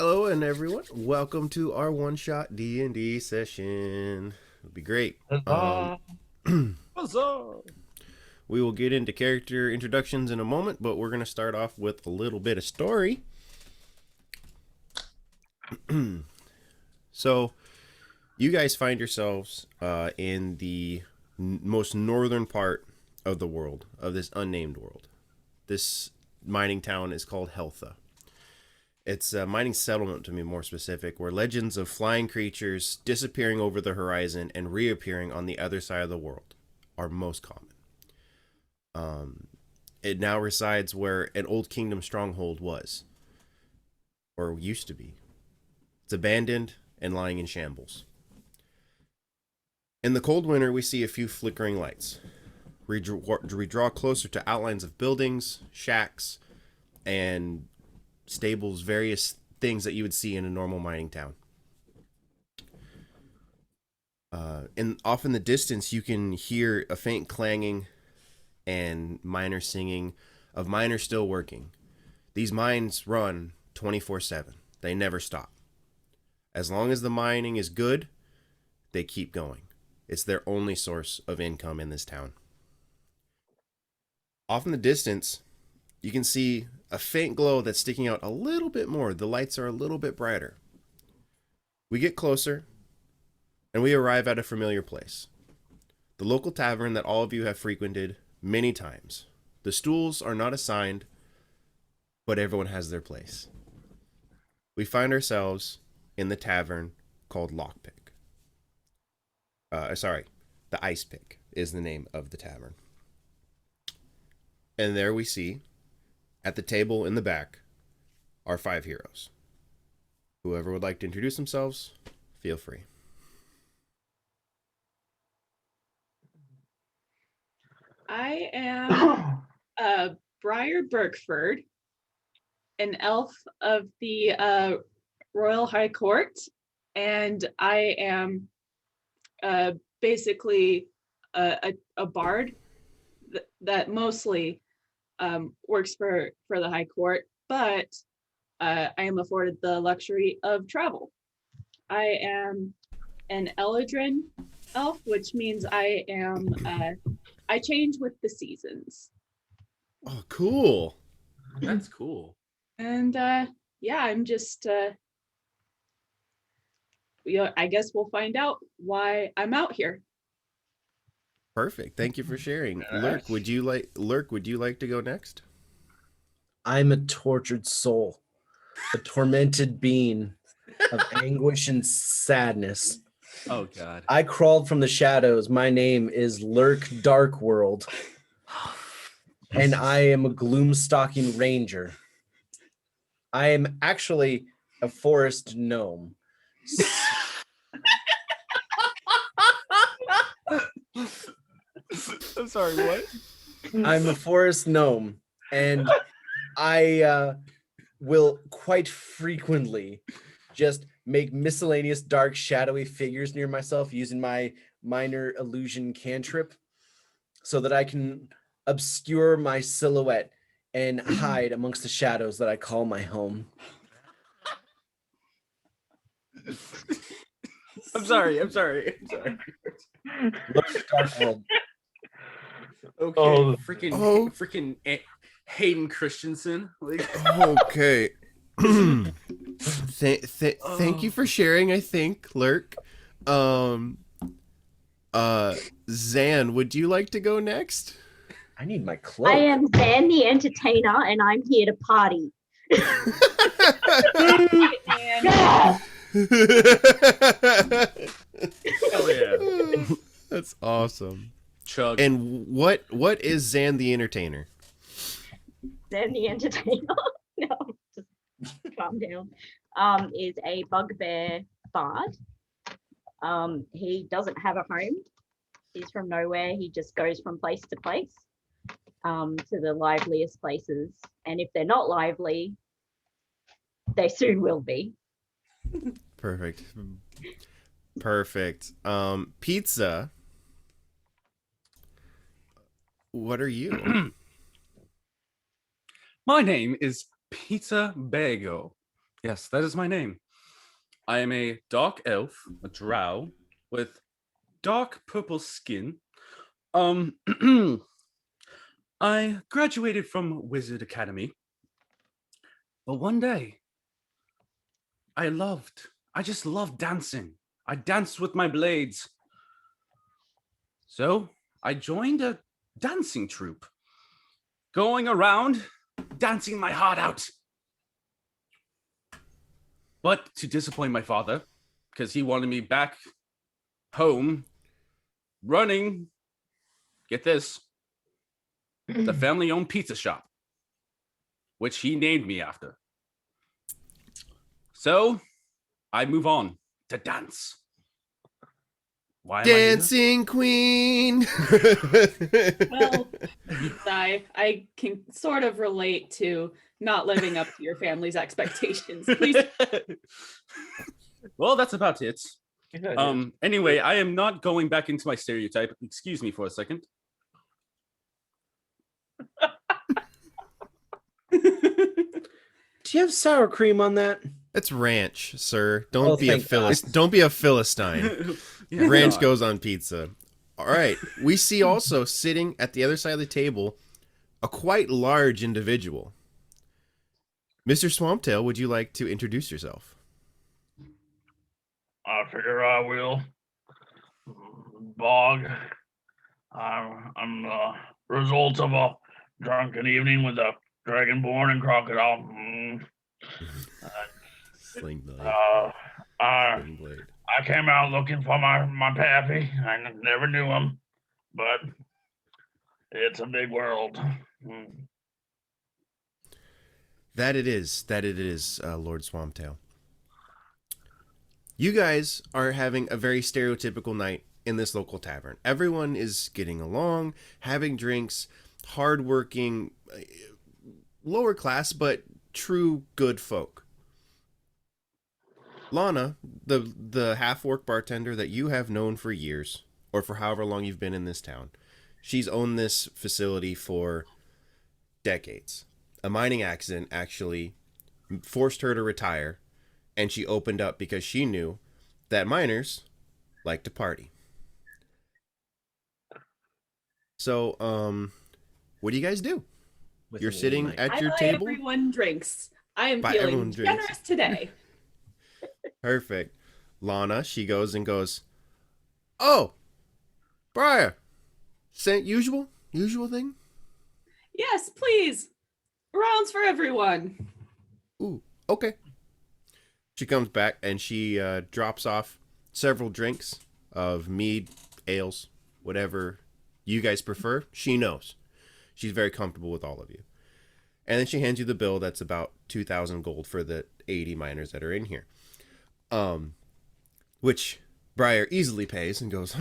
Hello and everyone. Welcome to our one-shot D&D session. It'll be great. Huzzah. Huzzah. We will get into character introductions in a moment, but we're going to start off with a little bit of story. So, you guys find yourselves in the most northern part of the world, of this unnamed world. This mining town is called Heltha. It's a mining settlement, to be more specific, where legends of flying creatures disappearing over the horizon and reappearing on the other side of the world are most common. It now resides where an old kingdom stronghold was, or used to be. It's abandoned and lying in shambles. In the cold winter, we see a few flickering lights. We draw closer to outlines of buildings, shacks, and stables, various things that you would see in a normal mining town. And off in the distance, you can hear a faint clanging and miners singing of miners still working. These mines run 24/7. They never stop. As long as the mining is good, they keep going. It's their only source of income in this town. Off in the distance, you can see a faint glow that's sticking out a little bit more. The lights are a little bit brighter. We get closer, and we arrive at a familiar place. The local tavern that all of you have frequented many times. The stools are not assigned, but everyone has their place. We find ourselves in the tavern called Lockpick. The Ice Pick is the name of the tavern. And there we see, at the table in the back, are 5 heroes. Whoever would like to introduce themselves, feel free. I am Briar Berkford, an elf of the Royal High Court, and I am basically a bard that mostly works for the High Court, but I am afforded the luxury of travel. I am an Eladrin elf, which means I change with the seasons. Oh, cool. That's cool. And I'm just I guess we'll find out why I'm out here. Perfect. Thank you for sharing. Lurk, would you like to go next? I'm a tortured soul, a tormented being of anguish and sadness. Oh God. I crawled from the shadows. My name is Lurk Darkworld, and I am a gloom-stalking ranger. I am actually a forest gnome. I'm sorry, what? I'm a forest gnome, and I will quite frequently just make miscellaneous dark shadowy figures near myself using my minor illusion cantrip so that I can obscure my silhouette and hide amongst the shadows that I call my home. I'm sorry. Look, Dark World. Okay. Freaking Hayden Christensen. Like, Okay. Thank you for sharing, I think, Lurk. Zan, would you like to go next? I need my cloak. I am Zan the Entertainer, and I'm here to party. hell yeah. That's awesome. Chug. And what is Zan the Entertainer? Zan the Entertainer, no, just calm down, is a bugbear bard. He doesn't have a home. He's from nowhere. He just goes from place to place, to the liveliest places. And if they're not lively, they soon will be. Perfect. Pizza. What are you? My name is Pizza Bago. Yes, that is my name. I am a dark elf, a drow, with dark purple skin. Um, I graduated from Wizard Academy, but one day I just loved dancing. I danced with my blades. So I joined a dancing troupe, going around dancing my heart out. But to disappoint my father, because he wanted me back home running, get this, the family owned pizza shop, which he named me after. So I move on to dance. Why am Dancing Queen. Well, I can sort of relate to not living up to your family's expectations. I Please. here? Well, that's about it. Anyway, I am not going back into my stereotype. Excuse me for a second. Do you have sour cream on that? That's ranch, sir. Oh, Don't be a thank God. Don't be a philistine. Yeah, Ranch God. goes on pizza. All right. We see also sitting at the other side of the table a quite large individual. Mr. Swamptail, would you like to introduce yourself? I figure I will. Bog. I'm the result of a drunken evening with a dragonborn and crocodile. Sling blade. I Sling blade. came out looking for my pappy. I never knew him, but it's a big world. That it is, Lord Swamptail. You guys are having a very stereotypical night in this local tavern. Everyone is getting along, having drinks, hardworking, lower class, but true good folk. Lana, the half-orc bartender that you have known for years, or for however long you've been in this town, she's owned this facility for decades. A mining accident actually forced her to retire, and she opened up because she knew that miners like to party. So, what do you guys do? With You're me sitting tonight? at I your buy table? everyone drinks. I am Buy feeling everyone drinks. generous today. Perfect. Lana, she goes and goes, "Oh, Briar, usual thing? Yes, please. Rounds for everyone. Ooh, okay." She comes back and she drops off several drinks of mead, ales, whatever you guys prefer. She knows. She's very comfortable with all of you. And then she hands you the bill that's about 2,000 gold for the 80 miners that are in here. Which Briar easily pays and goes,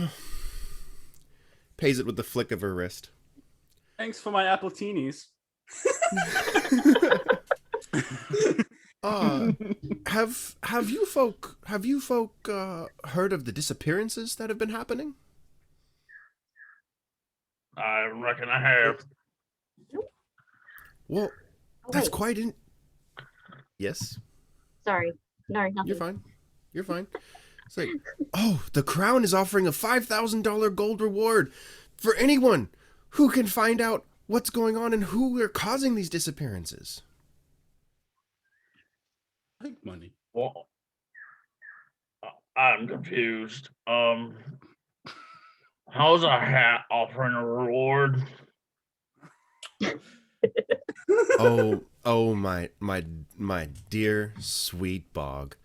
pays it with the flick of her wrist. Thanks for my appletinis. Have you folk heard of the disappearances that have been happening? I reckon I have. Well, Oh, that's wait, quite in. Yes, sorry. No, nothing. you're fine. You're fine. It's like, oh, the Crown is offering a $5,000 gold reward for anyone who can find out what's going on and who are causing these disappearances. Big money. Well, I'm confused. How's a hat offering a reward? Oh, my dear sweet Bog.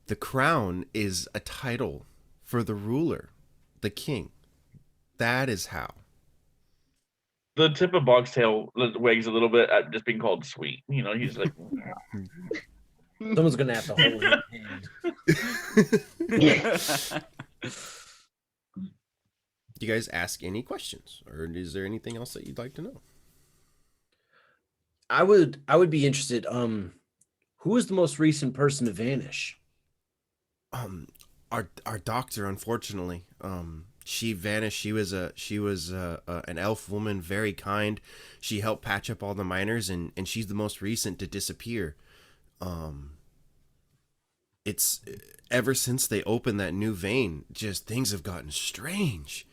The crown is a title for the ruler, the king. That is how. The tip of Bog's tail wags a little bit at just being called sweet. You know, he's like, Someone's gonna have to hold his hand. Do you guys ask any questions, or is there anything else that you'd like to know? I would be interested. Who was the most recent person to vanish? Our doctor, unfortunately, she vanished. She was an elf woman, very kind. She helped patch up all the miners, and she's the most recent to disappear. it's ever since they opened that new vein, just things have gotten strange.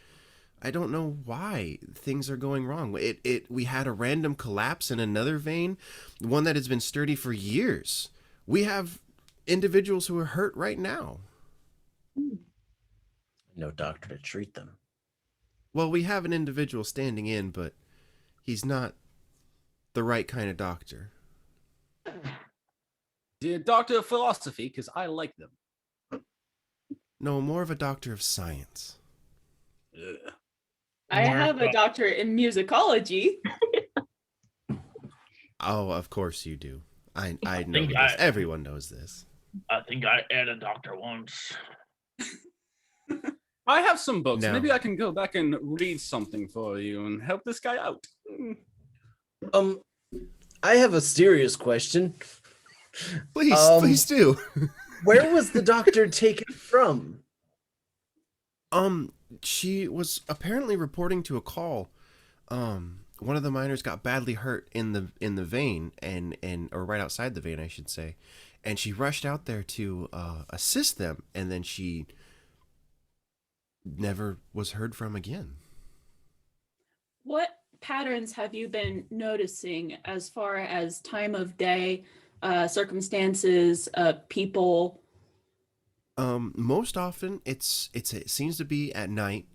I don't know why things are going wrong. We had a random collapse in another vein, one that has been sturdy for years. We have individuals who are hurt right now. No doctor to treat them. Well, we have an individual standing in, but he's not the right kind of doctor. The doctor of philosophy, because I like them. No, more of a doctor of science. Ugh. I have a doctorate in musicology. Oh, of course you do. I know think this. Everyone knows this. I think I had a doctor once. I have some books. No. Maybe I can go back and read something for you and help this guy out. I have a serious question. Please, please do. Where was the doctor taken from? She was apparently reporting to a call. One of the miners got badly hurt in the vein and or right outside the vein, I should say. And she rushed out there to assist them, and then she never was heard from again. What patterns have you been noticing as far as time of day, circumstances, people? Most often it seems to be at night.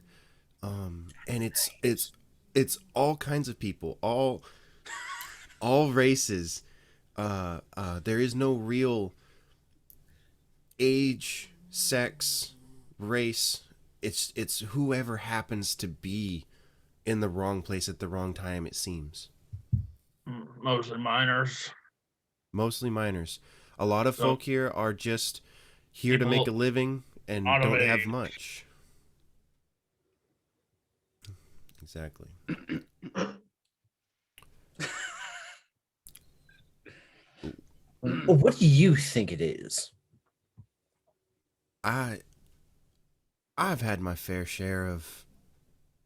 And it's all kinds of people, all races. There is no real age, sex, race. It's whoever happens to be in the wrong place at the wrong time, it seems. Mostly miners. Mostly miners. A lot of So, folk here are just here to make a living and out of don't have age. much. Exactly. Well, what do you think it is? I've had my fair share of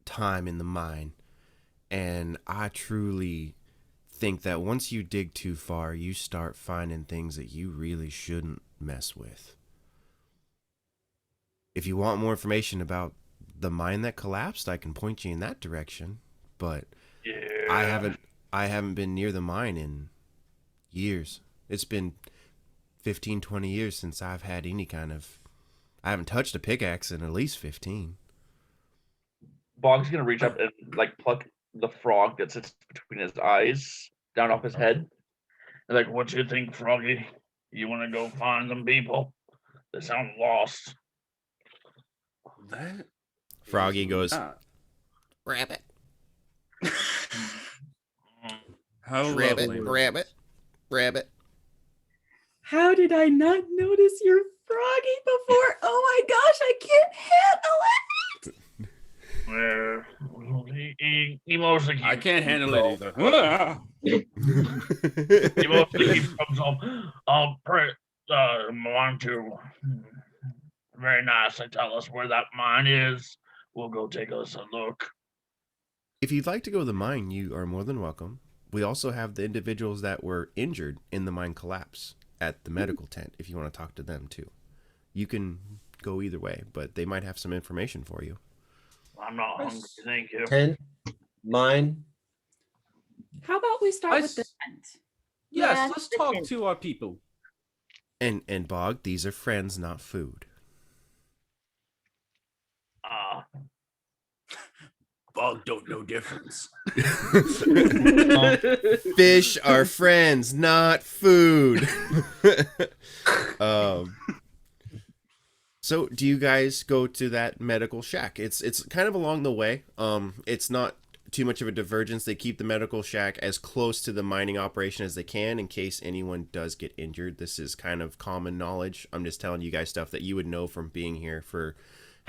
time in the mine, and I truly think that once you dig too far, you start finding things that you really shouldn't mess with. If you want more information about the mine that collapsed, I can point you in that direction, but Yeah. I haven't been near the mine in years. It's been 15, 20 years since I've had any kind of... I haven't touched a pickaxe in at least 15. Bog's gonna reach up and like pluck the frog that sits between his eyes down off his head. And like, what you think, Froggy? You want to go find them people? They sound lost. That Froggy is goes, not- rabbit, How rabbit, lovely. rabbit, rabbit. How did I not notice your froggy before? Oh my gosh, I can't handle it! Well, he mostly I keeps can't handle himself. it either. He mostly keeps himself. Want to very nicely tell us where that mine is. We'll go take us a look. If you'd like to go to the mine, you are more than welcome. We also have the individuals that were injured in the mine collapse at the medical tent if you want to talk to them too. You can go either way, but they might have some information for you. I'm not hungry, thank you. Tent, mine. How about we start with the tent? Yes, Yeah, let's the talk tent. to our people. And Bog, these are friends, not food. Bog don't know difference. Fish are friends, not food. So do you guys go to that medical shack? It's kind of along the way. It's not too much of a divergence. They keep the medical shack as close to the mining operation as they can in case anyone does get injured. This is kind of common knowledge. I'm just telling you guys stuff that you would know from being here for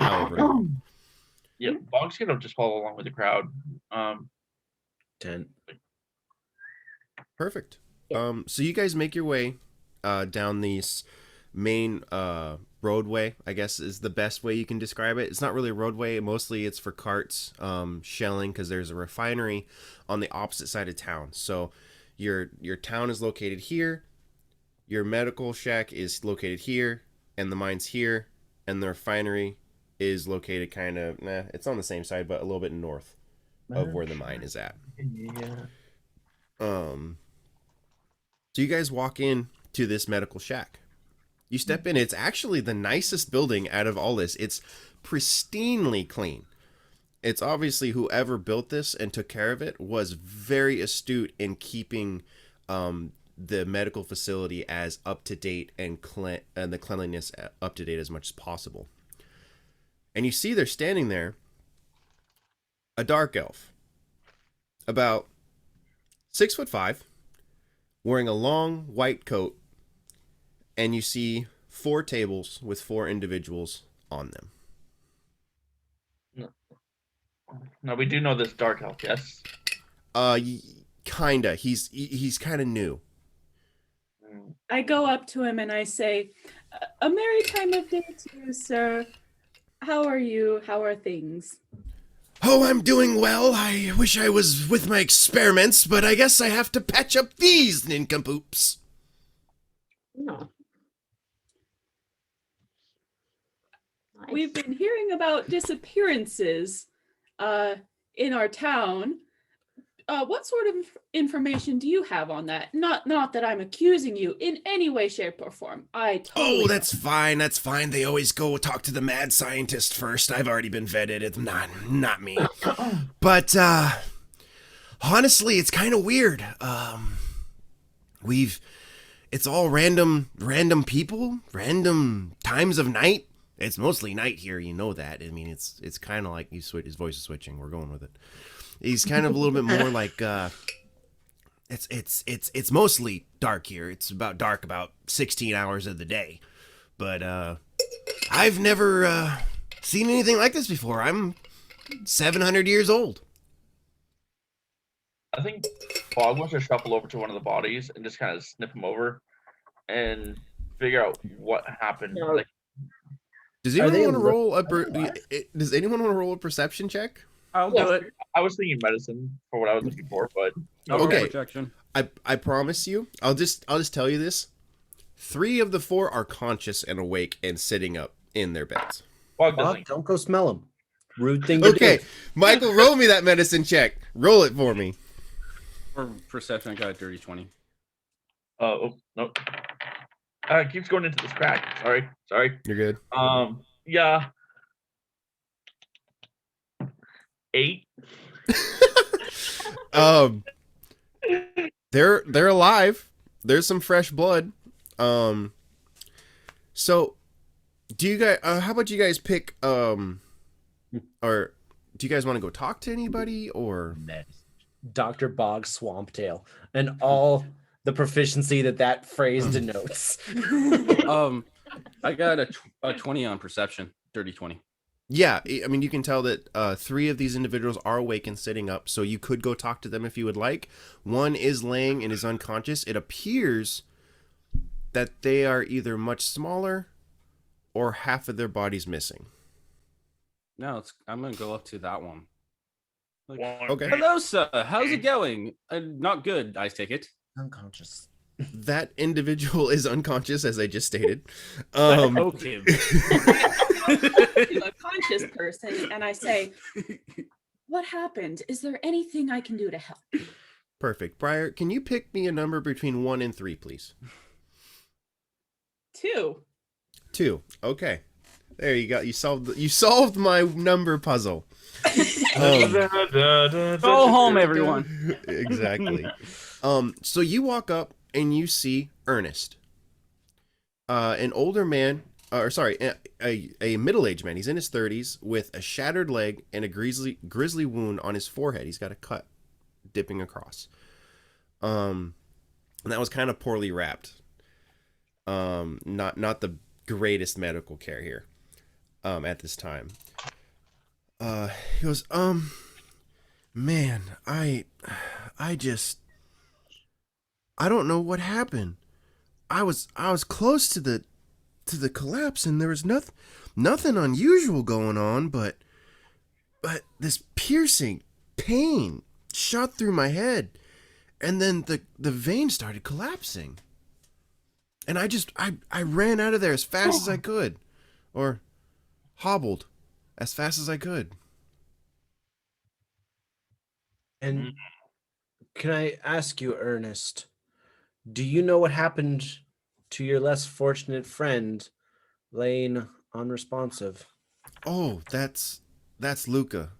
however long. Yeah, Bog's gonna just follow along with the crowd. Tent. Perfect. So you guys make your way down this main roadway, I guess is the best way you can describe it. It's not really a roadway. Mostly it's for carts, shelling, because there's a refinery on the opposite side of town. So your town is located here. Your medical shack is located here. and the mine's here, and the refinery is located kind of, it's on the same side, but a little bit north of where the mine is at. Yeah. So you guys walk in to this medical shack. You step in. It's actually the nicest building out of all this. It's pristinely clean. It's obviously whoever built this and took care of it was very astute in keeping the medical facility as up to date and the cleanliness up to date as much as possible. And you see they're standing there, a dark elf, about 6'5", wearing a long white coat, and you see 4 tables with 4 individuals on them. No, we do know this dark elf, yes? Kinda. He's kind of new. I go up to him and I say, "A merry time of day to you, sir. How are you? How are things?" Oh, I'm doing well. I wish I was with my experiments, but I guess I have to patch up these nincompoops. No. Nice. We've been hearing about disappearances in our town. What sort of information do you have on that? Not that I'm accusing you in any way, shape, or form. I totally. Oh, that's fine. That's fine. They always go talk to the mad scientist first. I've already been vetted. It's not me. But honestly, it's kind of weird. It's all random people, random times of night. It's mostly night here, you know that. I mean, it's kind of like his voice is switching. We're going with it. He's kind of a little bit more like it's mostly dark here. It's about dark about 16 hours of the day. But I've never seen anything like this before. I'm 700 years old. I think Fog wants to shuffle over to one of the bodies and just kind of snip him over and figure out what happened. No. Like, Does Are anyone they want to roll a alive? Does anyone want to roll a perception check? I'll do it. I was thinking medicine for what I was looking for, but I'll roll Okay. protection. I promise you. I'll just tell you this. 3 of the 4 are conscious and awake and sitting up in their beds. Fog Bob, doesn't. don't go smell them. Rude thing to Okay, do. Michael, roll me that medicine check. Roll it for me. For perception, I got a dirty 20. Oh, no. It keeps going into this crack. Sorry. You're good. Yeah. 8. They're alive. There's some fresh blood. So do you guys how about you guys pick or do you guys want to go talk to anybody or Dr. Bog Swamptail and all the proficiency that phrase denotes. I got a 20 on perception. Dirty 20. Yeah, I mean, you can tell that 3 of these individuals are awake and sitting up, so you could go talk to them if you would like. 1 is laying and is unconscious. It appears that they are either much smaller or half of their body's missing. No, I'm gonna go up to that one. Like, Okay. hello, sir. How's it going? Not good. I take it. Unconscious. That individual is unconscious, as I just stated. Okay. To a conscious person, and I say, "What happened? Is there anything I can do to help?" Perfect. Briar, can you pick me a number between 1 and 3, please? 2. 2. Okay. There you go. You solved my number puzzle. Go home, everyone. Exactly. So you walk up and you see Ernest, an older man, a middle-aged man. He's in his 30s with a shattered leg and a grisly wound on his forehead. He's got a cut dipping across. And that was kind of poorly wrapped. Not the greatest medical care here at this time. He goes, man, I don't know what happened. I was close to the collapse, and there was nothing unusual going on, but this piercing pain shot through my head, and then the vein started collapsing. And I ran out of there as fast as I could. Or hobbled as fast as I could. And can I ask you, Ernest, do you know what happened to your less fortunate friend, laying unresponsive? Oh, that's Luca.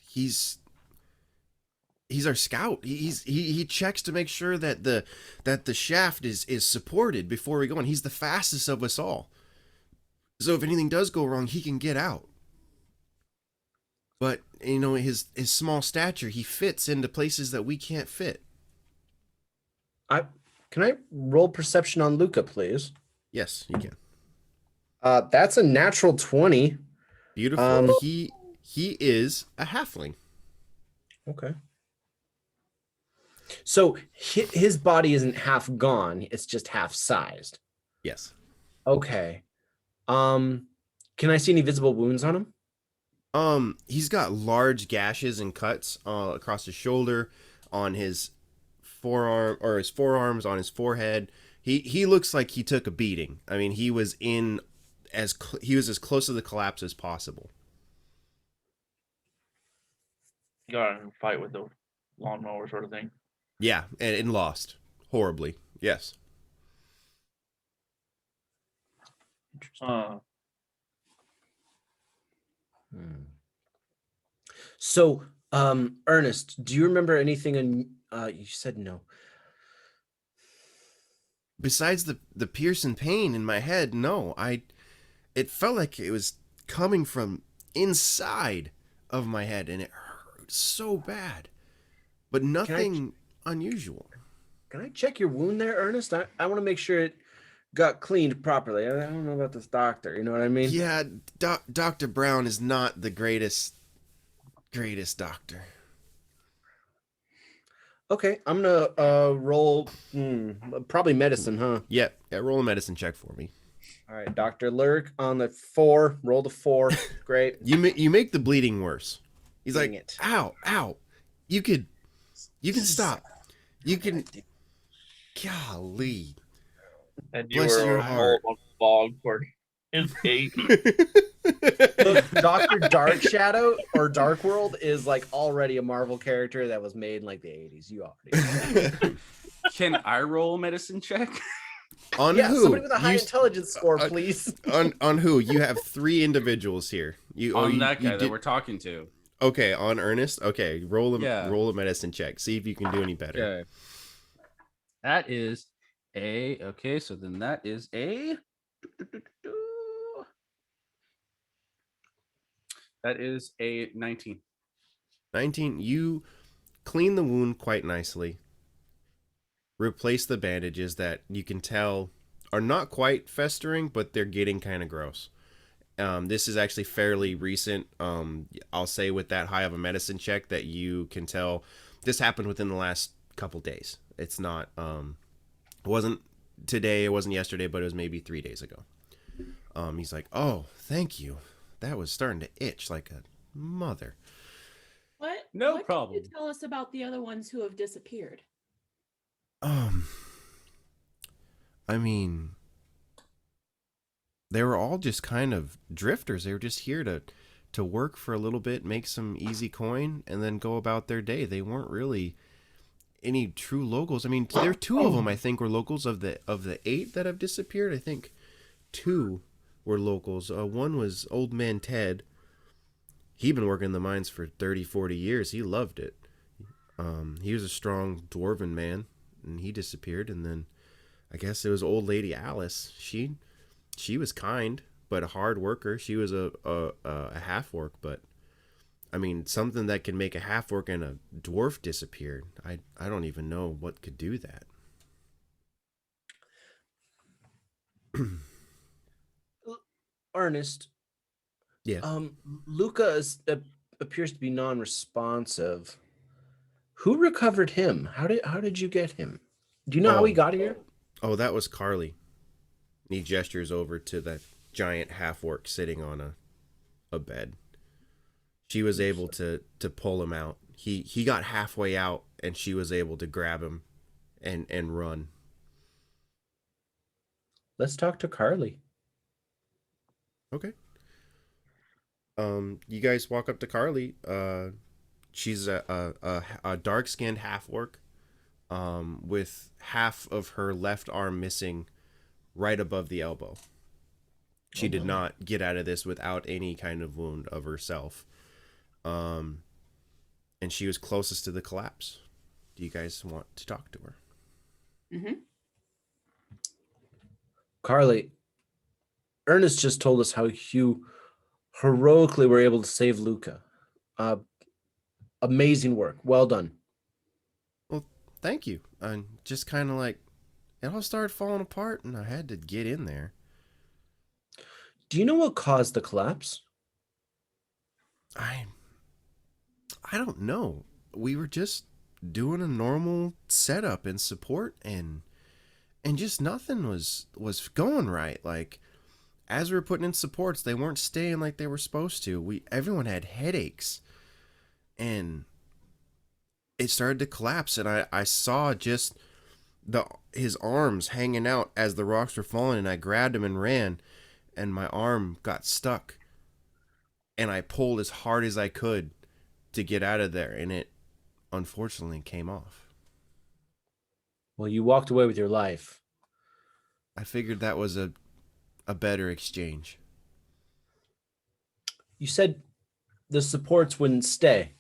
He's our scout. He checks to make sure that the shaft is supported before we go in. He's the fastest of us all. So if anything does go wrong, he can get out. But his small stature, he fits into places that we can't fit. Can I roll perception on Luca, please? Yes, you can. That's a natural 20. Beautiful. He is a halfling. Okay. So his body isn't half gone, it's just half sized. Yes. Okay. Can I see any visible wounds on him? He's got large gashes and cuts across his shoulder, on his forearm, or his forearms, on his forehead. He looks like he took a beating. I mean, he was as close to the collapse as possible. Got in a fight with the lawnmower sort of thing. Yeah, and lost horribly. Yes. So, Ernest, do you remember anything you said no. Besides the piercing pain in my head, no. It felt like it was coming from inside of my head, and it hurt so bad. But nothing unusual. Can I check your wound there, Ernest? I want to make sure it got cleaned properly. I don't know about this doctor, you know what I mean? Yeah, Dr. Brown is not the greatest doctor. Okay, I'm gonna roll probably medicine, huh? Yeah, roll a medicine check for me. All right, Dr. Lurk on the 4. Roll the 4. Great. You make the bleeding worse. He's Dang like, it. ow. You can stop. You can. Golly. And you Bless were your heart. on fog for his 8. Look, Dr. Dark Shadow or Dark World is like already a Marvel character that was made in like the 80s. You already know. Can I roll a medicine check? On Yeah, who? somebody with a high intelligence score, please. On who? You have 3 individuals here. On that guy that we're talking to. Okay, on Ernest. Okay, roll Yeah. a medicine check. See if you can do any better. Okay. That is okay, so then that is a that is a 19. 19. You clean the wound quite nicely. Replace the bandages that you can tell are not quite festering, but they're getting kind of gross. This is actually fairly recent. I'll say with that high of a medicine check that you can tell this happened within the last couple days. It's not, it wasn't today, it wasn't yesterday, but it was maybe 3 days ago. He's like, oh, thank you. That was starting to itch like a mother. What? No what problem. Can you tell us about the other ones who have disappeared? I mean, they were all just kind of drifters. They were just here to work for a little bit, make some easy coin, and then go about their day. They weren't really any true locals. I mean, there are 2 of them I think were locals of the 8 that have disappeared. I think 2 were locals. One was Old Man Ted. He'd been working in the mines for 30, 40 years. He loved it. He was a strong dwarven man, and he disappeared. And then I guess it was Old Lady Alice. She was kind, but a hard worker. She was a half-orc, but I mean, something that can make a half-orc and a dwarf disappear. I don't even know what could do that. Ernest. Yeah. Luca appears to be non-responsive. Who recovered him? How did you get him? Do you know how he got here? Oh, that was Carly. And he gestures over to that giant half-orc sitting on a bed. She was able to pull him out. He got halfway out, and she was able to grab him and run. Let's talk to Carly. Okay. You guys walk up to Carly. She's a dark skinned half orc, with half of her left arm missing, right above the elbow. She did not get out of this without any kind of wound of herself. And she was closest to the collapse. Do you guys want to talk to her? Mm-hmm. Carly, Ernest just told us how you heroically were able to save Luca. Amazing work. Well done. Well, thank you. And just kind of like, it all started falling apart, and I had to get in there. Do you know what caused the collapse? I don't know. We were just doing a normal setup and support, and just nothing was going right. Like, as we were putting in supports, they weren't staying like they were supposed to. Everyone had headaches, and it started to collapse, and I saw just his arms hanging out as the rocks were falling, and I grabbed him and ran, and my arm got stuck, and I pulled as hard as I could to get out of there, and it unfortunately came off. Well, you walked away with your life. I figured that was a better exchange. You said the supports wouldn't stay.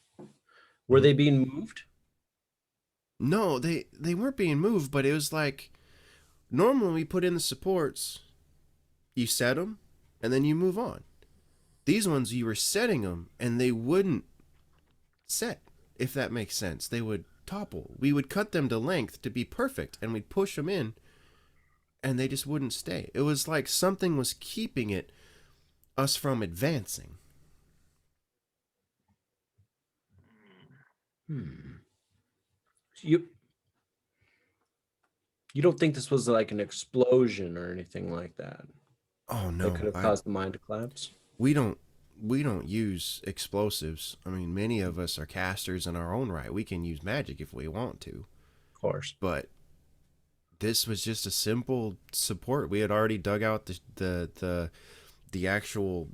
Were they being moved? No, they weren't being moved, but it was like, normally we put in the supports, you set them, and then you move on. These ones, you were setting them, and they wouldn't set, if that makes sense. They would topple. We would cut them to length to be perfect, and we'd push them in, and they just wouldn't stay. It was like something was keeping us from advancing. You don't think this was like an explosion or anything like that? Oh no, That could have caused the mine to collapse? we don't use explosives. I mean, many of us are casters in our own right. We can use magic if we want to. Of course. But this was just a simple support. We had already dug out the actual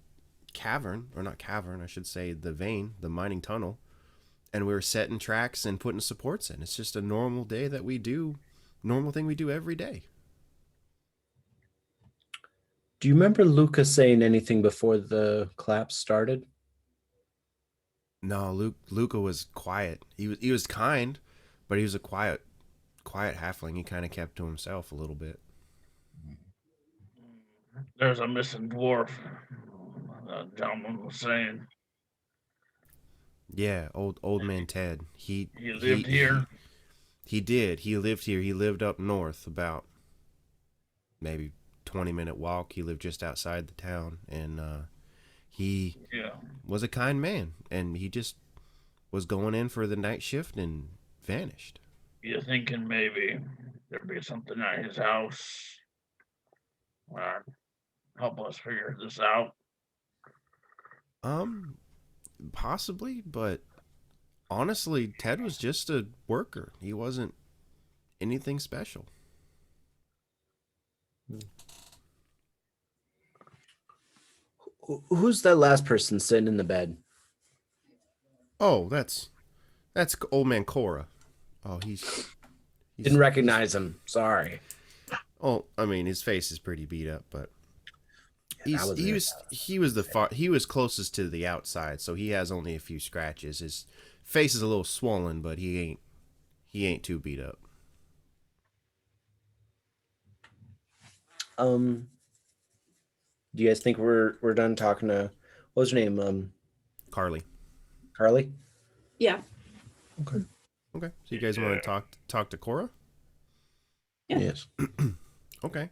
cavern, or not cavern, I should say, the vein, the mining tunnel, and we were setting tracks and putting supports in. It's just a normal day that we do, normal thing we do every day. Do you remember Luca saying anything before the collapse started? No, Luca was quiet. He was kind, but he was a quiet halfling. He kind of kept to himself a little bit. There's a missing dwarf. The gentleman was saying Yeah, old man Ted. he lived here. He did. He lived here. He lived up north, about maybe 20-minute walk. He lived just outside the town, and he was a kind man, and he just was going in for the night shift and vanished. You're thinking maybe there'd be something at his house. Help us figure this out. Possibly, but honestly, Ted was just a worker. He wasn't anything special. Who's that last person sitting in the bed? Oh, that's old man Cora. Oh, he's Didn't recognize him. Sorry. Oh, I mean, his face is pretty beat up, but he was closest to the outside, so he has only a few scratches. His face is a little swollen, but he ain't too beat up. Do you guys think we're done talking to, what was her name? Carly. Carly? Yeah. Okay. So you guys want to talk to Cora? Yeah. Yes. Okay.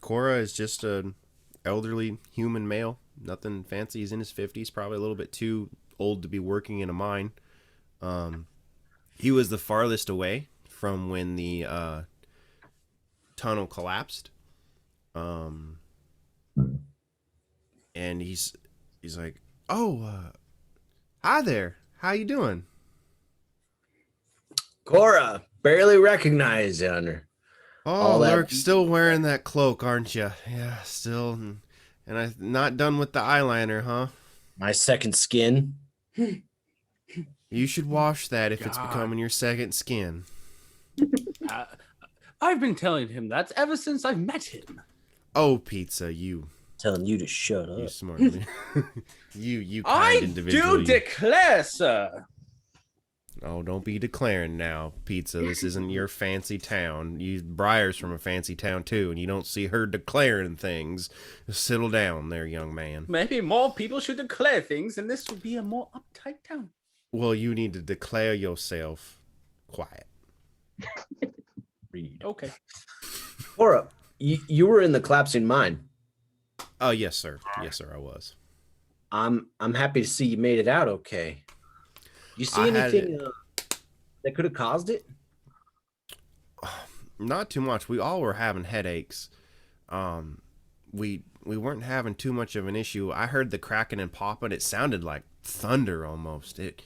Cora is just an elderly human male. Nothing fancy. He's in his 50s, probably a little bit too old to be working in a mine. He was the farthest away from when the tunnel collapsed. And he's like, "Oh, hi there. How you doing?" Cora, barely recognize you. Oh, that Lurk's still wearing that cloak, aren't you? Yeah, still. And I'm not done with the eyeliner, huh? my second skin. You should wash that if it's God. becoming your second skin. I've been telling him that ever since I've met him. Oh, Pizza, you Telling you to shut up. smart. you kind I individual. do declare, sir. Oh, don't be declaring now, Pizza. This isn't your fancy town. Briar's from a fancy town too, and you don't see her declaring things. Just settle down there, young man. Maybe more people should declare things, and this would be a more uptight town. Well, you need to declare yourself quiet. Read. Okay. Cora, you were in the collapsing mine. Oh, yes, sir. Yes, sir, I was. I'm happy to see you made it out okay. You see I had anything that could have caused it? Not too much. We all were having headaches. We weren't having too much of an issue. I heard the cracking and popping. It sounded like thunder almost. It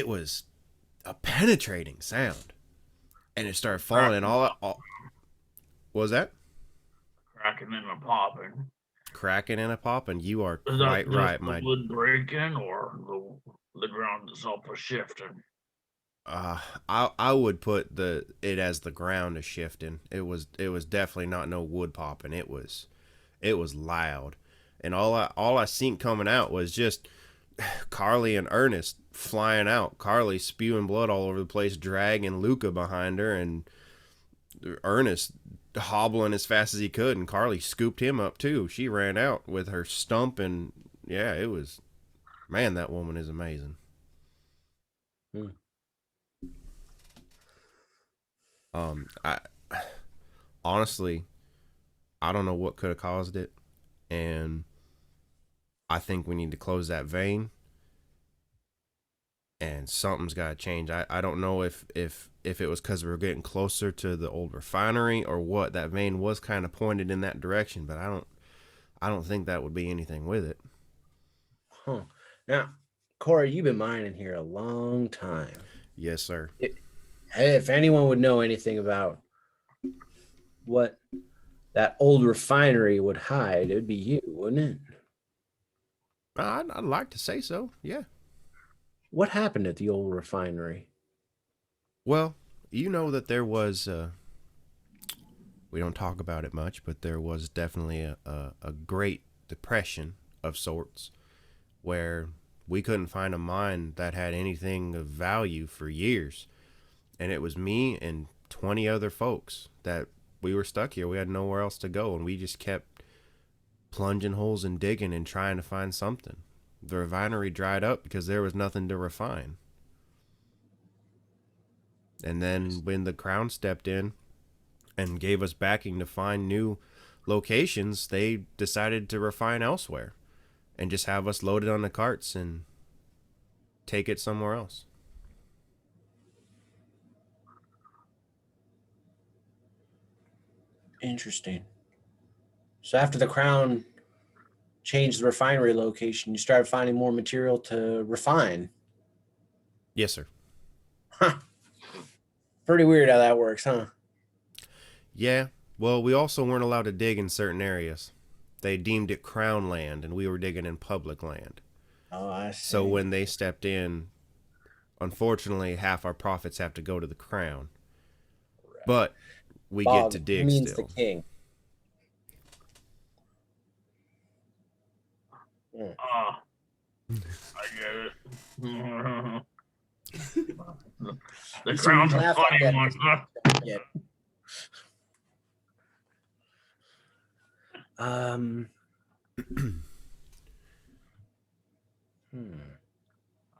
was a penetrating sound, and it started falling. And all what was that? Cracking and a popping. Cracking and a popping. You are Is that quite just right, the my. wood breaking or the ground itself was shifting? I would put it as the ground is shifting. It was definitely not no wood popping. It was loud, and all I seen coming out was just Carly and Ernest flying out. Carly spewing blood all over the place, dragging Luca behind her, and Ernest hobbling as fast as he could, and Carly scooped him up too. She ran out with her stump, and yeah, it was, man, that woman is amazing. I honestly, I don't know what could have caused it, and I think we need to close that vein, and something's got to change. I don't know if it was because we were getting closer to the old refinery or what. That vein was kind of pointed in that direction, but I don't think that would be anything with it. Huh. Now, Cora, you've been mining here a long time. Yes, sir. If anyone would know anything about what that old refinery would hide, it would be you, wouldn't it? I'd like to say so. Yeah. What happened at the old refinery? Well, you know that there was. We don't talk about it much, but there was definitely a Great Depression of sorts, where we couldn't find a mine that had anything of value for years. And it was me and 20 other folks that we were stuck here. We had nowhere else to go, and we just kept plunging holes and digging and trying to find something. The refinery dried up because there was nothing to refine. And then when the Crown stepped in and gave us backing to find new locations, they decided to refine elsewhere and just have us loaded on the carts and take it somewhere else. Interesting. So after the Crown changed the refinery location, you started finding more material to refine. Yes, sir. Huh. Pretty weird how that works, huh? Yeah. Well, we also weren't allowed to dig in certain areas. They deemed it Crown land, and we were digging in public land. Oh, I see. So when they stepped in, unfortunately, half our profits have to go to the Crown. Right. But we Bog get to dig means still. the king. I get it. The You crown's a laugh like funny that. one, huh? Yeah. Hmm.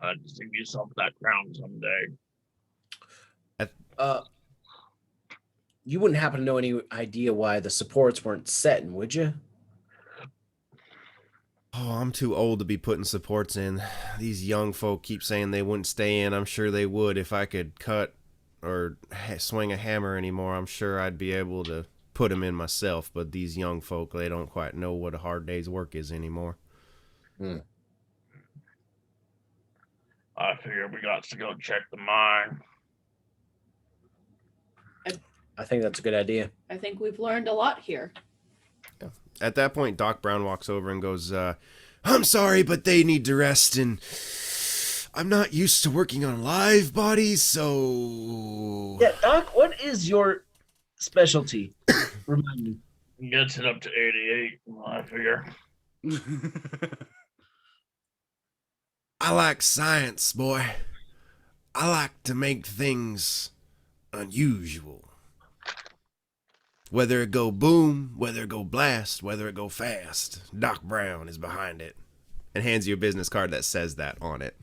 I just think yourself that crown someday. You wouldn't happen to know any idea why the supports weren't setting, would you? Oh, I'm too old to be putting supports in. These young folk keep saying they wouldn't stay in. I'm sure they would if I could cut or swing a hammer anymore. I'm sure I'd be able to put them in myself. But these young folk, they don't quite know what a hard day's work is anymore. I figured we got to go check the mine. I think that's a good idea. I think we've learned a lot here. At that point, Doc Brown walks over and goes, I'm sorry, but they need to rest, and I'm not used to working on live bodies, so... Yeah, Doc, what is your specialty? Remind me. Gets it up to 88, I figure. I like science, boy. I like to make things unusual. Whether it go boom, whether it go blast, whether it go fast, Doc Brown is behind it. And hands you a business card that says that on it.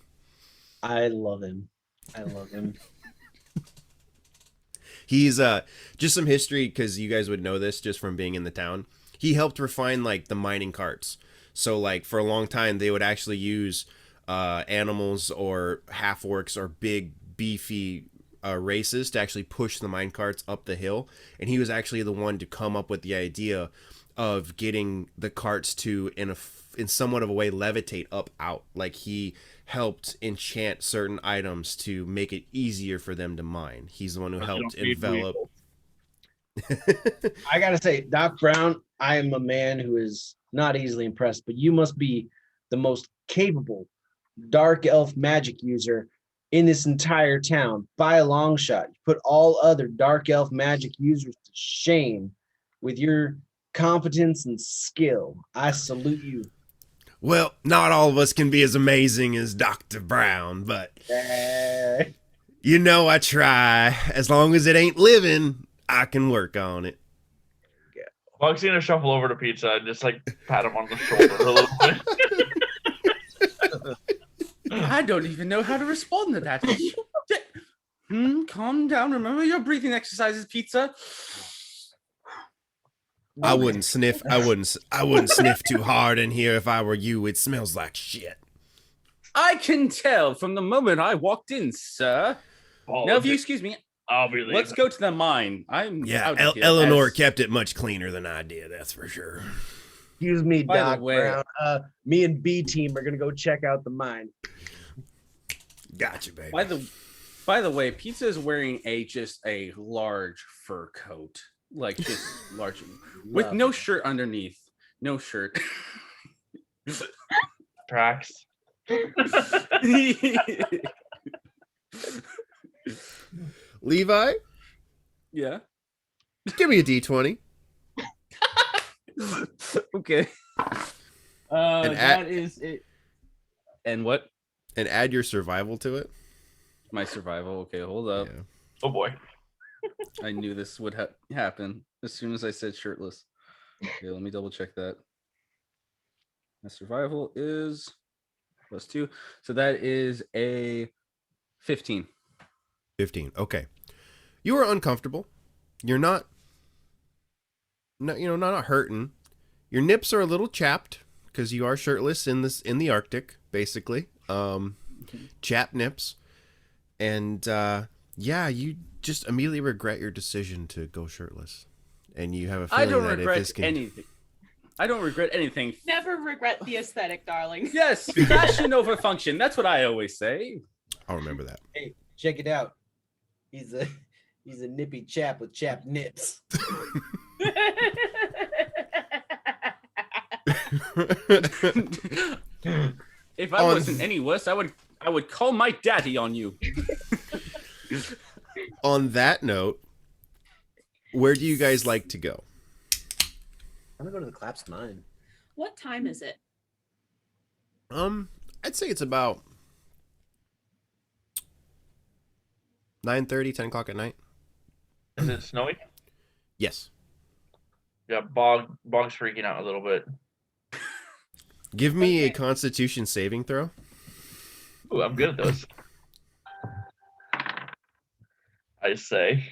I love him. I love him. He's just some history, because you guys would know this just from being in the town. He helped refine like the mining carts. So like for a long time they would actually use animals or half orcs or big beefy races to actually push the mine carts up the hill, and he was actually the one to come up with the idea of getting the carts to in somewhat of a way levitate up out. Like he helped enchant certain items to make it easier for them to mine. He's the one who helped envelop. I gotta say, Doc Brown, I am a man who is not easily impressed, but you must be the most capable dark elf magic user in this entire town by a long shot. You put all other dark elf magic users to shame with your competence and skill. I salute you. Well, not all of us can be as amazing as Dr. Brown, but you know I try. As long as it ain't living, I can work on it. Bog's gonna shuffle over to Pizza and just like pat him on the shoulder a little bit. I don't even know how to respond to that. Calm down. Remember your breathing exercises, Pizza. I wouldn't sniff too hard in here if I were you. It smells like shit. I can tell from the moment I walked in, sir. Now, if you excuse me, I'll be leaving. let's go to the mine. I'm out of here Eleanor as- kept it much cleaner than I did, that's for sure. Excuse me, By the Doc way- Brown. Me and B team are gonna go check out the mine. Gotcha, baby. By the way, Pizza is wearing just a large fur coat, like just large, with no shirt underneath. No shirt. Tracks. Levi, Yeah. give me a D20. Okay. And That is it. And what? And add your survival to it. My survival. Okay, hold up. Yeah. Oh boy. I knew this would happen as soon as I said shirtless. Okay, let me double check that. My survival is +2. So that is a 15. 15. Okay. You are uncomfortable. You're not hurting. Your nips are a little chapped because you are shirtless in the Arctic, basically. Chapped nips. And you just immediately regret your decision to go shirtless. And you have a feeling I don't that regret if this can anything. I don't regret anything. Never regret the aesthetic, darling. Yes, fashion over function. That's what I always say. I'll remember that. Hey, check it out. He's a nippy chap with chapped nips. If I wasn't any worse, I would call my daddy on you. On that note, where do you guys like to go? I'm gonna go to the Claps Mine. What time is it? I'd say it's about 9:30, 10 o'clock at night. Is it snowy? Yes. Yeah, Bog's freaking out a little bit. Give me a Okay. Constitution saving throw. Ooh, I'm good at those. I say.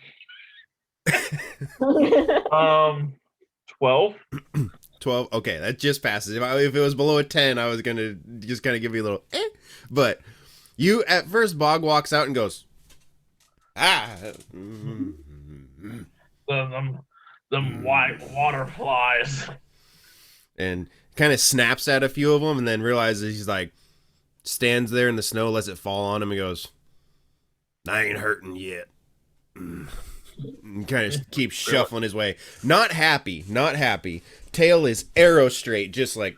12. 12. Okay, that just passes. If it was below a 10, I was gonna just kind of give you a little But you at first, Bog walks out and goes, Them white water flies. and kind of snaps at a few of them, and then realizes he's like, stands there in the snow, lets it fall on him, and goes, I ain't hurting yet. Kind of keeps shuffling his way. Not happy. Not happy. Tail is arrow straight, just like.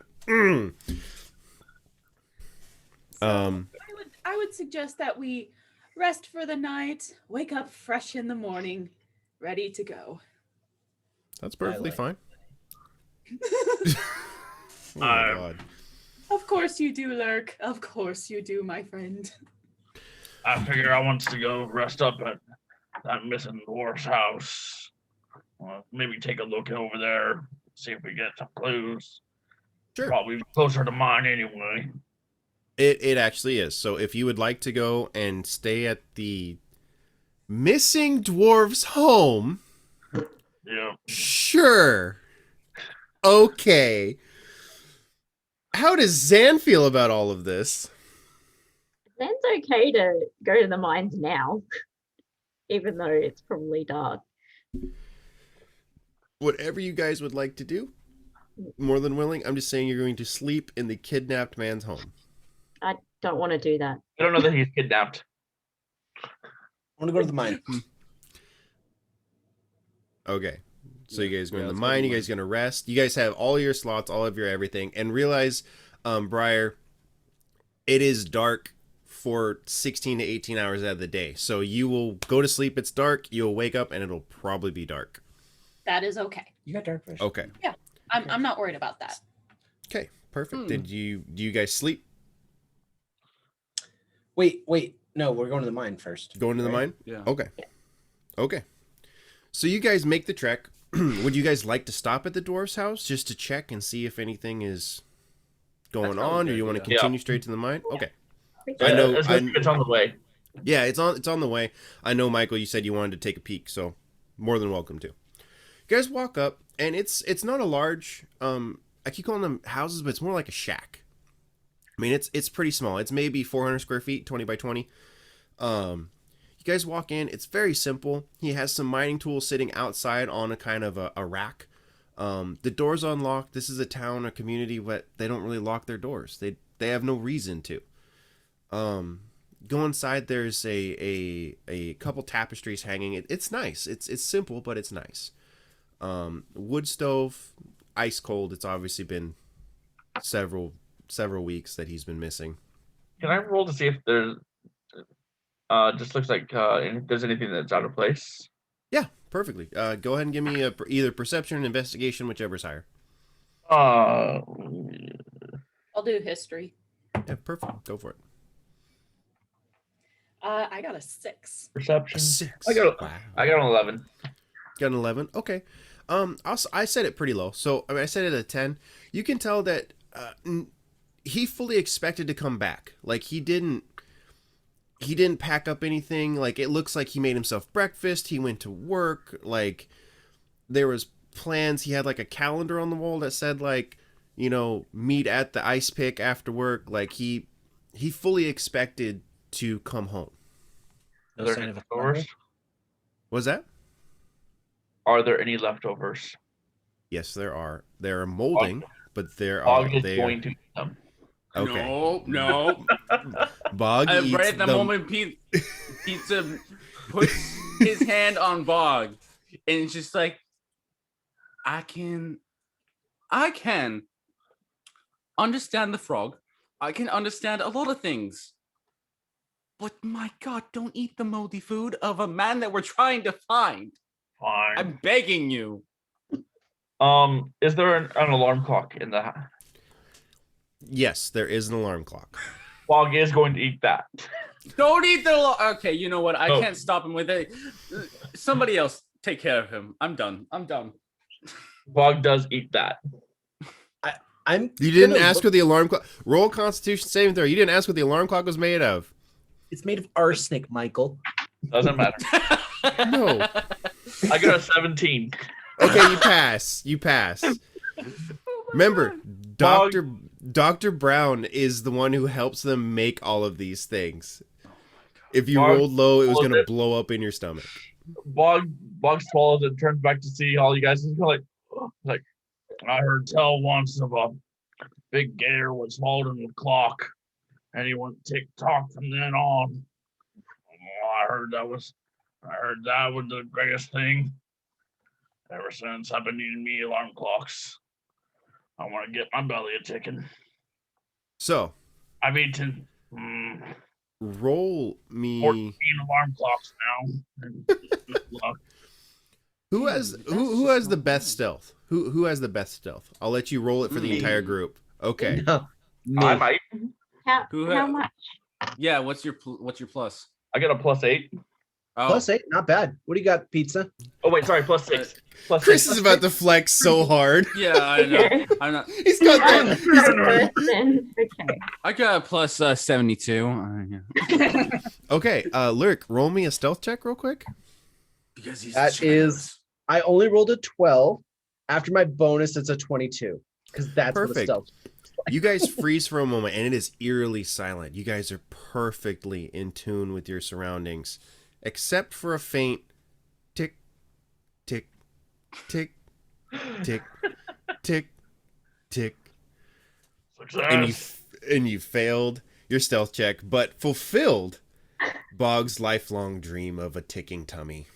I would suggest that we rest for the night, wake up fresh in the morning, ready to go. That's perfectly like fine. Oh my god. Of course you do, Lurk. Of course you do, my friend. I figure I wants to go rest up at that missing dwarf's house. Maybe take a look over there, see if we get some clues. Sure. Probably closer to mine anyway. It actually is. So if you would like to go and stay at the missing dwarf's home, Yeah. sure. Okay. How does Zan feel about all of this? Then it's okay to go to the mines now, even though it's probably dark. Whatever you guys would like to do, more than willing. I'm just saying you're going to sleep in the kidnapped man's home. I don't want to do that. I don't know that he's kidnapped. I want to go to the mine. Okay. So you guys go in the let's go to mine, the you guys going to rest. You guys have all your slots, all of your everything, and realize, Briar, it is dark for 16 to 18 hours out of the day. So you will go to sleep, it's dark, you'll wake up, and it'll probably be dark. That is okay. You got dark vision. Okay. I'm not worried about that. Okay, perfect. Do you guys sleep? Wait. No, we're going to the mine first. Going to the right? mine? Yeah. Okay. Okay. So you guys make the trek. Would you guys like to stop at the dwarf's house just to check and see if anything is going That's probably on, or good, you want to yeah. continue straight to the mine? Okay. I know- It's on the way. Yeah, it's on the way. I know, Michael, you said you wanted to take a peek, so more than welcome to. You guys walk up, and it's not a large, I keep calling them houses, but it's more like a shack. I mean, it's pretty small. It's maybe 400 square feet, 20 by 20. You guys walk in. It's very simple. He has some mining tools sitting outside on a kind of a rack. The door's unlocked. This is a town, a community, but they don't really lock their doors. They have no reason to. Go inside. There's a couple tapestries hanging. It's nice. It's simple, but it's nice. Wood stove, ice cold. It's obviously been several weeks that he's been missing. Can I roll to see if there's just looks like if there's anything that's out of place? Yeah, perfectly. Go ahead and give me either perception or investigation, whichever's higher. Uh, I'll do history. Yeah, perfect. Go for it. I got a 6. perception. 6. I got Wow. an 11. Got an 11. Okay. I set it pretty low. So I set it at 10. You can tell that he fully expected to come back. Like he didn't pack up anything. Like it looks like he made himself breakfast. He went to work. Like there was plans. He had like a calendar on the wall that said like, meet at the ice pick after work. Like he fully expected to come home. No Are there sign any of a leftovers? Was that? Are there any leftovers? Yes, there are. There are molding, but there are. Bog is They going to eat them. Okay. No. Bog eats Right at the them. moment, Pizza puts his hand on Bog, and it's just like, I can understand the frog. I can understand a lot of things. But my God, don't eat the moldy food of a man that we're trying to find. Fine. I'm begging you. Is there an alarm clock in the house? Yes, there is an alarm clock. Bog is going to eat that. Don't eat the. Okay, you know what? I Oh. can't stop him with it. Somebody else take care of him. I'm done. Bog does eat that. You didn't gonna ask look- what the alarm clock. Roll Constitution saving throw. You didn't ask what the alarm clock was made of. It's made of arsenic, Michael. Doesn't matter. No. I got a 17. Okay, you pass. You pass. Remember, Bog- Dr. Brown is the one who helps them make all of these things. If you Bog rolled low, it was swallows going to it. blow up in your stomach. Bog swallows it, turns back to see all you guys, and he's like, I heard tell once of a big gator was holding the clock, and he went tick tock from then on. Oh, I heard that was I heard that was the greatest thing. Ever since I've been needing me alarm clocks. I want to get my belly a ticking. So, I've eaten roll me. 14 alarm clocks now. Who has who has the best stealth? Who has the best stealth? I'll let you roll it for the Me. entire group. Okay. No, me. I might. How much? Yeah, what's your plus? I got a +8. Oh, +8, not bad. What do you got, pizza? Oh wait, sorry, +6. Chris +6. is about to flex so hard. yeah, I know. I'm not. He's got that. Okay. I got a plus 72. Yeah. Okay, Lyric, roll me a stealth check real quick. Because he's That is, I only rolled a 12. After my bonus, it's a 22. Because that's what a Perfect. stealth. You guys freeze for a moment, and it is eerily silent. You guys are perfectly in tune with your surroundings, except for a faint tick, tick, tick, tick, tick, tick. Success. And you failed your stealth check, but fulfilled Bog's lifelong dream of a ticking tummy.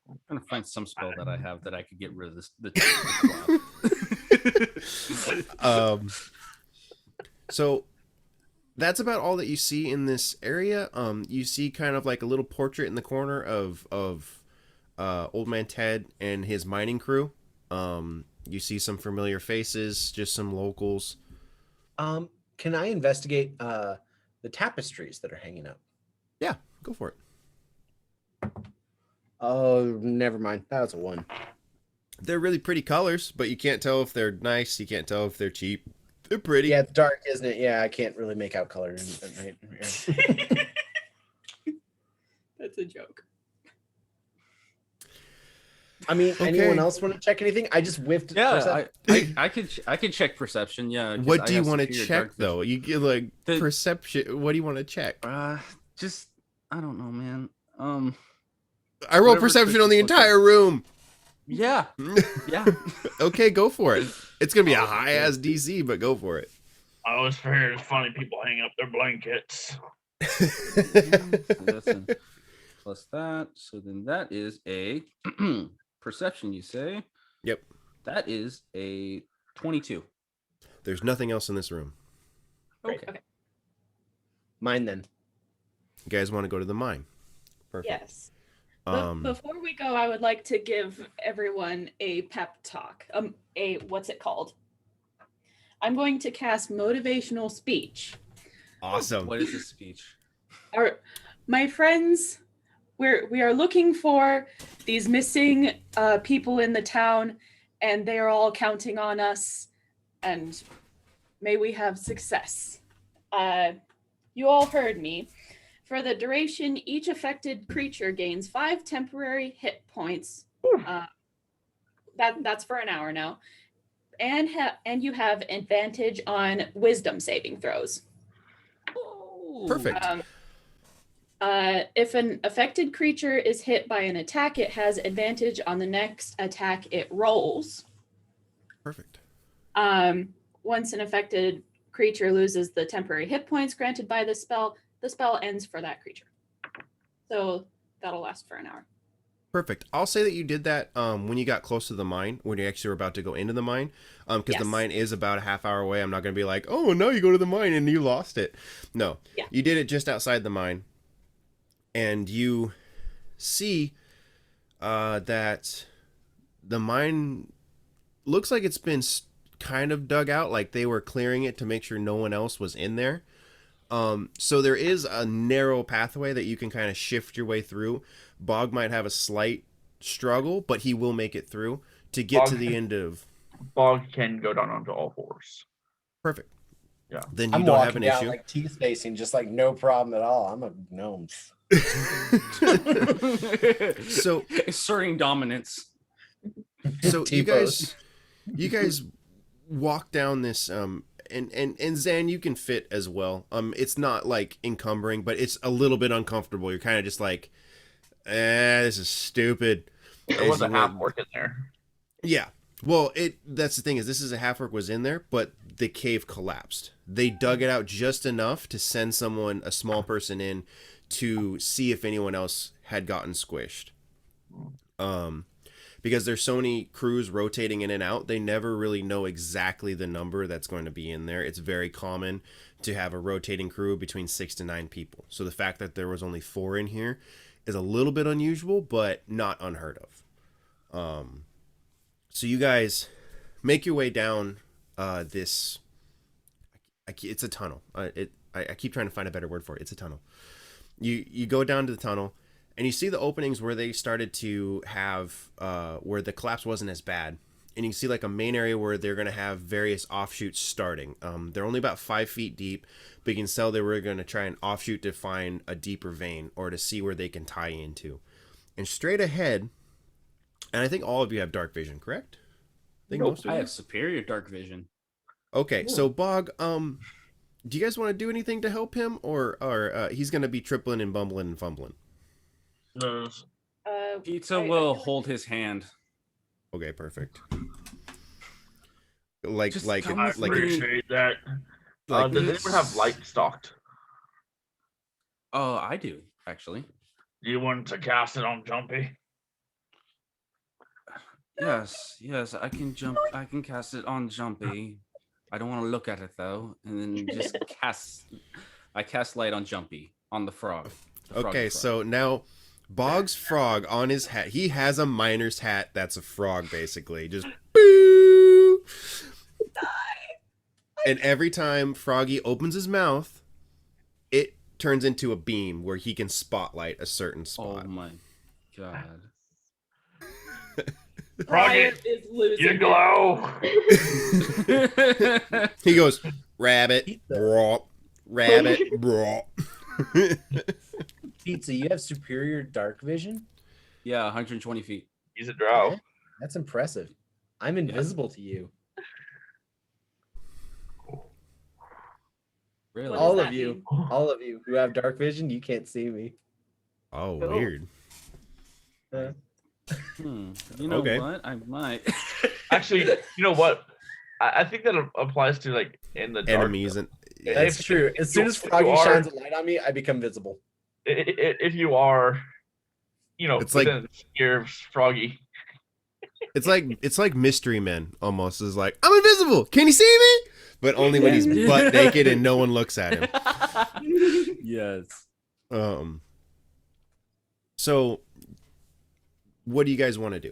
I'm gonna find some spell that I have that I could get rid of this. So that's about all that you see in this area. You see kind of like a little portrait in the corner of Old Man Ted and his mining crew. You see some familiar faces, just some locals. Can I investigate the tapestries that are hanging up? Yeah, go for it. Oh, never mind. That was a 1. They're really pretty colors, but you can't tell if they're nice. You can't tell if they're cheap. They're pretty. Yeah, it's dark, isn't it? Yeah, I can't really make out color at night. Yeah. That's a joke. I mean, Okay. anyone else want to check anything? I just whiffed. Yeah, perception. I could check perception. Yeah. 'cause What I do you have want to superior check dark though? You get like The- perception. What do you want to check? vision. Just I don't know, man. I roll whatever perception on the Chris is looking entire room. Yeah, yeah. Okay, go for it. It's gonna be a high ass DC, but go for it. I always hear funny people hang up their blankets. Listen, plus that. So then that is a perception. You say? Yep. That is a 22. There's nothing else in this room. Great. Okay. Mine then. You guys want to go to the mine? Perfect. Yes. Before we go, I would like to give everyone a pep talk. What's it called? I'm going to cast motivational speech. Awesome. What is this speech? My friends, we are looking for these missing people in the town, and they are all counting on us. And may we have success. You all heard me. For the duration, each affected creature gains 5 temporary hit points. That's for an hour now, and you have advantage on wisdom saving throws. Perfect. If an affected creature is hit by an attack, it has advantage on the next attack it rolls. Perfect. Once an affected creature loses the temporary hit points granted by the spell ends for that creature. So that'll last for an hour. Perfect. I'll say that you did that when you got close to the mine, when you actually were about to go into the mine, because the Yes. mine is about a half hour away. I'm not going to be like, oh, no, you go to the mine and you lost it. No, Yeah. You did it just outside the mine, and you see that the mine looks like it's been kind of dug out, like they were clearing it to make sure no one else was in there. So there is a narrow pathway that you can kind of shift your way through. Bog might have a slight struggle, but he will make it through to get to the end of. Bog can go down onto all fours. Perfect. Yeah. Then you I'm don't walking have an down issue. like T-spacing, just like no problem at all. I'm a gnome. So Asserting dominance. you T-pose. guys walk down this and Zan, you can fit as well. It's not like encumbering, but it's a little bit uncomfortable. You're kind of just like, this is stupid. There As was a you half went- orc in there. Yeah. Well, that's the thing is this is a half orc was in there, but the cave collapsed. They dug it out just enough to send a small person in to see if anyone else had gotten squished. Because there's so many crews rotating in and out, they never really know exactly the number that's going to be in there. It's very common to have a rotating crew between 6 to 9 people. So the fact that there was only 4 in here is a little bit unusual, but not unheard of. So you guys make your way down this. It's a tunnel. I keep trying to find a better word for it. It's a tunnel. You go down to the tunnel, and you see the openings where they started to have where the collapse wasn't as bad. And you can see like a main area where they're going to have various offshoots starting. They're only about 5 feet deep, but you can tell they were going to try and offshoot to find a deeper vein or to see where they can tie into. And straight ahead, and I think all of you have dark vision, correct? I have superior dark vision. Okay, so Bog, do you guys want to do anything to help him, or he's going to be tripling and bumbling and fumbling? Pizza will hold his hand. Okay, perfect. I Like appreciate that. like Does anyone have light stocked? Oh, I do actually. Do you want to cast it on Jumpy? Yes, I can jump. I can cast it on Jumpy. I don't want to look at it though, and then just cast. I cast light on Jumpy on the frog. Okay, so now Bog's frog on his hat. He has a miner's hat that's a frog, basically. Just boo! And every time Froggy opens his mouth, it turns into a beam where he can spotlight a certain spot. Oh my god. Froggy, is losing you it. glow. He goes, rabbit, bro, rabbit, bro. Pizza, you have superior dark vision? Yeah, 120 feet. He's a drow. Okay, that's impressive. I'm invisible to you. Really? What All does of that you, all of you who have dark vision, you can't see me. Oh, Cool. weird. You know Okay. what? I might. Actually, you know what? I think that applies to like in the dark. Enemies and That's true. As soon as if you Froggy are- shines a light on me, I become visible. If you are, you know, It's like- within your Froggy. it's like Mystery Men almost. Is like, I'm invisible. Can you see me? But only when he's butt naked and no one looks at him. Yes. So what do you guys want to do?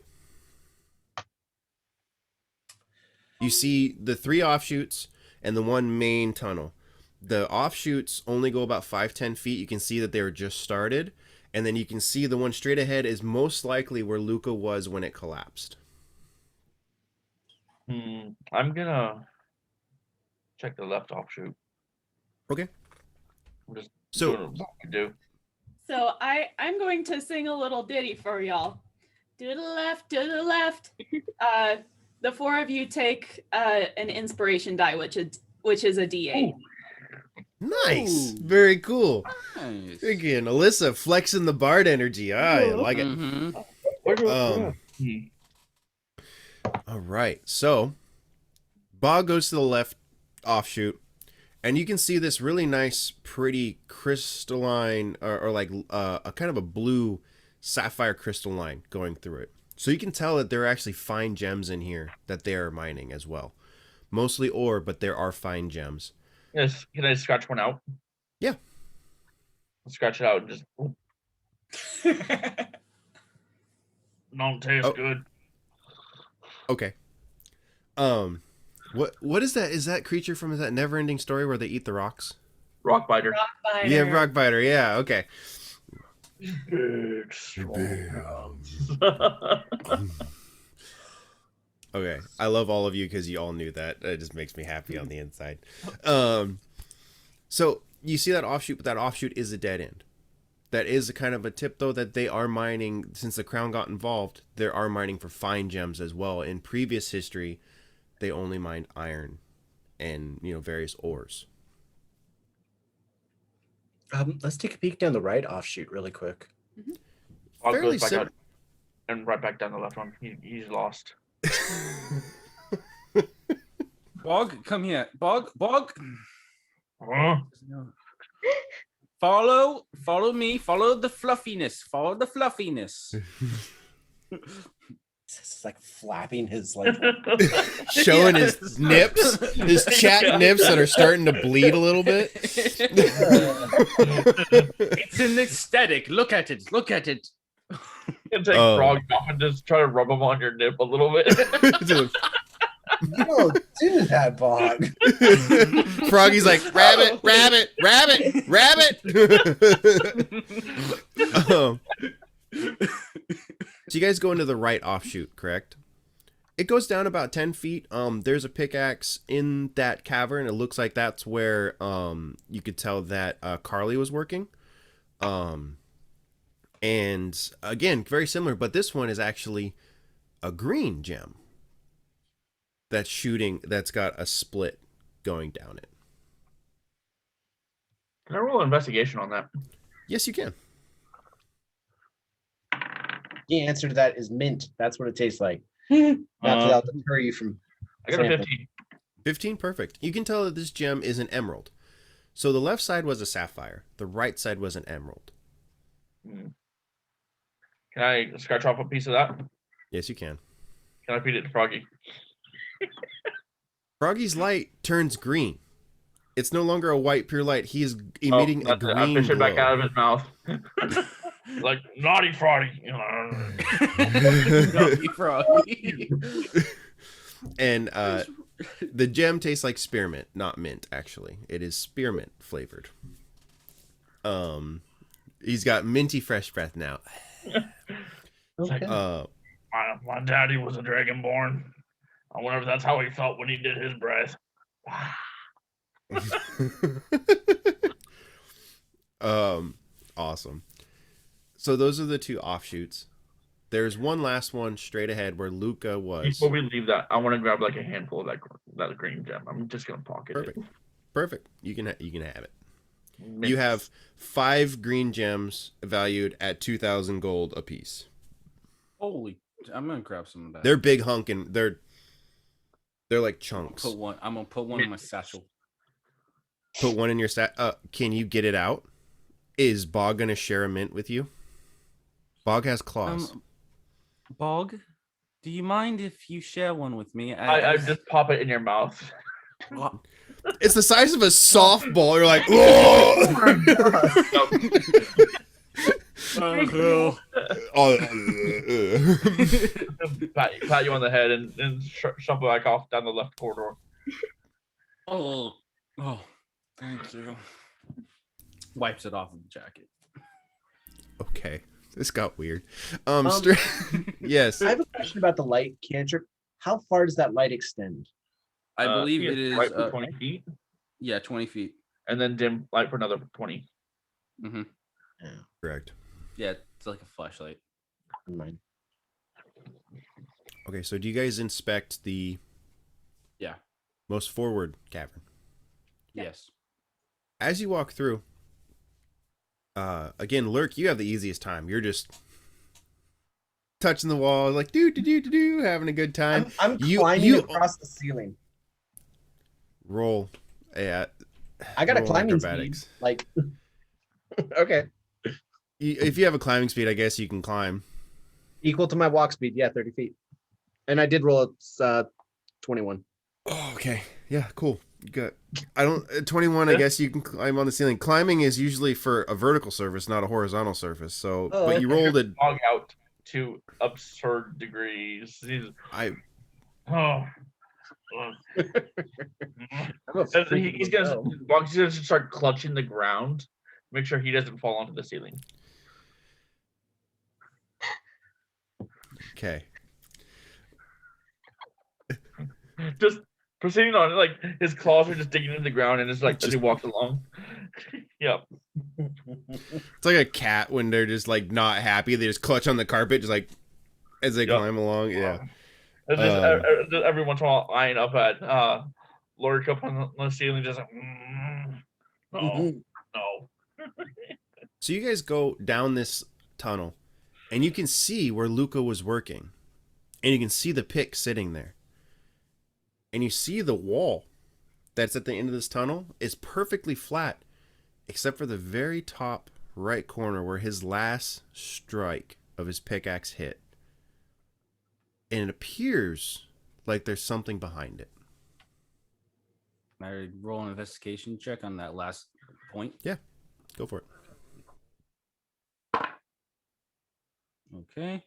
You see the 3 offshoots and the 1 main tunnel. The offshoots only go about 5-10 feet. You can see that they were just started. And then you can see the one straight ahead is most likely where Luca was when it collapsed. I'm gonna check the left offshoot. Okay. I'm just So doing what we do. So I'm going to sing a little ditty for y'all. To the left, to the left. The 4 of you take an inspiration die, which is a D8. nice. Ooh. Very cool. Nice. Again, Alyssa flexing the bard energy. I like it. Mhm. All right. So Bog goes to the left offshoot, and you can see this really nice, pretty crystalline, or like a kind of a blue sapphire crystal line going through it. So you can tell that there are actually fine gems in here that they are mining as well. Mostly ore, but there are fine gems. Yes, can I scratch one out? Yeah. Scratch it out and just. Don't taste Oh. good. Okay. What is that? Is that creature from that Never-Ending Story where they eat the rocks? Rock biter. Yeah, rock biter. Yeah. Okay. Big, strong. Okay, I love all of you because you all knew that. It just makes me happy on the inside. So you see that offshoot, but that offshoot is a dead end. That is a kind of a tip, though, that they are mining, since the crown got involved, they are mining for fine gems as well. In previous history, they only mined iron and, various ores. Let's take a peek down the right offshoot really quick. Bog Fairly goes back sim- out and right back down the left one. He's lost. Bog, come here. Bog. Huh? Follow me. Follow the fluffiness. It's like flapping his like. Showing Yes. his nips, his chat nips that are starting to bleed a little bit. It's an aesthetic. Look at it. You take Oh. Frog off and just try to rub him on your nip a little bit. You don't do that, Bog. Froggy's like, rabbit, rabbit, rabbit, rabbit. So you guys go into the right offshoot, correct? It goes down about 10 feet. There's a pickaxe in that cavern. It looks like that's where you could tell that Carly was working. And again, very similar, but this one is actually a green gem that's got a split going down it. Can I roll an investigation on that? Yes, you can. The answer to that is mint. That's what it tastes like. Not that I'll deter you from. I got a sampling. 15. 15, perfect. You can tell that this gem is an emerald. So the left side was a sapphire. The right side was an emerald. Can I scratch off a piece of that? Yes, you can. Can I feed it to Froggy? Froggy's light turns green. It's no longer a white pure light. He is emitting a That's it. green I fish it back glow. out of his mouth. Like, naughty Froggy. Naughty Froggy. And the gem tastes like spearmint, not mint. Actually, it is spearmint flavored. He's got minty fresh breath now. Okay. My daddy was a dragonborn. I wonder if that's how he felt when he did his breath. Awesome. So those are the two offshoots. There's one last one straight ahead where Luca was. Before we leave that, I want to grab like a handful of that green gem. I'm just gonna pocket Perfect. it. Perfect. You can have it. Mint. You have 5 green gems valued at 2,000 gold apiece. Holy! I'm gonna grab some of that. They're big hunkin'. They're like chunks. I'm gonna put one in my satchel. Put one in your stat. Can you get it out? Is Bog gonna share a mint with you? Bog has claws. Bog, do you mind if you share one with me? I just pop it in your mouth. It's the size of a softball. You're like, oh, pat you on the head and shuffle back off down the left corridor. Oh, thank you. Wipes it off of the jacket. Okay, this got weird. Yes. I have a question about the light cantrip. How far does that light extend? I believe it is right for 20 feet, yeah, 20 feet. and then dim light for another 20. Mm-hmm. Correct. Yeah, it's like a flashlight. Never mind. Okay, so do you guys inspect the most forward cavern? Yeah. Yes. As you walk through, again, Lurk, you have the easiest time. You're just touching the wall, like do, having a good time. I'm You- climbing you- across the ceiling. Roll. Yeah. I got a roll climbing acrobatics. speed. Like, okay, If you have a climbing speed, I guess you can climb. equal to my walk speed. Yeah, 30 feet. And I did roll a 21. Oh, okay. Yeah, cool. You got. I don't. At 21, I guess you can climb on the ceiling. Climbing is usually for a vertical surface, not a horizontal surface. So, Oh, but you rolled a. Dog out to absurd degrees. I. Oh. He's gonna Bog's gonna start clutching the ground, make sure he doesn't fall onto the ceiling. Okay. Just proceeding on, like his claws are just digging into the ground, and it's like as he walks along. Yep. It's like a cat when they're just like not happy. They just clutch on the carpet, just like as they Yep. climb along. Yeah. It's just every once in a while eyeing up at Lurk up on the ceiling, just like no. So you guys go down this tunnel, and you can see where Luca was working, and you can see the pick sitting there, and you see the wall that's at the end of this tunnel is perfectly flat, except for the very top right corner where his last strike of his pickaxe hit. And it appears like there's something behind it. Can I roll an investigation check on that last point? Go for it. Okay.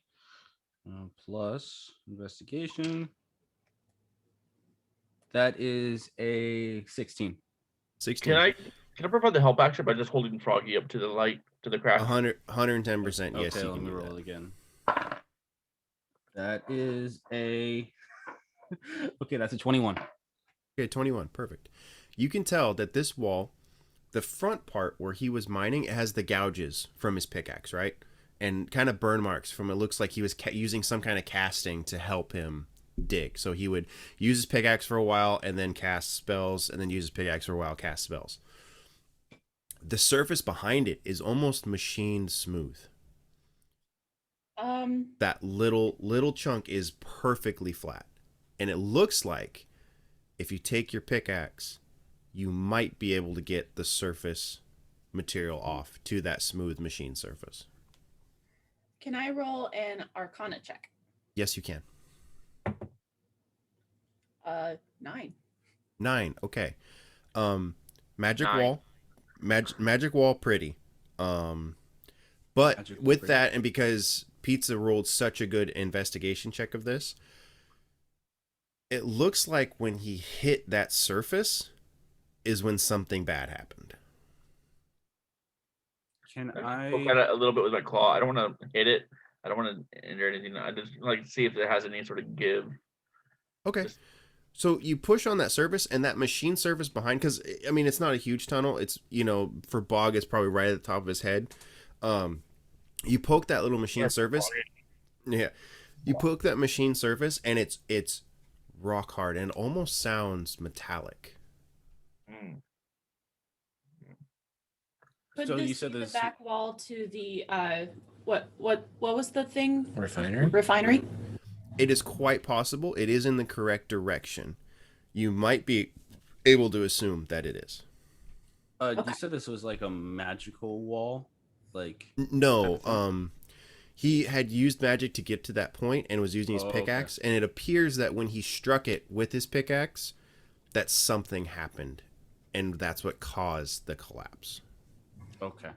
Plus investigation. That is a 16. 16. Can I provide the help action by just holding Froggy up to the light to the crack? 110%. Yes, Okay, you let can me do roll that. it again. That is a okay. That's a 21. Okay, 21. Perfect. You can tell that this wall, the front part where he was mining, it has the gouges from his pickaxe, right? And kind of burn marks from it. Looks like he was using some kind of casting to help him dig. So he would use his pickaxe for a while and then cast spells, and then use his pickaxe for a while, cast spells. The surface behind it is almost machine smooth. That little chunk is perfectly flat. And it looks like if you take your pickaxe, you might be able to get the surface material off to that smooth machine surface. Can I roll an Arcana check? Yes, you can. 9. 9. Okay. Magic 9. wall. Magic wall pretty. But Magic wall with pretty. that, and because Pizza rolled such a good investigation check of this, it looks like when he hit that surface is when something bad happened. Can Poke I? at it a little bit with my claw. I don't want to hit it. I don't want to injure anything. I just like to see if it has any sort of give. Okay. Just- So you push on that surface, and that machine surface behind, because I mean it's not a huge tunnel. It's, for Bog, it's probably right at the top of his head. You poke that little machine surface. Yeah. You poke that machine surface, and it's rock hard and almost sounds metallic. Mm. Could So this you said be the there's- back wall to the what was the thing? Refinery? Refinery? It is quite possible. It is in the correct direction. You might be able to assume that it is. Okay. You said this was like a magical wall, like No, type of he had used magic to get to that point and was using his Oh, okay. pickaxe, and it appears that when he struck it with his pickaxe, that something happened, and that's what caused the collapse. Okay.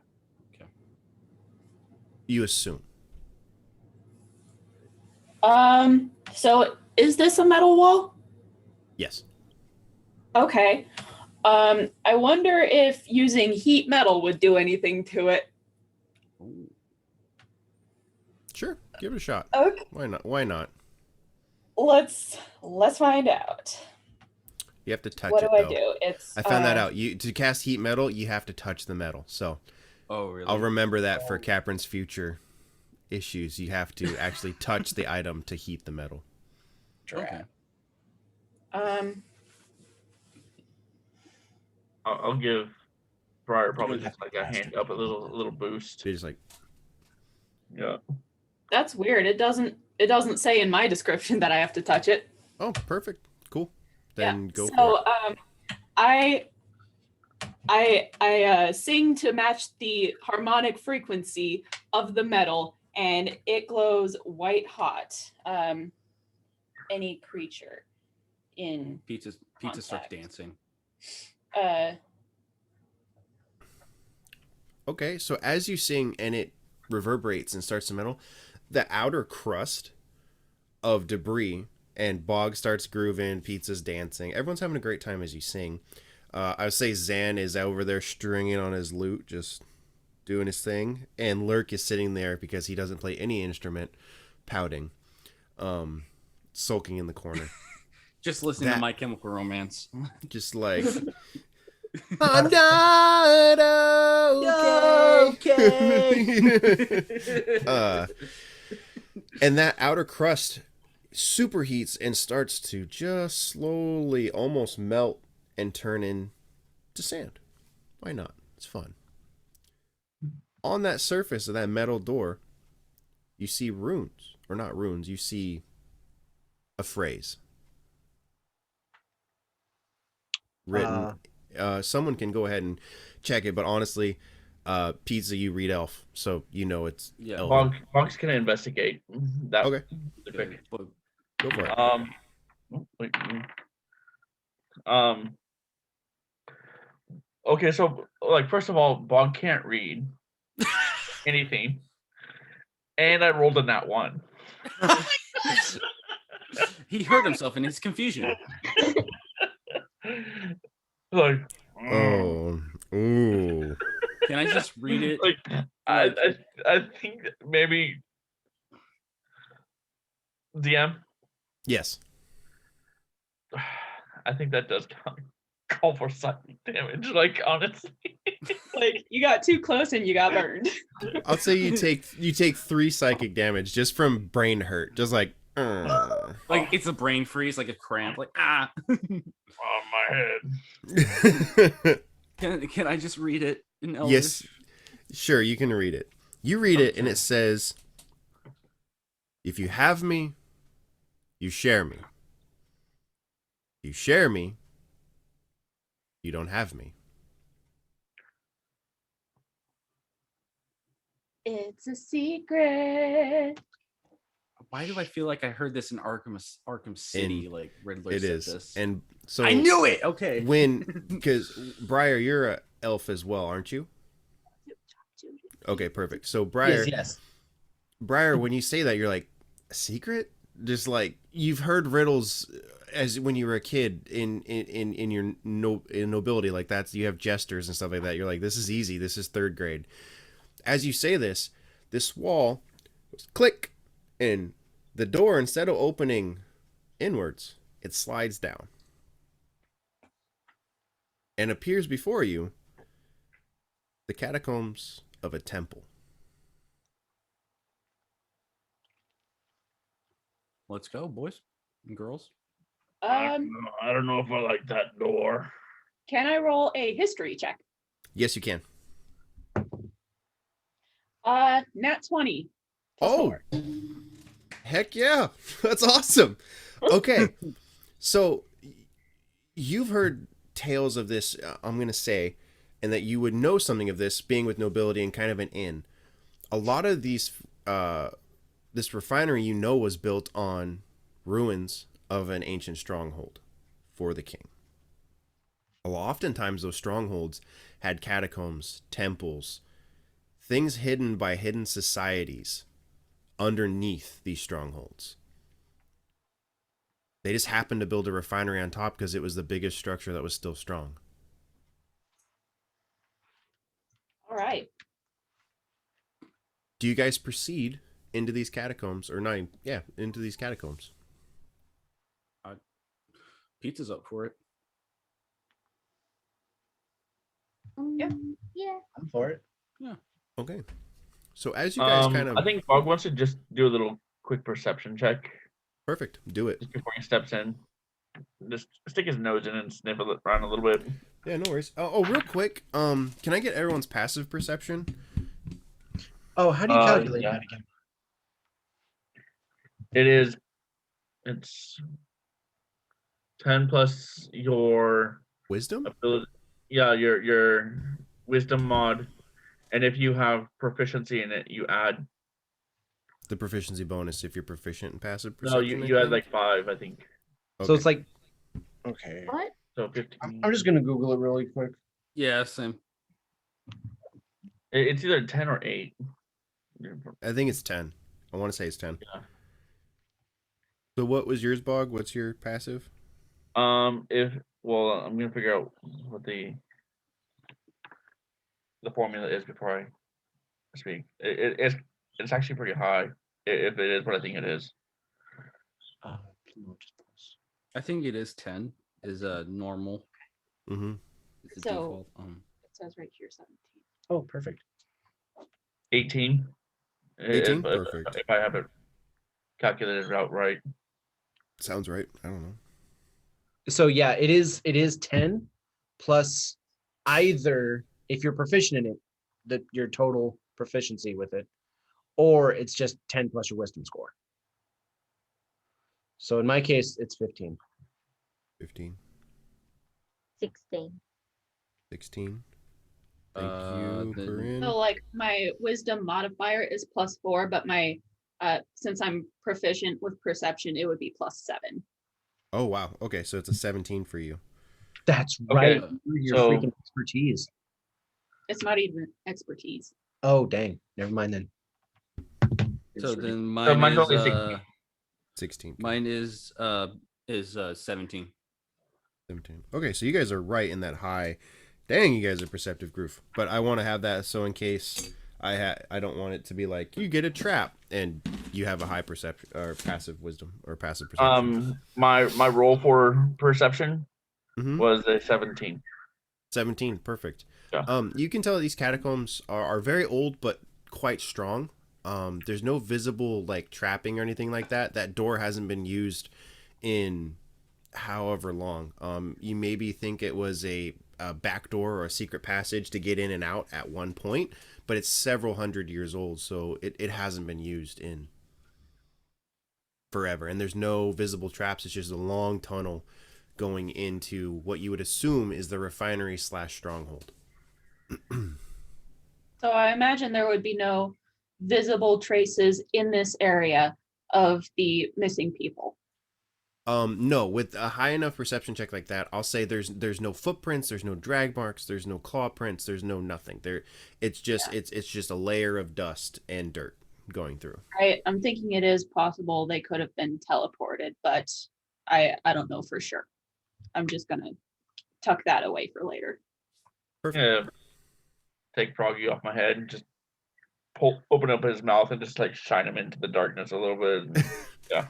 You assume. So is this a metal wall? Yes. Okay. I wonder if using heat metal would do anything to it. Ooh. Sure. Give it a shot. Okay. Why not? Let's find out. You have to touch What it, do I though. do? It's I found that out. To cast heat metal, you have to touch the metal. So Oh, really? I'll remember that for Caprin's future issues. You have to actually touch the item to heat the metal. Okay. I'll give Briar probably just like a hand up, a little boost. So you're just like, Yeah. That's weird. It doesn't say in my description that I have to touch it. oh, perfect. Cool. Then go for So it. I sing to match the harmonic frequency of the metal, and it glows white hot. Any creature in Pizza starts Contact. dancing. Okay, so as you sing and it reverberates and starts to metal, the outer crust of debris, and Bog starts grooving, Pizza's dancing. Everyone's having a great time as you sing. I would say Zan is over there stringing on his lute, just doing his thing. And Lurk is sitting there because he doesn't play any instrument, pouting, sulking in the corner. Just listening That- to My Chemical Romance. Just like, I'm not okay. And that outer crust superheats and starts to just slowly almost melt and turn into sand. Why not? It's fun. On that surface of that metal door, you see runes. Or not runes, you see a phrase written someone can go ahead and check it, but honestly, Pizza, you read elf, so you know it's Yeah. elven. Bonk's gonna investigate that. Okay, really quick. But go for it. Wait, okay, so like first of all, Bonk can't read anything, and I rolled a nat 1. he hurt himself in his confusion. Like, Oh, ooh. Can I just read it? like I think that maybe DM. Yes. I think that does call for psychic damage. Like honestly, Like you got too close and you got burned. I'll say you take 3 psychic damage just from brain hurt. Just like, Like it's a brain freeze, like a cramp. Like On my head. Can I just read it in Elvish? Yes, sure, you can read it. You read it, and it says, "If you have me, you share me. You share me, you don't have me." It's a secret. Why do I feel like I heard this in Arkham City? Like Riddler It said is, this. and so I knew it. Okay. because Briar, you're a elf as well, aren't you? Okay, perfect. So Briar, Yes. Briar, when you say that, you're like, a secret? Just like you've heard riddles as when you were a kid in your in nobility, like that's you have jesters and stuff like that. You're like, this is easy. This is 3rd grade. As you say this wall goes click, and the door, instead of opening inwards, it slides down and appears before you the catacombs of a temple. Let's go, boys and girls. I don't know if I like that door. Can I roll a history check? Yes, you can. Nat 20. plus Oh, 4. heck yeah. That's awesome. Okay. So you've heard tales of this, I'm going to say, and that you would know something of this being with nobility and kind of an inn. A lot of these, this refinery, you know, was built on ruins of an ancient stronghold for the king. Oftentimes those strongholds had catacombs, temples, things hidden by hidden societies underneath these strongholds. They just happened to build a refinery on top because it was the biggest structure that was still strong. All right. Do you guys proceed into these catacombs or not? Yeah, into these catacombs. Pizza's up for it. Yep. Yeah. I'm for it. Okay. So as you guys kind of I think Bog wants to just do a little quick perception check perfect, do it. just before he steps in. Just stick his nose in and sniff it around a little bit. Yeah, no worries. Oh, real quick, can I get everyone's passive perception? Oh, how do you calculate yeah. that again? It's 10 plus your Wisdom? ability. Yeah, your wisdom mod, and if you have proficiency in it, you add. The proficiency bonus if you're proficient in passive No, perception. you I add think? like 5, I think. So it's like, okay. What? So 15. I'm just gonna Google it really quick. Yeah, same. It's either 10 or 8. I think it's 10. I want to say it's 10. Yeah. So what was yours, Bog? What's your passive? I'm gonna figure out what the formula is before I speak. It's actually pretty high if it is what I think it is. I think it is 10. Is normal. Mm-hmm. Is the So- default. It says right here 17. Oh, perfect. 18. 18? If, Perfect. if I have it calculated out right. Sounds right. I don't know. So yeah, it is 10 plus either if you're proficient in it, your total proficiency with it, or it's just 10 plus your wisdom score. So in my case, it's 15. 15. 16. 16. Thank you, Then- Corinne. So like my wisdom modifier is +4, but my since I'm proficient with perception, it would be +7. Oh, wow. Okay, so it's a 17 for you. That's Okay, right. Your so- freaking expertise. It's not even expertise. Oh, dang. Never mind then. So then So mine mine's is only 16. 16. mine is 17. 17. Okay, so you guys are right in that high. Dang, you guys are perceptive group. But I want to have that so in case I don't want it to be like you get a trap and you have a high perception or passive wisdom or passive perception. My roll for perception Mhm. was a 17. 17, perfect. Yeah. You can tell these catacombs are very old but quite strong. There's no visible like trapping or anything like that. That door hasn't been used in however long. You maybe think it was a back door or a secret passage to get in and out at one point, but it's several hundred years old, so it hasn't been used in forever. And there's no visible traps. It's just a long tunnel going into what you would assume is the refinery / stronghold. So I imagine there would be no visible traces in this area of the missing people. No, with a high enough perception check like that, I'll say there's no footprints, there's no drag marks, there's no claw prints, there's no nothing. It's just it's just a layer of dust and dirt going through. I'm thinking it is possible they could have been teleported, but I don't know for sure. I'm just gonna tuck that away for later. Perfect. Yeah. Take Froggy off my head and just open up his mouth and just like shine him into the darkness a little bit. Yeah.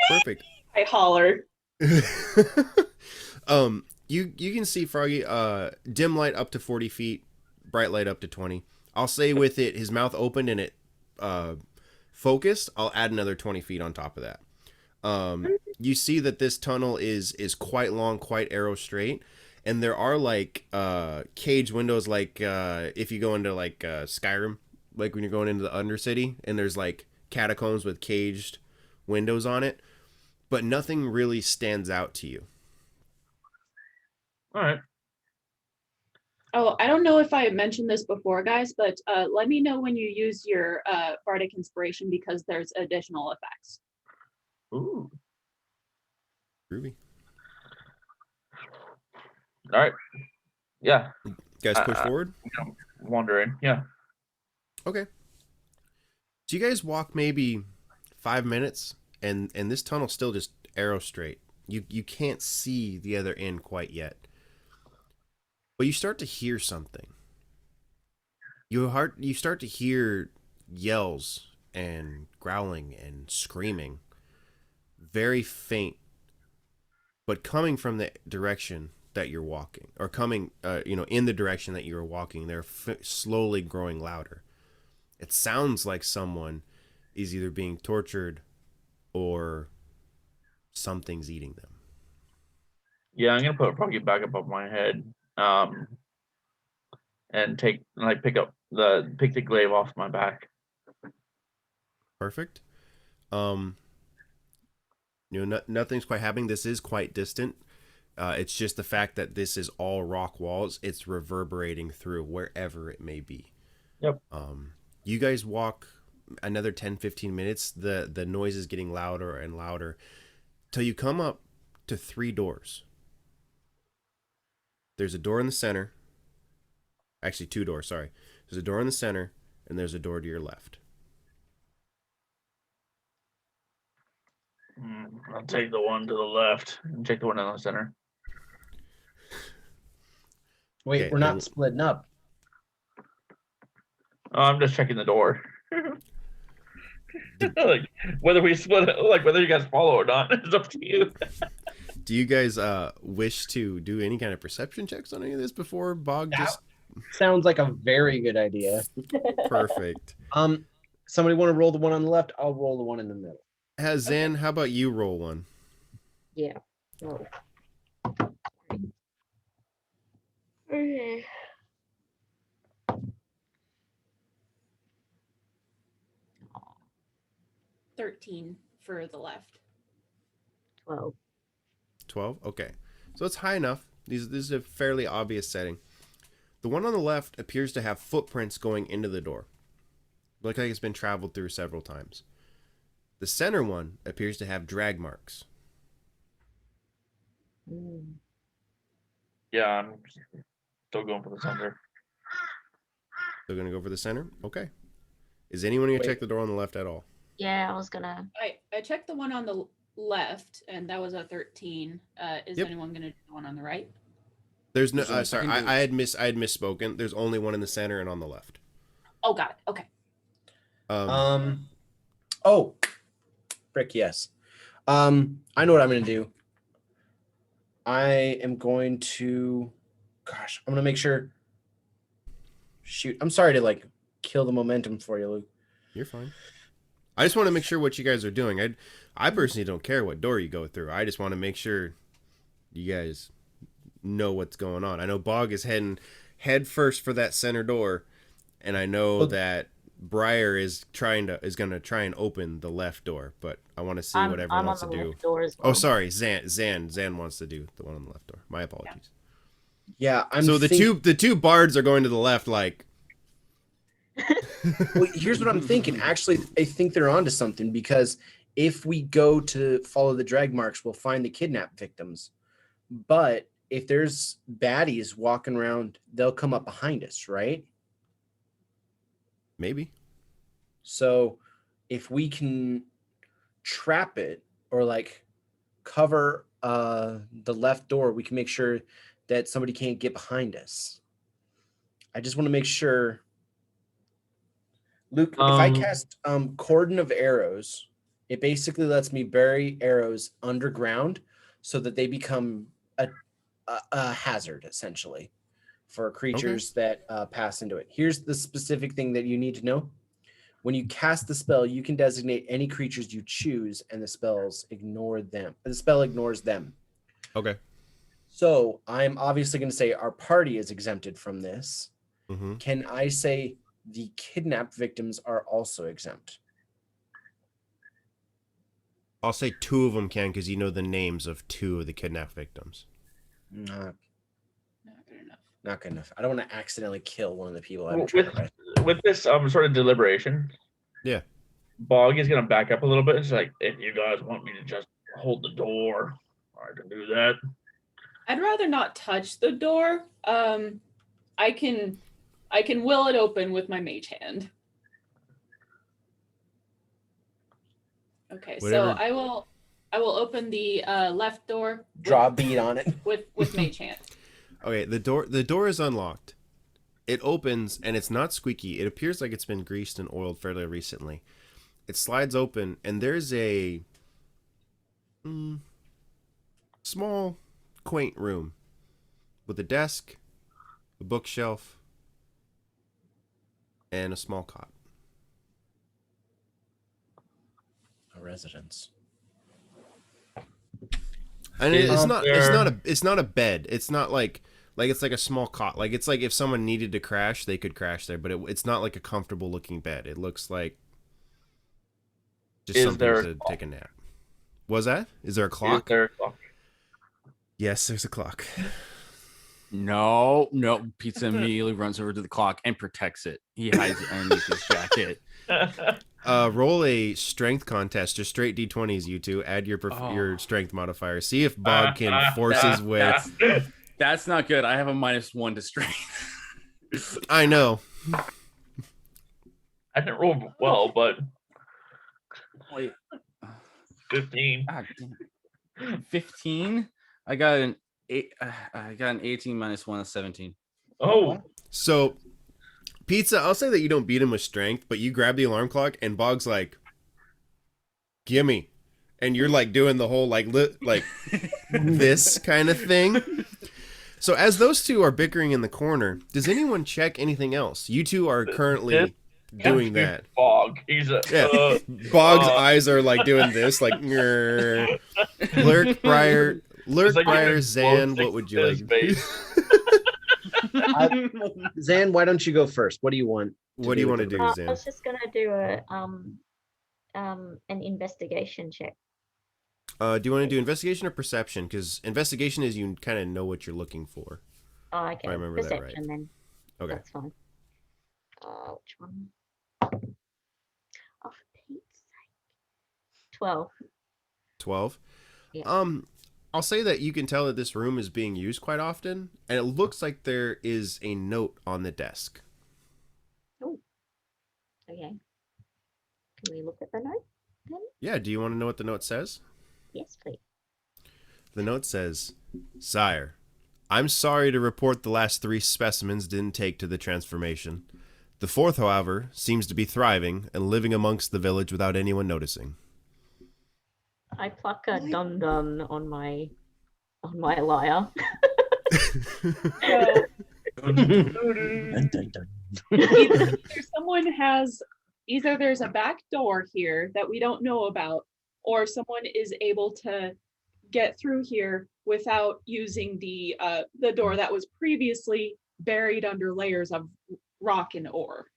Perfect. I holler. You can see Froggy dim light up to 40 feet, bright light up to 20. I'll say with it his mouth opened and it focused, I'll add another 20 feet on top of that. You see that this tunnel is quite long, quite arrow straight, and there are like cage windows like if you go into like Skyrim, like when you're going into the Undercity and there's like catacombs with caged windows on it, but nothing really stands out to you. All right. Oh, I don't know if I mentioned this before, guys, but let me know when you use your bardic inspiration because there's additional effects. Ooh. Groovy. All right. Yeah. You guys push forward? Wandering. Yeah. Okay. So you guys walk maybe 5 minutes and this tunnel's still just arrow straight. You can't see the other end quite yet. But you start to hear something. You start to hear yells and growling and screaming. Very faint, but coming from the direction that you're walking, or coming, in the direction that you're walking. They're slowly growing louder. It sounds like someone is either being tortured or something's eating them. Yeah, I'm gonna put Froggy back above my head. And pick the glaive off my back. Perfect. Nothing's quite happening. This is quite distant. It's just the fact that this is all rock walls. It's reverberating through wherever it may be. Yep. You guys walk another 10-15 minutes. The noise is getting louder and louder till you come up to 3 doors. There's a door in the center. Actually, 2 doors, sorry. There's a door in the center, and there's a door to your left. I'll take the one to the left and take the one in the center. Wait, Okay, we're not and- splitting up. I'm just checking the door. Like whether we split it, like whether you guys follow or not, it's up to you. Do you guys wish to do any kind of perception checks on any of this before Bog just... Sounds like a very good idea. Perfect. Somebody want to roll the one on the left? I'll roll the one in the middle. Zan, how about you roll one? Yeah. Oh. Okay. Aw. 13 for the left. 12. 12? Okay. So it's high enough This is a fairly obvious setting. The one on the left appears to have footprints going into the door. Looks like it's been traveled through several times. The center one appears to have drag marks. Yeah, I'm still going for the center. They're going to go for the center? Okay. Is anyone going to Wait. check the door on the left at all? Yeah, I was gonna. I checked the one on the left, and that was a 13. Is Yep. anyone gonna do the one on the right? There's no. There's only- Sorry, I can do- I had misspoken. There's only one in the center and on the left. Oh, got it. Okay. Oh, frick, yes. I know what I'm going to do. I am going to, gosh, I'm going to make sure. Shoot, I'm sorry to like kill the momentum for you, Luke. You're fine. I just want to make sure what you guys are doing. I personally don't care what door you go through. I just want to make sure you guys know what's going on. I know Bog is heading head first for that center door, and I know Well- that Briar is going to try and open the left door, but I want to see what everyone I'm wants on to the do. left door as Oh, well. sorry, Zan wants to do the one on the left door. My apologies. Yeah, So the two bards are going to the left, like. Well, here's what I'm thinking. Actually, I think they're onto something because if we go to follow the drag marks, we'll find the kidnap victims. But if there's baddies walking around, they'll come up behind us, right? Maybe. So if we can trap it or like cover the left door, we can make sure that somebody can't get behind us. I just want to make sure. Luke, if I cast cordon of arrows, it basically lets me bury arrows underground so that they become a hazard essentially for creatures that pass into it. Here's the specific thing that you need to know. When you cast the spell, you can designate any creatures you choose, and the spells ignore them. The spell ignores them. Okay. So I'm obviously going to say our party is exempted from this. Mm-hmm. Can I say the kidnapped victims are also exempt? I'll say two of them can because you know the names of two of the kidnapped victims. Not, Not good enough. not good enough. I don't want to accidentally kill one of the people Well, I'm trying to rescue. With this sort of deliberation, Yeah. Bog is gonna back up a little bit. It's like, if you guys want me to just hold the door, I can do that. I'd rather not touch the door. I can will it open with my mage hand. Okay, Whatever. so I will open the left door Draw a bead on it. with mage hand. Okay, the door is unlocked. It opens and it's not squeaky. It appears like it's been greased and oiled fairly recently. It slides open and there's a small, quaint room with a desk, a bookshelf, and a small cot. A residence. And it's Is not there- it's not a bed. It's not like it's like a small cot. Like it's like if someone needed to crash, they could crash there, but it's not like a comfortable looking bed. It looks like just Is something there a to clock? take a nap. Was that? Is there a Is clock? there a clock? Yes, there's a clock. No. Pizza immediately runs over to the clock and protects it. He hides it underneath his jacket. Roll a strength contest, just straight d20s, you two. Add your your strength modifier. See if Bog can force his way. That's not good. I have a -1 to strength. I know. I didn't roll well, but Wait, 15. 15. I got an 8. I got an 18 -1 is 17. Oh, So, Pizza, I'll say that you don't beat him with strength, but you grab the alarm clock and Bog's like, gimme. And you're like doing the whole like this kind of thing. So as those two are bickering in the corner, does anyone check anything else? You two are currently doing that. Bog. He's a. Yeah. Bog's eyes are like doing this, like "Grr." Lurk, Briar, It's like Briar, you're Zan, close what would to you his like? face. Zan, why don't you go first? What do you want? What do you want to do, I Zan? was just gonna do a an investigation check. Do you want to do investigation or perception? Because investigation is you kind of know what you're looking for. Oh, okay. I remember that right. Perception then. Okay. That's fine. Which one? Oh, for Pete's sake. 12. 12. Yeah. I'll say that you can tell that this room is being used quite often, and it looks like there is a note on the desk. Oh. Okay. Can we look at the note then? Yeah, do you want to know what the note says? Yes, please. The note says, Sire, I'm sorry to report the last 3 specimens didn't take to the transformation. The 4th, however, seems to be thriving and living amongst the village without anyone noticing. I pluck a dun dun on my lyre. So Dun, dun, dun. either there's a back door here that we don't know about, or someone is able to get through here without using the door that was previously buried under layers of rock and ore.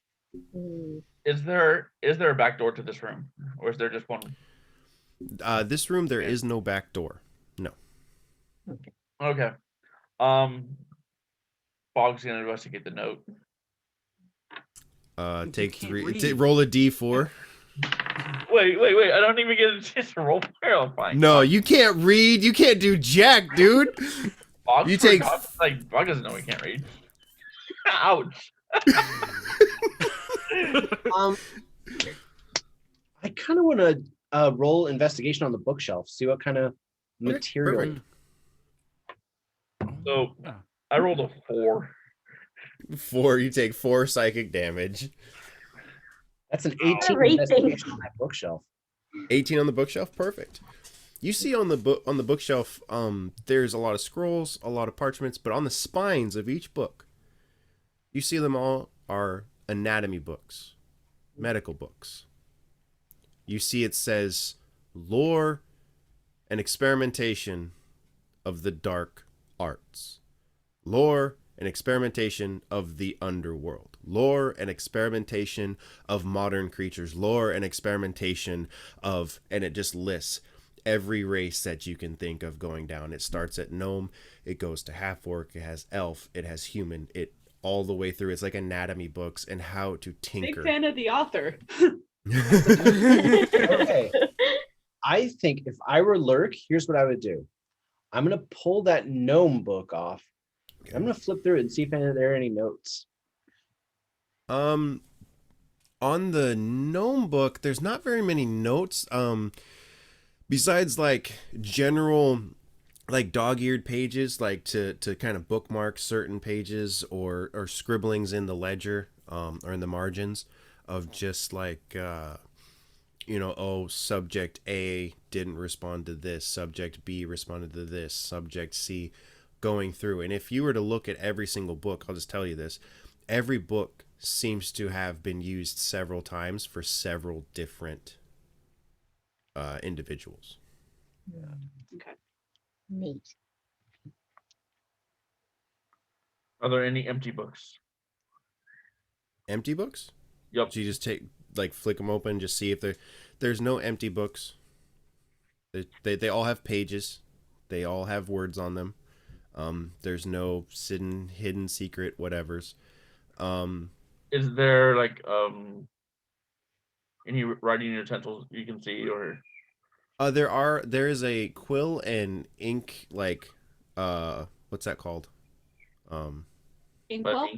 Hmm. Is there a back door to this room, or is there just one? This room, there is no back door. No. Okay. Bog's gonna investigate the note. Take can't 3. read. Roll a d4. Wait! I don't even get a chance to roll barrel. Fine. No, you can't read. You can't do jack, dude. Bog you take- Bog doesn't know he can't read. Ouch. I kind of want to roll investigation on the bookshelf, see what kind of material. perfect. So Yeah. I rolled a 4. 4. You take 4 psychic damage. That's an 18 Everything. investigation on that bookshelf. 18 on the bookshelf. Perfect. You see on the bookshelf, there's a lot of scrolls, a lot of parchments, but on the spines of each book, you see them all are anatomy books, medical books. You see it says lore and experimentation of the dark arts. Lore and experimentation of the underworld. Lore and experimentation of modern creatures. Lore and experimentation of, and it just lists every race that you can think of going down. It starts at gnome, it goes to half-orc, it has elf, it has human, it all the way through. It's like anatomy books and how to Big tinker. fan of the author. Okay. I think if I were Lurk, here's what I would do. I'm going to pull that gnome book off. I'm going to flip through it and see if there are any notes. On the gnome book, there's not very many notes. Besides like general, like dog-eared pages, like to kind of bookmark certain pages or scribblings in the ledger, or in the margins of just like, subject A didn't respond to this, subject B responded to this, subject C, going through. And if you were to look at every single book, I'll just tell you this, every book seems to have been used several times for several different individuals. Okay. Neat. Are there any empty books? Empty books? Yep. So you just flick them open, just see if there's no empty books. They all have pages. They all have words on them. There's no hidden secret whatevers. Is there like any writing utensils you can see, or? There is a quill and ink, what's that called? Inkwell?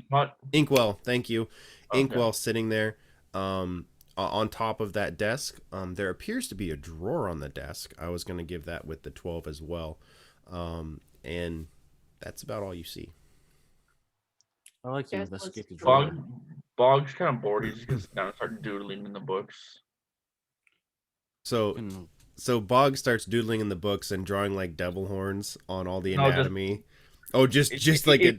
Inkwell, thank you. Okay. Inkwell sitting there. On top of that desk, there appears to be a drawer on the desk. I was going to give that with the 12 as well. And that's about all you see. I like to Yes, investigate the let's drawer. Bog's kind of bored. He's just kind of started doodling in the books. So Bog starts doodling in the books and drawing like devil horns on all the No, just- anatomy. Just like a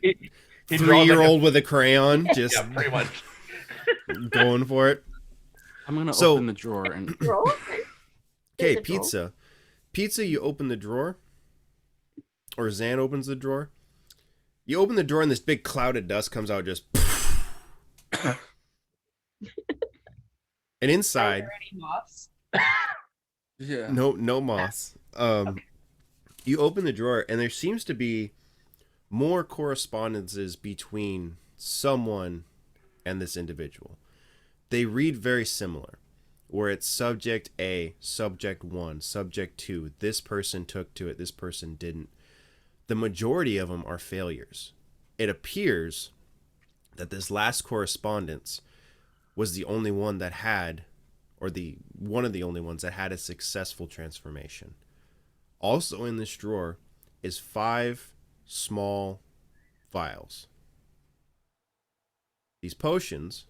He draws 3-year-old with a crayon, just Yeah, pretty much. going for it. I'm gonna So- open the drawer and Roll? Okay, There's a drawer. pizza. Pizza, you open the drawer. Or Zan opens the drawer. You open the drawer and this big cloud of dust comes out just. And Are inside, there any moths? yeah. no moths. You open the drawer, and there seems to be more correspondences between someone and this individual. They read very similar, where it's subject A, subject 1, subject 2. This person took to it, this person didn't. The majority of them are failures. It appears that this last correspondence was the only one that had, or one of the only ones that had a successful transformation. Also in this drawer is 5 small vials. These potions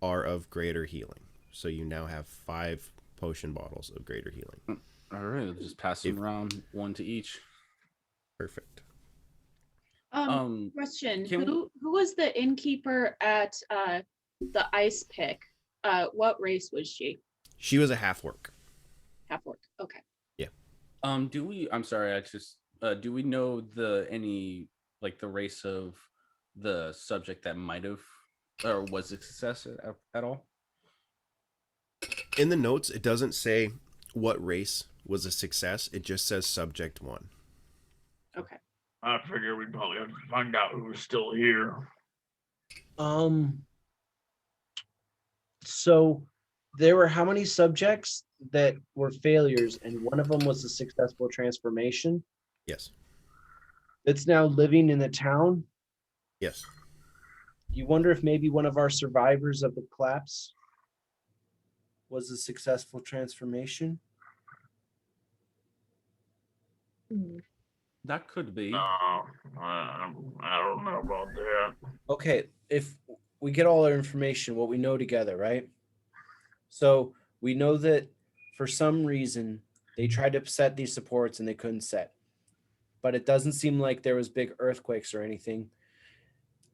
are of greater healing. So you now have 5 potion bottles of greater healing. All right, just pass them around, one to each. Perfect. Question: can- Who was the innkeeper at the ice pick? What race was she? She was a half-orc. Half orc. Okay. Do we? I'm sorry. I just. Do we know any the race of the subject that might have or was a success at all? In the notes, it doesn't say what race was a success. It just says subject 1. Okay. I figure we'd probably have to find out who's still here. So there were how many subjects that were failures, and one of them was a successful transformation Yes. that's now living in the town? Yes. You wonder if maybe one of our survivors of the collapse was a successful transformation? That could be. No, I don't know about that. Okay, if we get all our information, what we know together, right? So we know that for some reason they tried to set these supports and they couldn't set. But it doesn't seem like there was big earthquakes or anything.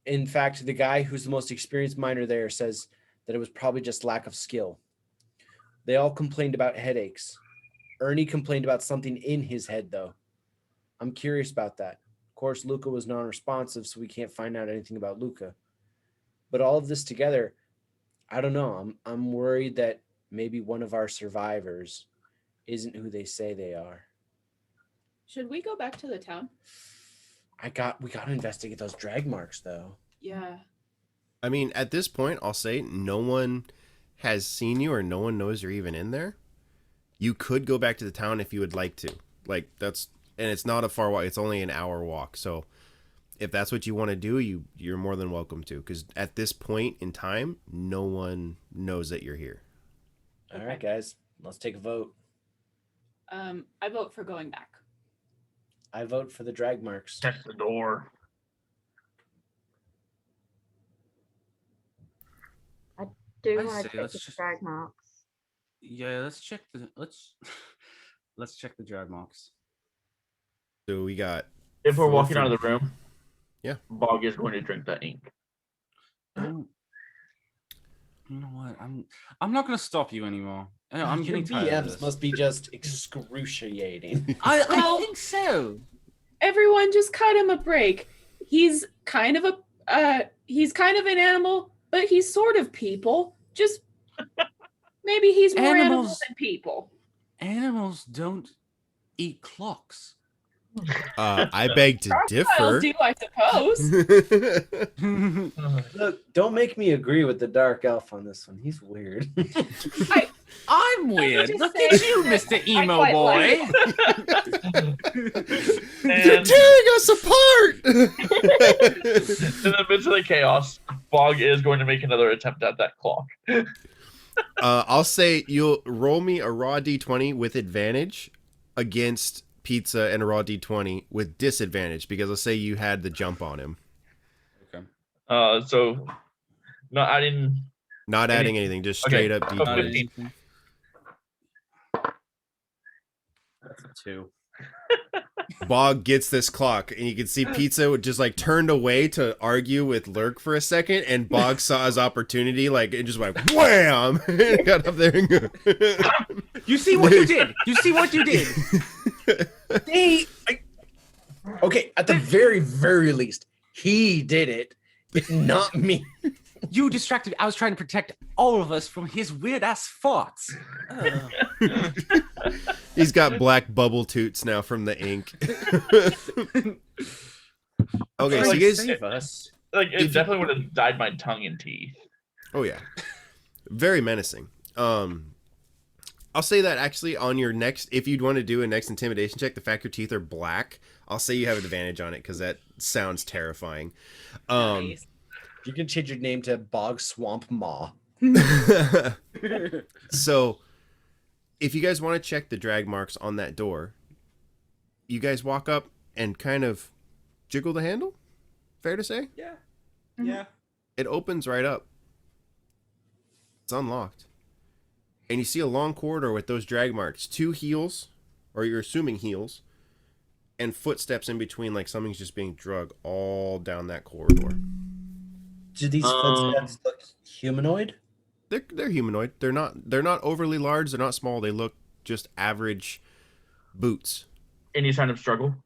In fact, the guy who's the most experienced miner there says that it was probably just lack of skill. They all complained about headaches. Ernie complained about something in his head, though. I'm curious about that. Of course, Luca was non-responsive, so we can't find out anything about Luca. But all of this together, I don't know. I'm worried that maybe one of our survivors isn't who they say they are. Should we go back to the town? We got to investigate those drag marks, though. Yeah. I mean, at this point, I'll say no one has seen you or no one knows you're even in there. You could go back to the town if you would like to. And it's not a far walk. It's only an hour walk. So if that's what you want to do, you're more than welcome to. Because at this point in time, no one knows that you're here. All right, guys, let's take a vote. I vote for going back. I vote for the drag marks. Check the door. Do I want say to check let's the just- drag marks. Yeah, let's check the drag marks. So we got If we're Four walking out from- of the room, Yeah. Bog is going to drink that ink. You know what? I'm not gonna stop you anymore. I'm Your getting tired of BMs this. must be just excruciating. I Well- think so. Everyone, just cut him a break. He's kind of an animal, but he's sort of people. Just maybe he's more animal Animals- than people. Animals don't eat clocks. I beg to I'll differ. do, I suppose. Look, don't make me agree with the dark elf on this one. He's weird. I'm weird. just Look say at you, that Mr. I Emo quite Boy. They're And tearing us apart. in the midst of the chaos, Bog is going to make another attempt at that clock. I'll say you'll roll me a raw d20 with advantage against Pizza and a raw d20 with disadvantage because I'll say you had the jump on him. Okay. So not adding. Not adding anything, just straight up so d20. 15. That's a 2. Bog gets this clock, and you can see Pizza just turned away to argue with Lurk for a second, and Bog saw his opportunity, it just went wham, and got up there and go. You see what you did. You see what you did. Okay, at the very, very least, he did it, not me. You distracted. I was trying to protect all of us from his weird ass thoughts. He's got black bubble toots now from the ink. Okay, so Like, you guys. save us. Like If it you- definitely would have dyed my tongue and teeth. Oh yeah, very menacing. I'll say that actually on your next, if you'd want to do a next intimidation check, the fact your teeth are black, I'll say you have an advantage on it because that sounds terrifying. Nice. You can change your name to Bog Swamp Maw. So, if you guys want to check the drag marks on that door, you guys walk up and kind of jiggle the handle. Fair to say? Yeah. Mhm. Yeah. It opens right up. It's unlocked. And you see a long corridor with those drag marks, 2 heels, or you're assuming heels, and footsteps in between, like something's just being drug all down that corridor. Do these footsteps look humanoid? They're humanoid. They're not overly large. They're not small. They look just average boots. Any sign of struggle?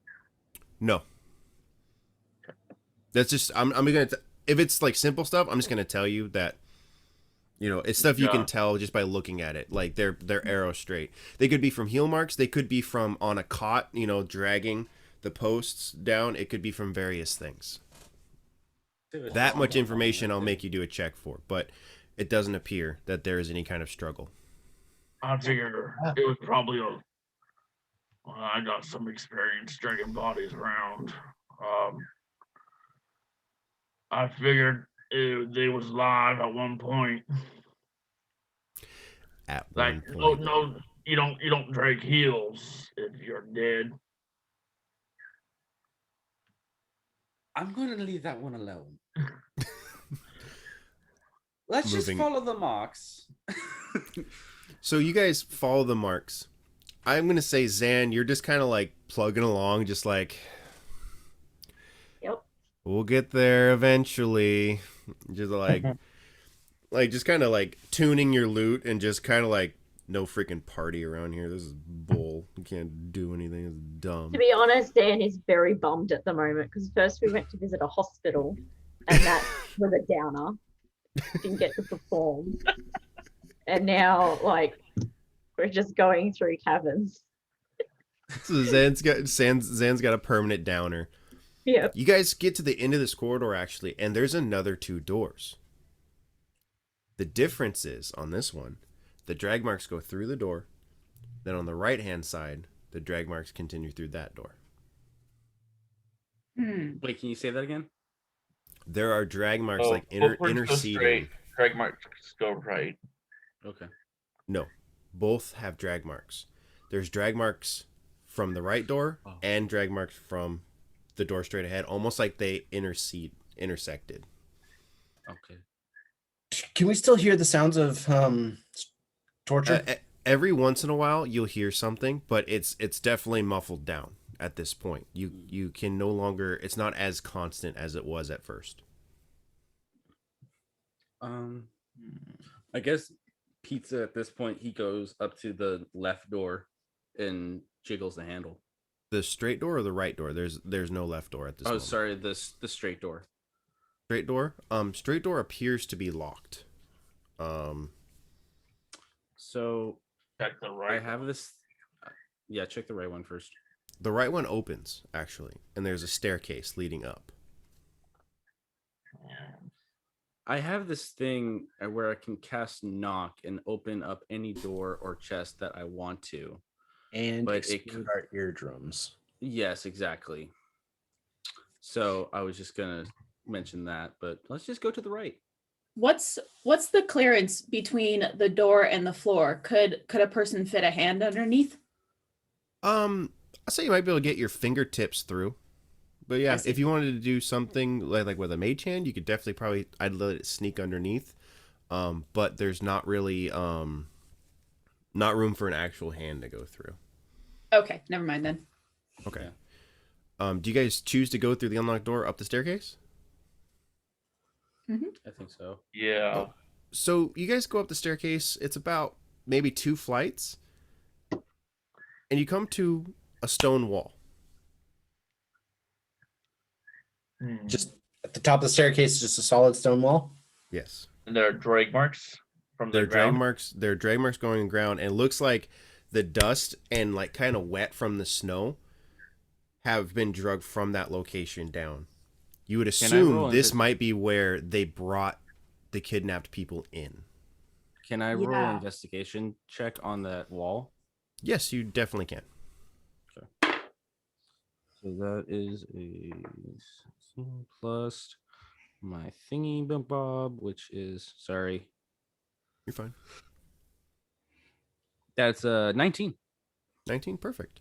No. That's just I'm gonna if it's like simple stuff, I'm just gonna tell you that. You know, it's stuff you can Yeah. tell just by looking at it. Like they're arrow straight. They could be from heel marks. They could be from on a cot. You know, dragging the posts down. It could be from various things. That much information I'll make you do a check for, but it doesn't appear that there is any kind of struggle. I figure it was probably a. Well, I got some experience dragging bodies around. I figured they was live at one point. At Like, one oh point. no, you don't drag heels if you're dead. I'm going to leave that one alone. Let's Moving. just follow the marks. So you guys follow the marks. I'm gonna say, Zan, you're just kind of like plugging along, just like, Yep. we'll get there eventually. Just like, just kind of like tuning your lute and just kind of like, no freaking party around here. This is bull. You can't do anything. It's dumb. To be honest, Dan is very bummed at the moment because first we went to visit a hospital and that was a downer. Didn't get to perform. And now, like, we're just going through caverns. So Zan's got a permanent downer. Yep. You guys get to the end of this corridor actually, and there's another 2 doors. The difference is on this one, the drag marks go through the door. Then on the right hand side, the drag marks continue through that door. Wait, can you say that again? There are drag marks Oh, like both words go interceding. straight. Drag marks go right. Okay. No, both have drag marks. There's drag marks from the right door and drag marks from the door straight ahead, almost like they intersected. Okay. Can we still hear the sounds of torture? Every once in a while, you'll hear something, but it's definitely muffled down at this point. You can no longer. It's not as constant as it was at first. I guess Pizza at this point he goes up to the left door and jiggles the handle. The straight door or the right door? There's no left door at this. Oh, moment. sorry, the straight door. Straight door. Straight door appears to be locked. So Check the right. I have this. Yeah, check the right one first. The right one opens actually, and there's a staircase leading up. I have this thing where I can cast knock and open up any door or chest that I want to. And but exclude our eardrums. Yes, exactly. So I was just gonna mention that, but let's just go to the right. What's the clearance between the door and the floor? Could a person fit a hand underneath? I say you might be able to get your fingertips through. But yeah, see. if you wanted to do something like with a mage hand, you could definitely probably I'd let it sneak underneath. But there's not really not room for an actual hand to go through. Okay, never mind then. Okay. Do you guys choose to go through the unlocked door up the staircase? I think so. Yeah. So you guys go up the staircase. It's about maybe 2 flights. And you come to a stone wall. Just at the top of the staircase, just a solid stone wall. Yes. And there are drag marks from the There are drag ground. marks. There are drag marks going on the ground, and it looks like the dust and like kind of wet from the snow have been drugged from that location down. You would Can I roll assume this inves- might be where they brought the kidnapped people in. Can I roll Yeah. an investigation check on that wall? Yes, you definitely can. So that is a 16 plus my thingy bob, which is sorry. You're fine. That's 19. 19, perfect.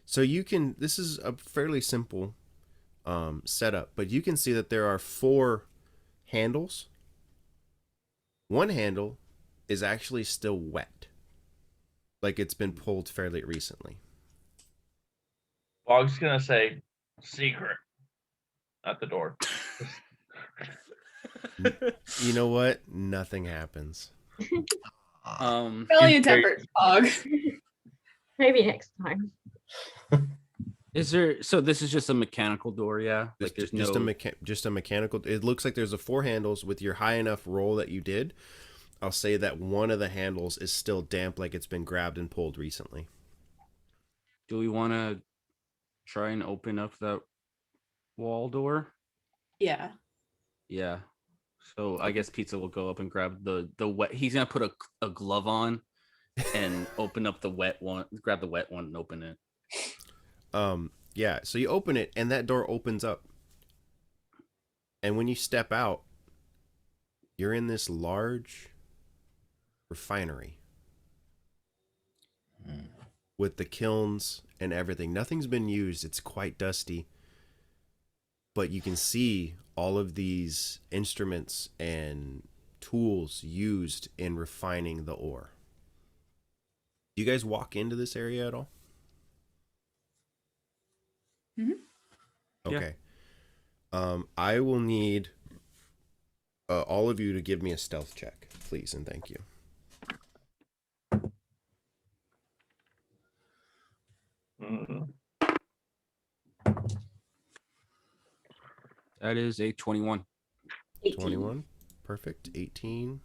So you can, this is a fairly simple setup, but you can see that there are 4 handles. One handle is actually still wet, like it's been pulled fairly recently. Bog's gonna say secret at the door. You know what? Nothing happens. Brilliant Very- effort, Fog. Maybe next time. Is there? So this is just a mechanical door, yeah. Like there's just no. just a mechanical. It looks like there's a 4 handles with your high enough roll that you did. I'll say that one of the handles is still damp, like it's been grabbed and pulled recently. Do we want to try and open up that wall door? Yeah. Yeah. So I guess Pizza will go up and grab the wet. He's gonna put a glove on and open up the wet one. Grab the wet one and open it. Yeah. So you open it, and that door opens up. And when you step out, you're in this large refinery with the kilns and everything. Nothing's been used. It's quite dusty. But you can see all of these instruments and tools used in refining the ore. Do you guys walk into this area at all? Mhm. Yeah. Okay. I will need all of you to give me a stealth check, please, and thank you. Mm. That is a 21. 18. 21. Perfect. 18.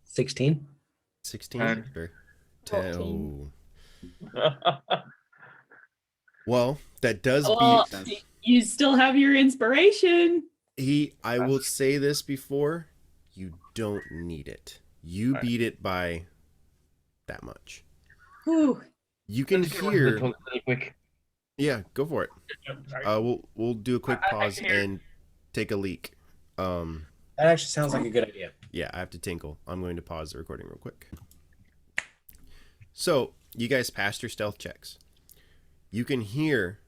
16. 16. 10. Very- 10. 14. Oh. Well, that does Well, beat you still have your inspiration. I will say this before, you don't need it. You Right. beat it by that much. Whew. You can Let's get rid of the hear. toilet really quick. Yeah, go for it. Sorry. We'll do a quick I pause can hear it. and take a leak. That actually sounds like a good idea. Yeah, I have to tinkle. I'm going to pause the recording real quick. So, you guys passed your stealth checks. You can hear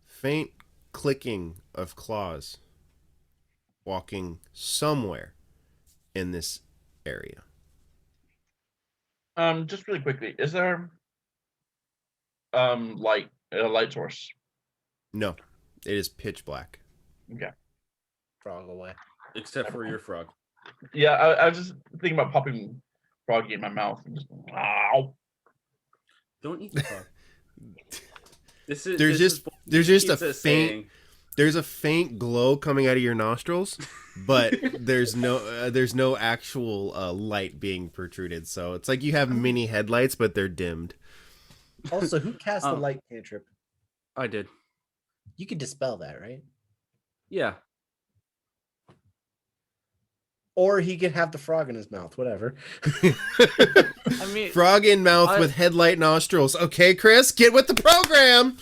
faint clicking of claws walking somewhere in this area. Just really quickly, is there light a light source? No, it is pitch black. Okay. Frog away. Except for your frog. Yeah, I was just thinking about popping froggy in my mouth and just ow. Don't eat the frog. This is There's this just is there's just a Pizza faint saying, there's a faint glow coming out of your nostrils, but there's no actual light being protruded. So it's like you have mini headlights, but they're dimmed. Also, who cast the Um, light cantrip? I did. You could dispel that, right? Yeah. Or he could have the frog in his mouth, whatever. I mean, Frog in mouth with headlight nostrils. Okay, Chris, get with the program.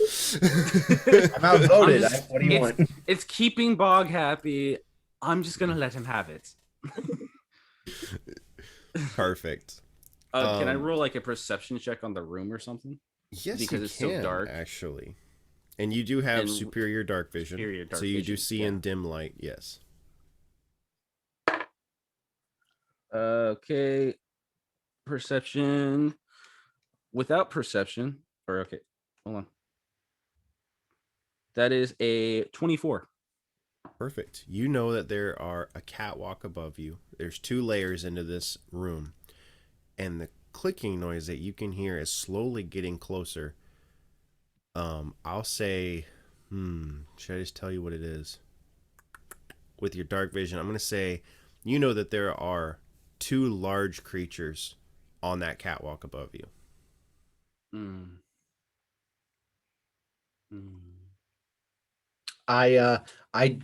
I'm outvoted. I'm just- What do you it's- want? it's keeping Bog happy. I'm just gonna let him have it. Perfect. Can I Um, roll like a perception check on the room or something? Yes, Because you it's so can, dark. actually. And you do have And superior dark vision. superior dark so you do vision, see yeah. in dim light, yes. Okay. Perception. Without perception. Or okay. Hold on. That is a 24. Perfect. You know that there are a catwalk above you. There's 2 layers into this room. And the clicking noise that you can hear is slowly getting closer. I'll say, should I just tell you what it is? With your dark vision, I'm going to say, you know that there are 2 large creatures on that catwalk above you. Mm. Mm. I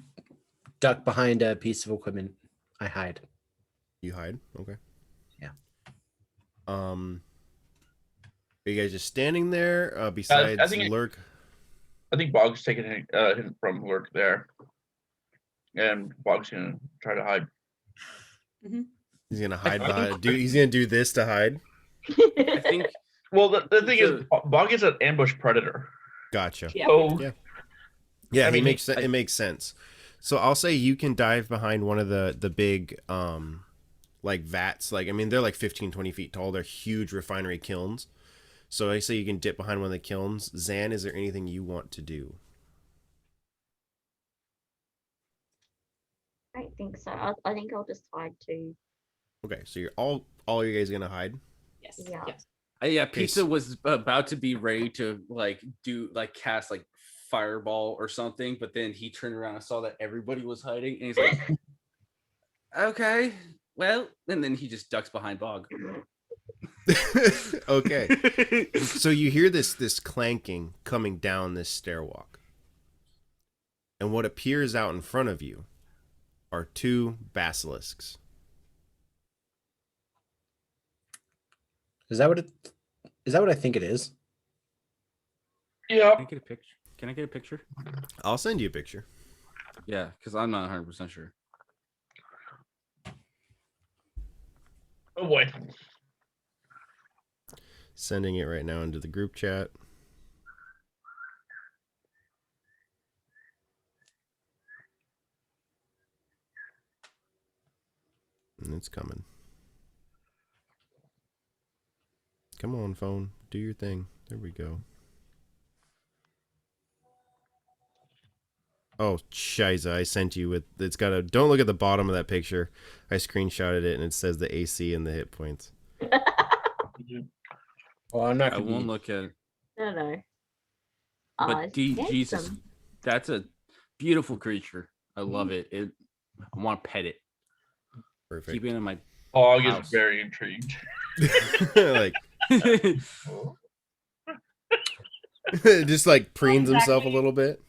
duck behind a piece of equipment. I hide. You hide. Okay. Yeah. Are you guys just standing there? Besides think- Lurk. I think Bog's taking a hint from Lurk there, and Bog's gonna try to hide. He's gonna hide behind. He's gonna do this to hide. I think Well, the thing is, So- Bog is an ambush predator. Gotcha. Yeah. So Yeah. Yeah, I mean, it makes sense. So I'll say you can dive behind one of the big like vats. Like, I mean, they're like 15, 20 feet tall. They're huge refinery kilns. So I say you can dip behind one of the kilns. Zan, is there anything you want to do? I don't think so. I think I'll just hide too. Okay, so you're all you guys gonna hide? Yes. Yeah. Yes. yeah, Okay, Pizza so- was about to be ready to cast like fireball or something, but then he turned around and saw that everybody was hiding, and he's like, "Okay, well," and then he just ducks behind Bog. Okay. So you hear this clanking coming down this stairwalk. And what appears out in front of you are two basilisks. Is that what I think it is? yeah, Can I get a picture? Can I get a picture? I'll send you a picture. Yeah, because I'm not 100% sure. oh boy, Sending it right now into the group chat. And it's coming. Come on, phone. Do your thing. There we go. Oh, shiza. I sent you with... It's got a... Don't look at the bottom of that picture. I screenshotted it and it says the AC and the hit points. Well, I'm not I gonna won't be. look at it. No. But Jesus, handsome. that's a beautiful creature. I love it. I want to pet it. Perfect. Keep it in my. Bog is House. very intrigued. Like, just like preens himself a little bit.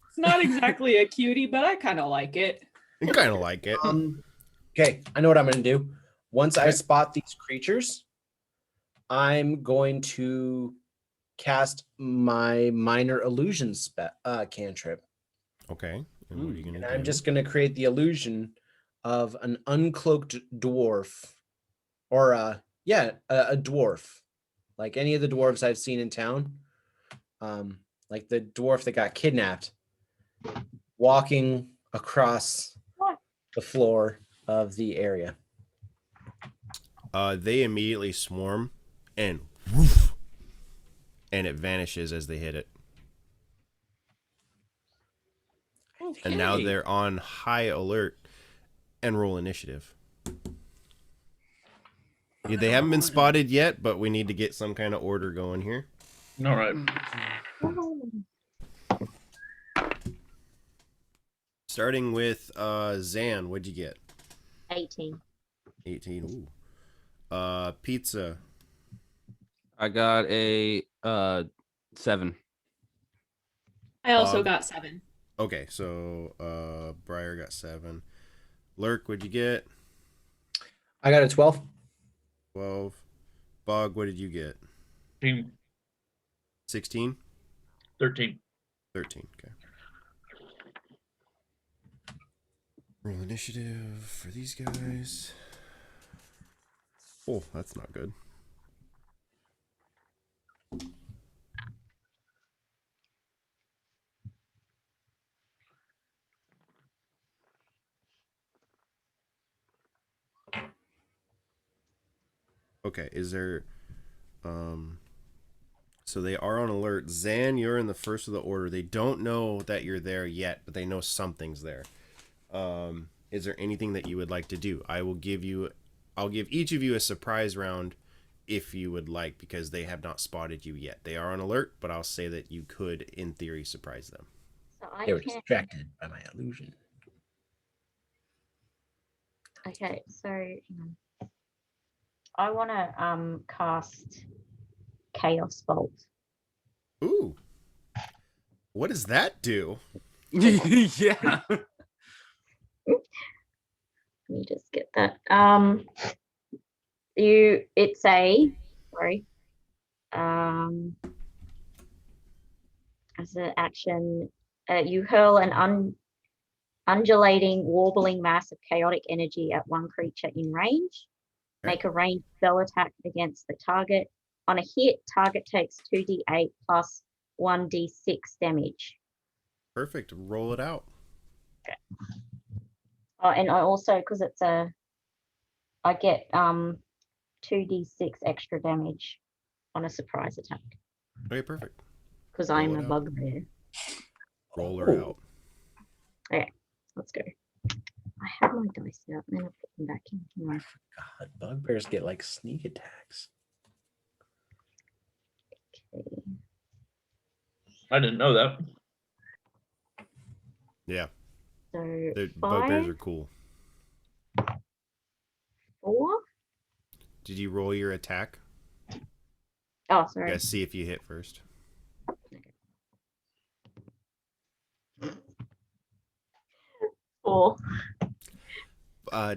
It's not exactly a cutie, but I kind of like it. I kind of like it. Okay, I know what I'm gonna do. Once I Okay. spot these creatures, I'm going to cast my minor illusion cantrip. Okay. And what are you going And to do? I'm just going to create the illusion of an uncloaked dwarf, or a dwarf, like any of the dwarves I've seen in town, like the dwarf that got kidnapped, walking across the floor of the area. They immediately swarm and woof, and it vanishes as they hit it. And now Okay. they're on high alert and roll initiative. Yeah, they haven't been spotted yet, but we need to get some kind of order going here. All right. Starting with Zan, what'd you get? 18. 18. Ooh. Pizza. I got a 7. I also Bog. got 7. Okay, so Briar got 7. Lurk, what'd you get? I got a 12. 12. Bog, what did you get? 16? 13. 13. Okay. Roll initiative for these guys. Oh, that's not good. Okay, is there so they are on alert. Zan, you're in the first of the order. They don't know that you're there yet, but they know something's there. Is there anything that you would like to do? I'll give each of you a surprise round if you would like, because they have not spotted you yet. They are on alert, but I'll say that you could, in theory, surprise them. So I They were can. distracted by my illusion. Okay, so hang on. I want to cast Chaos Bolt. Ooh. What does that do? Yeah. Let me just get that. As an action, you hurl an undulating, warbling mass of chaotic energy at one creature in range. Okay. Make a ranged spell attack against the target. On a hit, target takes 2d8 plus 1d6 damage. Perfect. Roll it out. Oh, and I also, because I get 2d6 extra damage on a surprise attack Okay, perfect. because Roll I'm it a out. bugbear. Roll her out. Okay, let's go. I have my dice out and then I put them back in. Hang on. God, bugbears get like sneak attacks. Okay. I didn't know that. Yeah. So Bugbears 5, are cool. 4. Did you roll your attack? Oh, You sorry. gotta see if you hit first. 4.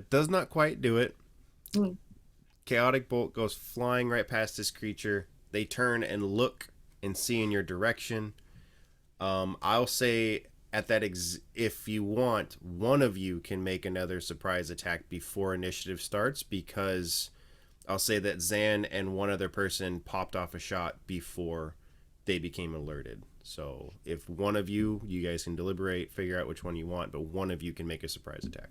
Does not quite do it. Hmm. Chaotic bolt goes flying right past this creature. They turn and look and see in your direction. I'll say at that if you want, one of you can make another surprise attack before initiative starts, because I'll say that Zan and one other person popped off a shot before they became alerted. So if one of you guys can deliberate, figure out which one you want, but one of you can make a surprise attack.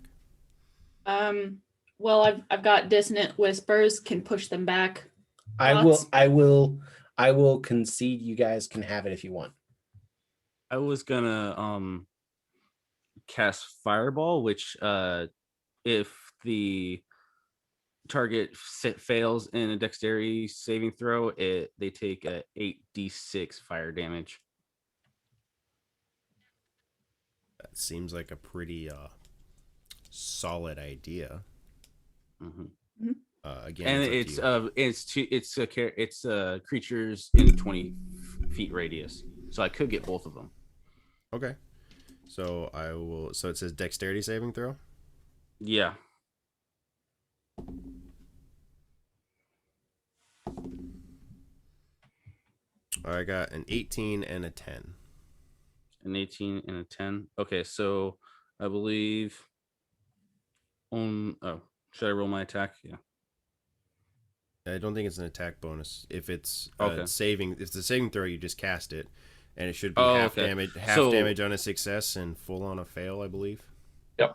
Well, I've got dissonant whispers, can push them back. I Thoughts? will concede you guys can have it if you want. I was gonna cast Fireball, which if the target fails in a dexterity saving throw, they take a 8d6 fire damage. That seems like a pretty solid idea. Mm-hmm. Again, And it's creatures in 20 feet radius, so I could get both of them. Okay. So I will. So it says dexterity saving throw. Yeah. I got an 18 and a 10. An 18 and a 10. Okay, so I believe should I roll my attack? Yeah. I don't think it's an attack bonus. If it's Okay. saving, if it's a saving throw, you just cast it, and it should be Oh, half okay. damage, So- damage on a success and full on a fail, I believe.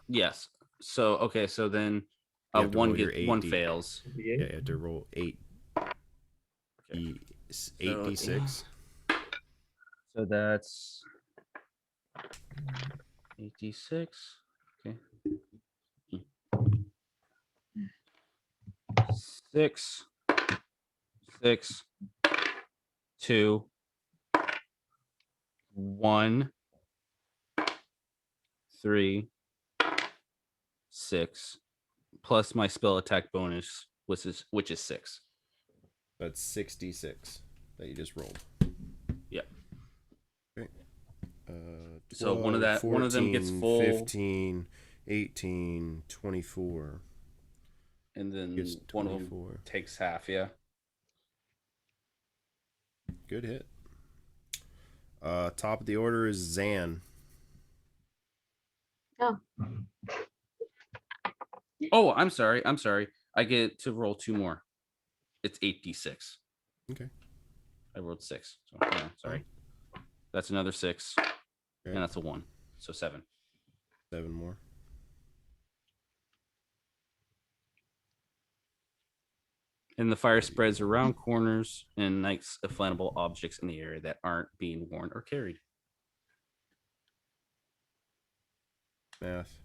Yes. So okay, so then You have to roll your one 8D. fails. Yeah, you have to roll 8d6. So that's 8d6. Okay. 6, 6, 2, 1, 3, 6, plus my spell attack bonus, which is 6. That's 66 that you just rolled. Yeah. Okay. So one of them gets 14, full, 15, 18, 24. and then Gets one of them 24. takes half. Yeah. Good hit. Top of the order is Zan. Oh. Oh, I'm sorry. I get to roll 2 more. It's 8d6. Okay. I rolled 6. So yeah, sorry. That's another 6, Okay. and that's a 1. So 7. 7 more. And the fire spreads around corners and ignites flammable objects in the area that aren't being worn or carried. Math.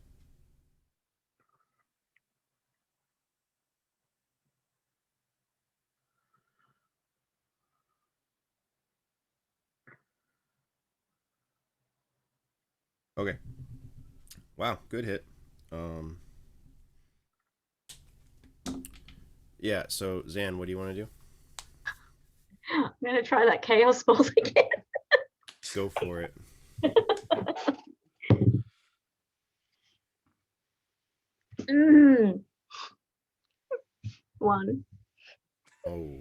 Okay. Wow, good hit. Yeah, so Zan, what do you want to do? I'm gonna try that chaos spell again. Go for it. Mm. 1. Oh.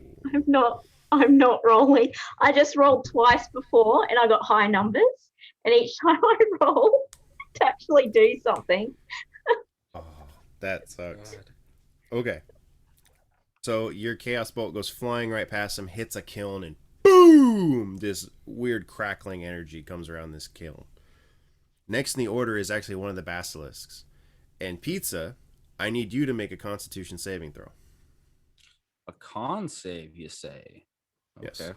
I'm not rolling. I just rolled twice before and I got high numbers. And each time I roll to actually do something. Oh, that sucks. God. Okay. So your chaos bolt goes flying right past him, hits a kiln, and boom! This weird crackling energy comes around this kiln. Next in the order is actually one of the basilisks. And Pizza, I need you to make a Constitution saving throw. A con save, you say? Yes. Okay.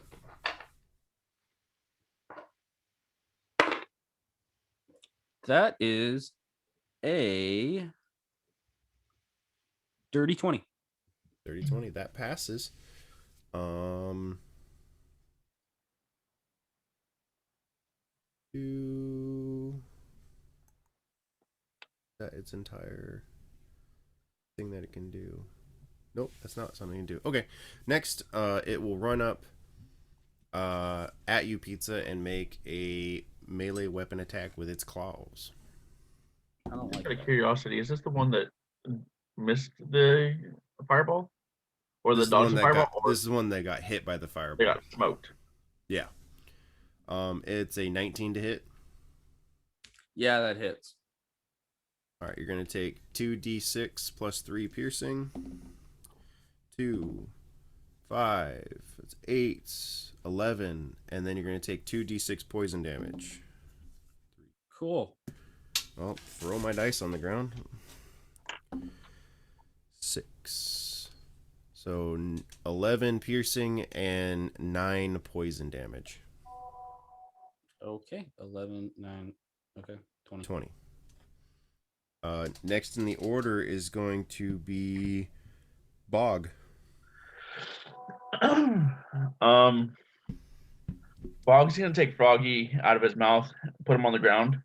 That is a dirty 20. 30-20, that passes. Do that its entire thing that it can do. Nope, that's not something it can do. Okay, next, it will run up at you, Pizza, and make a melee weapon attack with its claws. I don't like Out of that. curiosity, is this the one that missed the fireball, or This the is the one dodged the that fireball, got. or This is the one that got hit by the they fireball. got smoked? Yeah. It's a 19 to hit. Yeah, that hits. All right, you're gonna take 2d6 plus 3 piercing. 2, 5, that's 8, 11, and then you're gonna take 2d6 poison damage. Cool. Well, throw my dice on the ground. 6. So 11 piercing and 9 poison damage. Okay. 11, 9. Okay. 20. 20. Next in the order is going to be Bog. Bog's gonna take Froggy out of his mouth, put him on the ground,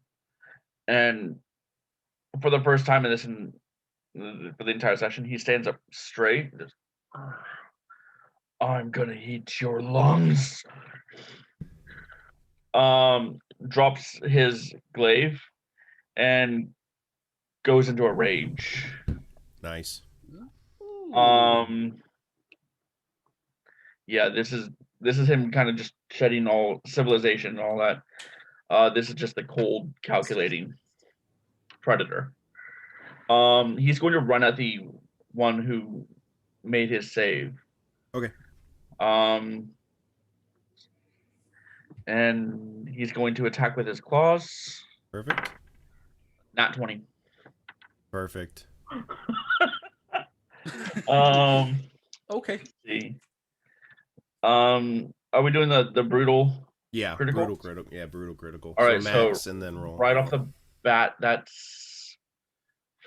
and for the first time in this, for the entire session, he stands up straight. Just, I'm gonna eat your lungs. Drops his glaive and goes into a rage. Nice. Yeah, this is him kind of just shedding all civilization and all that. This is just the cold, calculating predator. He's going to run at the one who made his save. Okay. And he's going to attack with his claws. Perfect. Nat 20. Perfect. Okay. Let's see. Are we doing the brutal? Yeah, Critical? brutal critical. Yeah, brutal critical. All right, so max so and then roll. Right off the bat, that's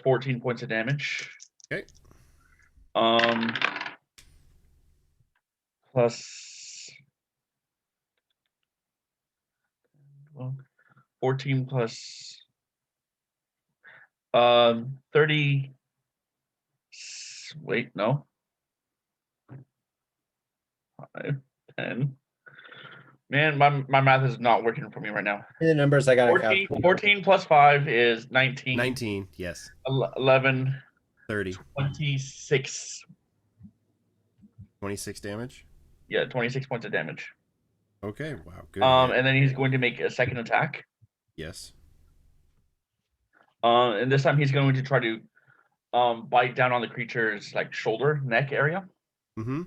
14 points of damage. Okay. Plus 14 plus 30. Wait, no. 5, 10. Man, my math is not working for me right now. The numbers I got. 14 plus 5 is 19. 19, yes. 11, 30. 26. 26 damage. Yeah, 26 points of damage. Okay, wow, good. And then he's going to make a second attack. Yes. And this time he's going to try to bite down on the creature's like shoulder, neck area. Mm-hmm.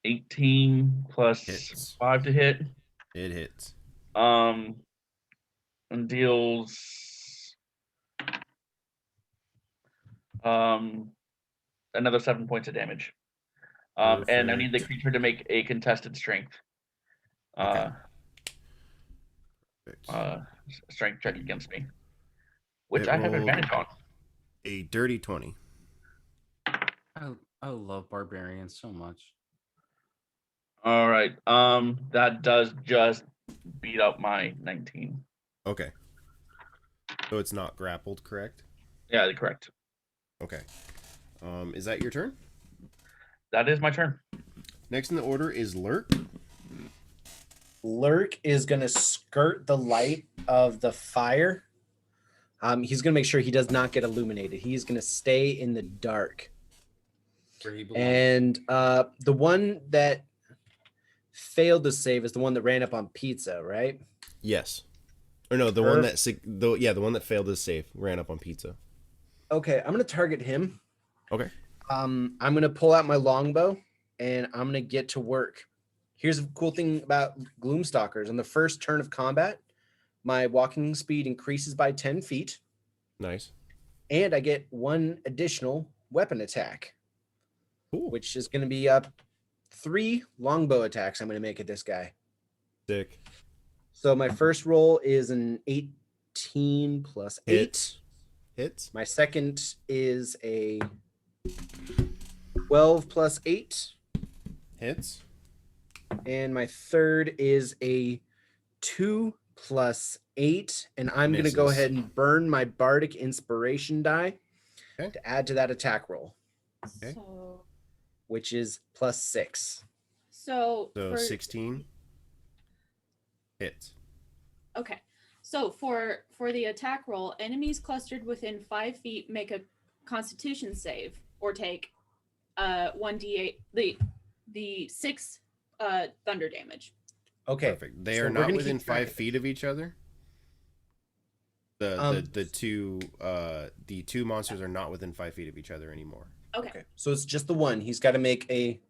18 plus Hits. 5 to hit. It hits. And deals another 7 points of damage. And I need the creature to make a contested strength. Strength check against me, which I have advantage on. A dirty 20. I love barbarians so much. All right. That does just beat up my 19. Okay. So it's not grappled, correct? Yeah, correct. Okay. Is that your turn? That is my turn. Next in the order is Lurk. Lurk is going to skirt the light of the fire. He's going to make sure he does not get illuminated. He's going to stay in the dark. Where he belongs. And the one that failed to save is the one that ran up on pizza, right? Yes. Or no, the one that the one that failed his save ran up on pizza. Okay, I'm going to target him. Okay. I'm going to pull out my longbow and I'm going to get to work. Here's a cool thing about Gloomstalkers. On the first turn of combat, my walking speed increases by 10 feet. Nice. And I get one additional weapon attack, Cool. which is going to be up 3 longbow attacks I'm going to make at this guy. Sick. So my first roll is an 18 plus 8. Hits. My second is a 12 plus 8. Hits. And my third is a 2 plus 8. And I'm going to go Misses. ahead and burn my bardic inspiration die Okay. to add to that attack roll, Okay. So, which is plus 6. so, So for, 16 hits. okay. So for the attack roll, enemies clustered within 5 feet make a Constitution save or take 1d8 the 6 thunder damage. Okay. Perfect. They so are we're not gonna within keep track 5 of feet of each other. The two monsters are not within 5 feet of each other anymore. Okay. Okay. So it's just the one. He's got to make a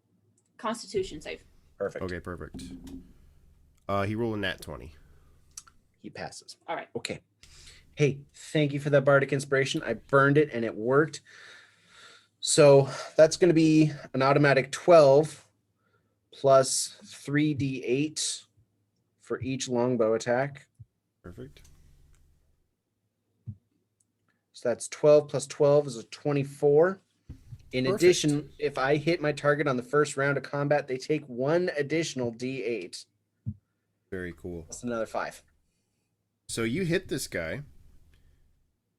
Constitution save. perfect. Okay, perfect. He rolled a nat 20. He passes. All right. Okay. Hey, thank you for that bardic inspiration. I burned it and it worked. So that's going to be an automatic 12 plus 3d8 for each longbow attack. Perfect. So that's 12 plus 12 is a 24. In Perfect. addition, if I hit my target on the first round of combat, they take 1 additional d8. Very cool. That's another 5. So you hit this guy,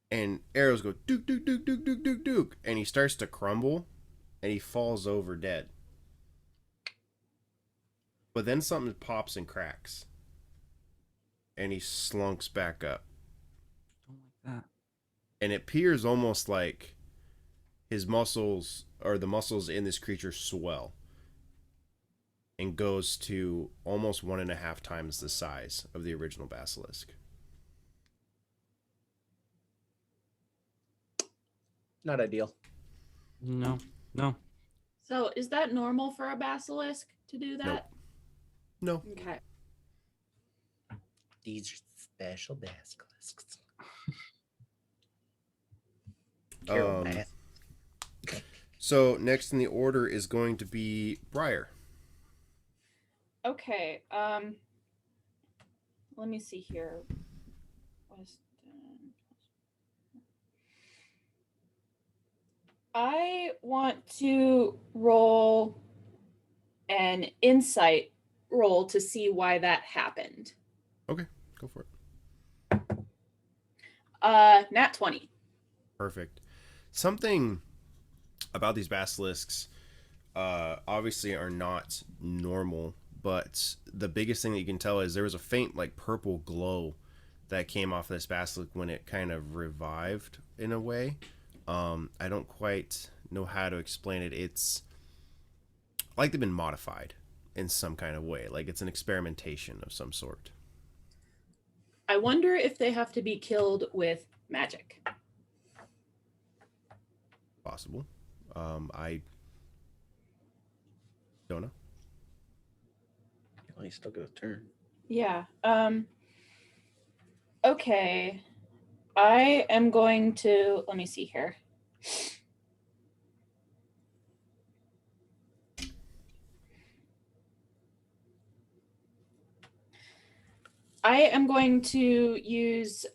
and arrows go dook, dook, dook, dook, dook, dook, dook, and he starts to crumble, and he falls over dead. But then something pops and cracks, and he slunks back up. Don't like that. And it appears almost like his muscles, or the muscles in this creature, swell and goes to almost 1.5 times the size of the original basilisk. Not ideal. No. So is that normal for a basilisk to do that? No. Okay. These are special basilisks. So next in the order is going to be Briar. Okay. Let me see here. I want to roll an insight roll to see why that happened. Okay, go for it. Nat 20. Perfect. Something about these basilisks obviously are not normal, but the biggest thing that you can tell is there was a faint like purple glow that came off this basilisk when it kind of revived in a way. I don't quite know how to explain it. It's like they've been modified in some kind of way, like it's an experimentation of some sort. I wonder if they have to be killed with magic. Possible. I don't know. Well, he still got a turn. Yeah. Okay. I am going to, let me see here. I am going to use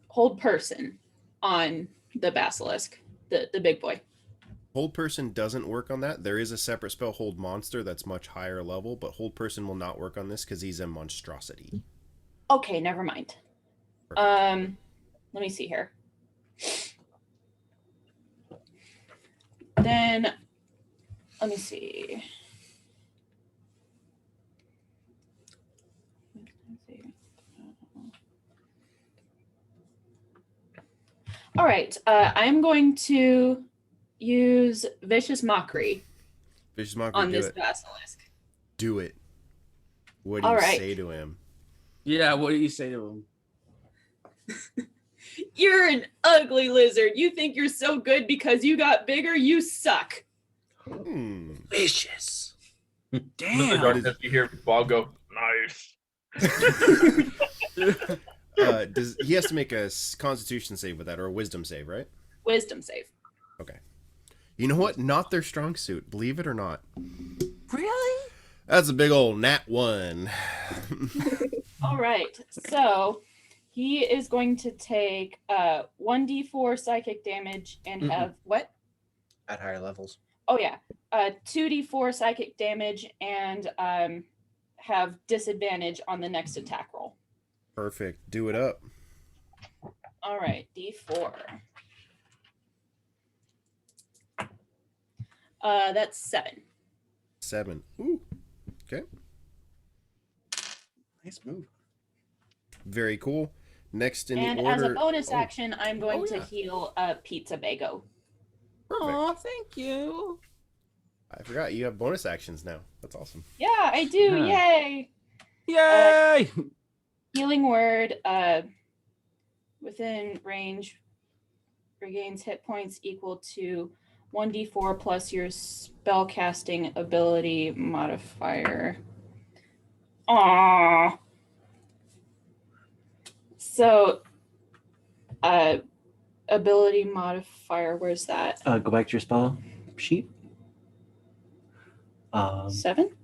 hold person on the basilisk, the big boy. Hold person doesn't work on that. There is a separate spell, hold monster, that's much higher level, but hold person will not work on this because he's a monstrosity. Okay, never mind. Perfect. Let me see here. Then let me see. All right, I'm going to use Vicious Mockery Vicious Mockery, on do this it. basilisk. Do it. What do All you right. say to him? Yeah, what do you say to him? You're an ugly lizard. You think you're so good because you got bigger? You suck. Vicious. In the Damn. darkness, you hear Bob go, "Nice." Does he has to make a Constitution save with that, or a Wisdom save, right? Wisdom save. Okay. You know what? Not their strong suit. Believe it or not. Really? That's a big old nat 1. All right. So he is going to take 1d4 psychic damage and have what? At higher levels. Oh yeah. 2d4 psychic damage and have disadvantage on the next attack roll. Perfect. Do it up. All right, d4. That's 7. 7. Ooh. Okay. Nice move. Very cool. Next in And the order. as a bonus Oh, action, I'm going Oh, to yeah. heal Pizza Bago. perfect. Oh, thank you. I forgot you have bonus actions now. That's awesome. Yeah, I do. Yeah. Yay! Yay! Healing word within range regains hit points equal to 1d4 plus your spellcasting ability modifier. Aww. So, ability modifier, where's that? Go back to your spell sheet. 7?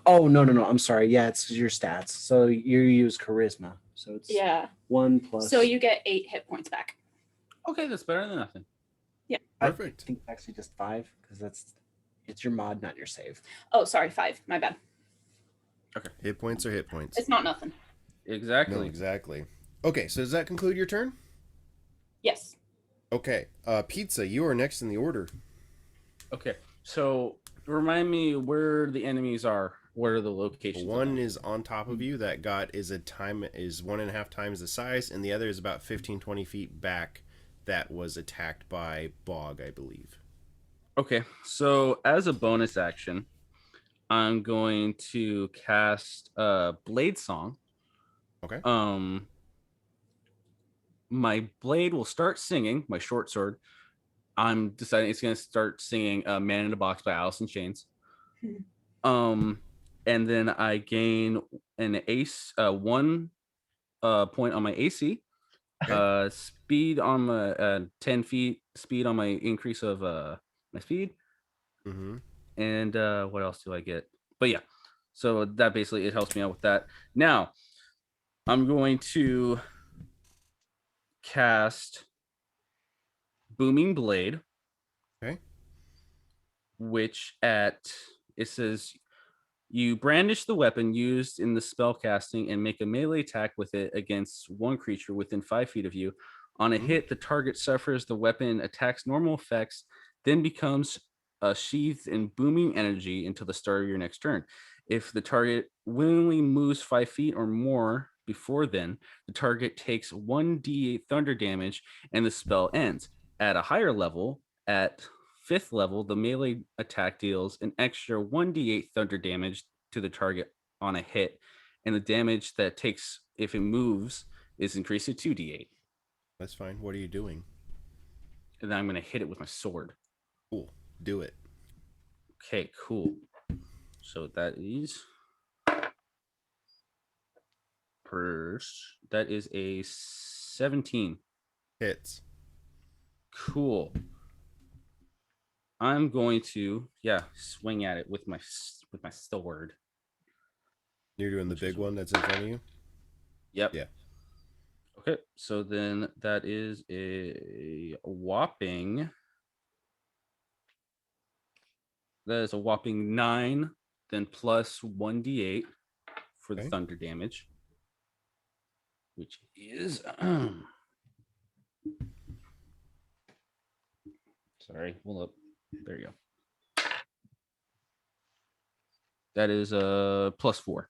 Oh no. I'm sorry. Yeah, it's your stats. So you use charisma. So it's Yeah. 1 plus. So you get 8 hit points back. Okay, that's better than nothing. Perfect. I think it's actually just 5 because it's your mod, not your save. Oh, sorry, 5. My bad. Hit points are hit points. It's not nothing. Exactly. No, exactly. Okay, so does that conclude your turn? Yes. Okay. Pizza, you are next in the order. Okay, so remind me where the enemies are. Where are the locations? of One them? is on top of you. That got is 1.5 times the size, and the other is about 15-20 feet back. That was attacked by Bog, I believe. Okay, so as a bonus action, I'm going to cast Blade Song. Okay. My blade will start singing. My short sword. I'm deciding it's going to start singing "Man in a Box" by Alice in Chains. And then I gain an ace, 1 point on my AC. Okay. Speed on my 10 feet. Speed on my increase of my speed. Mm-hmm. And what else do I get? But yeah, so that basically it helps me out with that. Now I'm going to cast Booming Blade, Okay. which it says you brandish the weapon used in the spell casting and make a melee attack with it against one creature within 5 feet of you. On a hit, the target suffers the weapon attack's normal effects, then becomes sheathed in booming energy until the start of your next turn. If the target willingly moves 5 feet or more before then, the target takes 1d8 thunder damage and the spell ends. At a higher level, at 5th level, the melee attack deals an extra 1d8 thunder damage to the target on a hit, and the damage that takes if it moves is increased to 2d8. That's fine. What are you doing? And then I'm going to hit it with my sword. Cool. Do it. Okay, cool. So that is that is a 17. Hits. Cool. I'm going to swing at it with my sword. You're doing the big one that's in front of you? Yep. Yeah. Okay, so then that is a whopping 9, then plus 1d8 for the Okay. thunder damage, which is sorry, hold up. There you go. That is +4.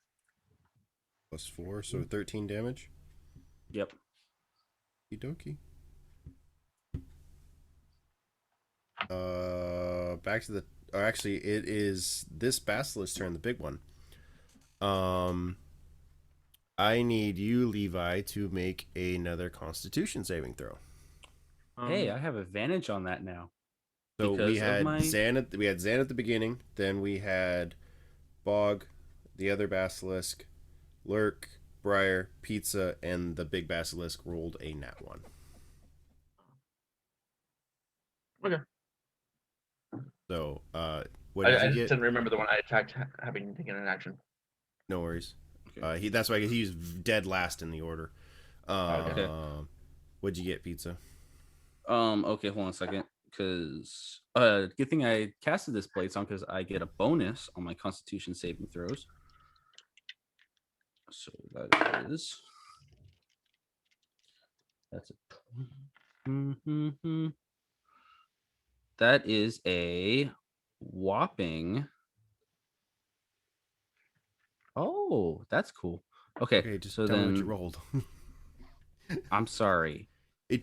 +4, so 13 damage. Yep. Okie dokie. Back to the. Or actually, it is this basilisk's turn, the big one. I need you, Levi, to make another Constitution saving throw. Hey, I have advantage on that now. So we because of had my- Zan at the beginning. Then we had Bog, the other basilisk, Lurk, Briar, Pizza, and the big basilisk rolled a nat 1. Okay. So, what did I you just get? didn't remember the one I attacked having taken an action. No worries. Okay. That's why he's dead last in the order. Okay. What'd you get, Pizza? Okay, hold on a second. Because good thing I casted this blade song because I get a bonus on my Constitution saving throws. So that is that's a that is a whopping. Oh, that's cool. Okay, Just so tell me what you then rolled. I'm sorry.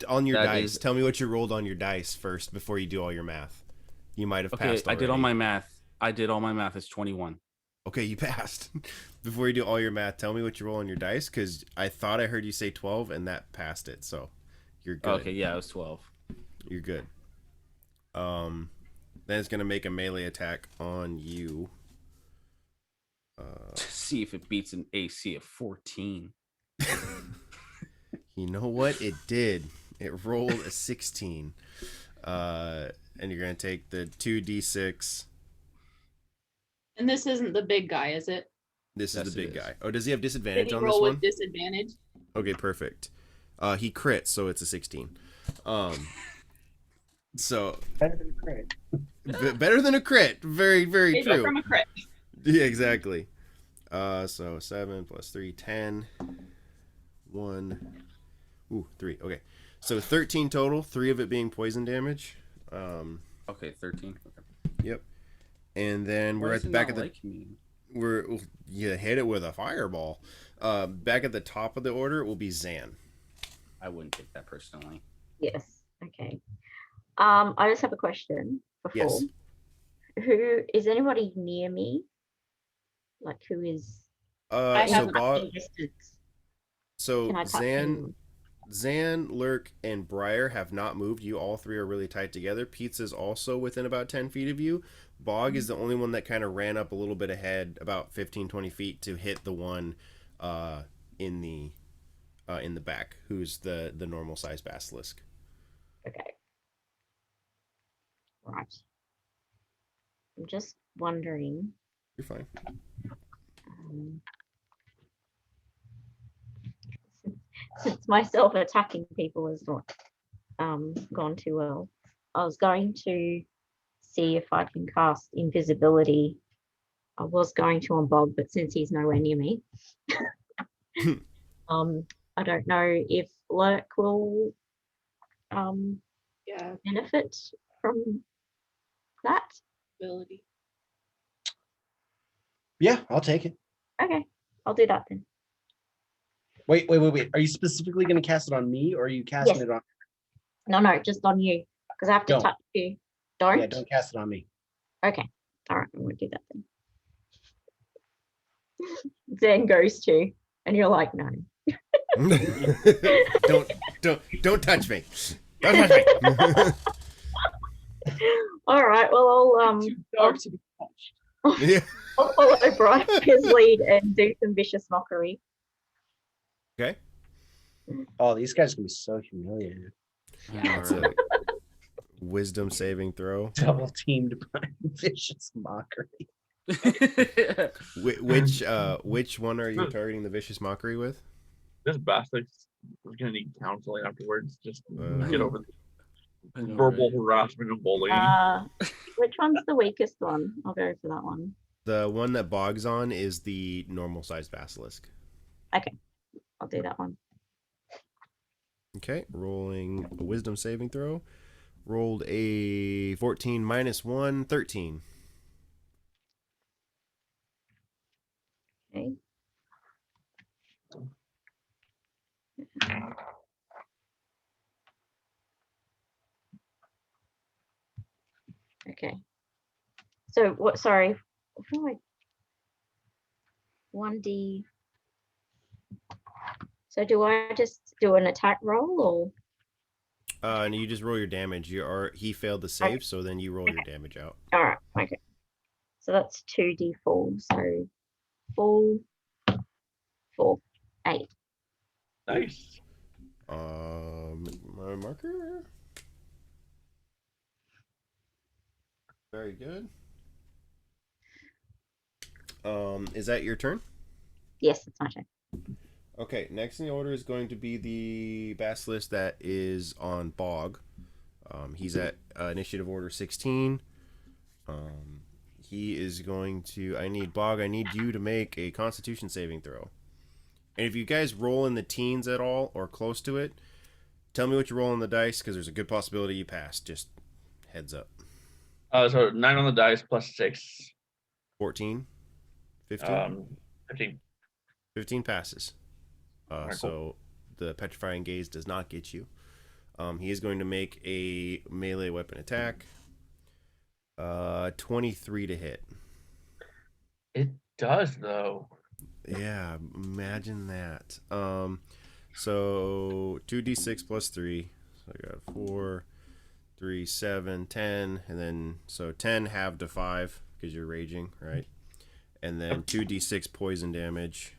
On your That dice. is- Tell me what you rolled on your dice first before you do all your math. You might have Okay, passed I already. did all my math. It's 21. Okay, you passed. Before you do all your math, tell me what you roll on your dice, because I thought I heard you say 12, and that passed it, so you're good. Okay, yeah, it was 12. You're good. Then it's going to make a melee attack on you. See if it beats an AC of 14. You know what? It did. It rolled a 16. And you're going to take the 2d6. And this isn't the big guy, is it? This is Yes, the it big is. guy. Oh, does he have Did disadvantage he on this roll one? with disadvantage? Okay, perfect. He crits, so it's a 16. So Better than crit. better than a crit. Very, very Hit it true. from a crit. Yeah, exactly. So 7 plus 3, 10. 1. Ooh, 3. Okay. So 13 total, 3 of it being poison damage. Okay, 13. Okay. Yep. And then Why we're does at the it back not of the like me? you hit it with a fireball. Back at the top of the order will be Zan. I wouldn't take that personally. Yes. Okay. I just have a question before. Yes. Who is anybody near me? Like who is I So haven't- Bob, distance? so Can I touch Zan, Lurk, and Briar have not moved. You all three are really tight together. Pizza's also within about 10 feet of you. Bog is the only one that kind of ran up a little bit ahead, about 15, 20 feet, to hit the one in the back, who's the normal size basilisk. Okay. Right. I'm just wondering. You're fine. Um, since myself attacking people has not gone too well, I was going to see if I can cast invisibility. I was going to on Bob, but since he's nowhere near me, I don't know if Lurk will Yeah, benefit from that. ability. Yeah, I'll take it. Okay, I'll do that then. Wait. Are you specifically going to cast it on me, or are you casting Yes. it on? No, just on you because I have to Don't. touch you. Don't. Yeah, don't cast it on me. Okay. All right, I'm gonna do that then. Zen goes to, and you're like, no. don't touch me. Don't touch me. All right. Well, Too dark to be touched. Yeah. I'll follow Brian's lead and do some vicious mockery. Okay. Oh, these guys are going to be so humiliated. That's a wisdom saving throw. Double teamed by vicious mockery. Which one are you targeting the vicious mockery with? This bastard is gonna need counseling afterwards. Just Uh, get over I the know, verbal right? harassment and bullying. Which one's the weakest one? I'll go for that one. The one that Bog's on is the normal sized basilisk. I'll do that one. Okay, rolling a wisdom saving throw. Rolled a 14 minus 1, 13. Okay. Okay. So what? Sorry. What do I? 1D. So do I just do an attack roll or? And you just roll your damage. He failed the save, so then you roll your damage out. All right. Okay. So that's 2d4. So 4, 4, 8. Nice. My marker. Very good. Is that your turn? Yes, it's my turn. Okay, next in the order is going to be the basilisk that is on Bog. He's at initiative order 16. He is going to... I need you to make a constitution saving throw. And if you guys roll in the teens at all, or close to it, tell me what you roll on the dice, because there's a good possibility you pass. Just heads up. So 9 on the dice plus 6. 14? 15? 15. 15 passes. Alright, so the petrifying gaze does not get you. He is going to make a melee weapon attack. 23 to hit. It does though. Yeah, imagine that. So 2d6 plus 3. So I got 4, 3, 7, 10, and then so 10 halved to 5 because you're raging, right? And then 2d6 poison damage.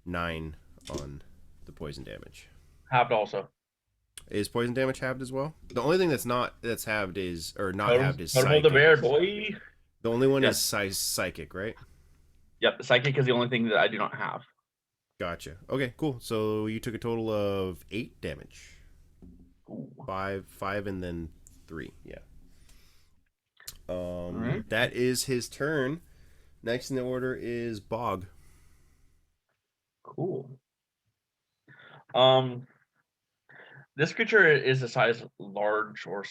9 on the poison damage. Halved also. Is poison damage halved as well? The only thing that's halved is, or not halved is Totem psychic. the bear, boy. The only one Yes. is psychic, right? Yep, the psychic is the only thing that I do not have. Gotcha. Okay, cool. So you took a total of 8 damage. Ooh. 5, and then 3. Yeah. Alright. That is his turn. Next in the order is Bog. Cool. This creature is a size large or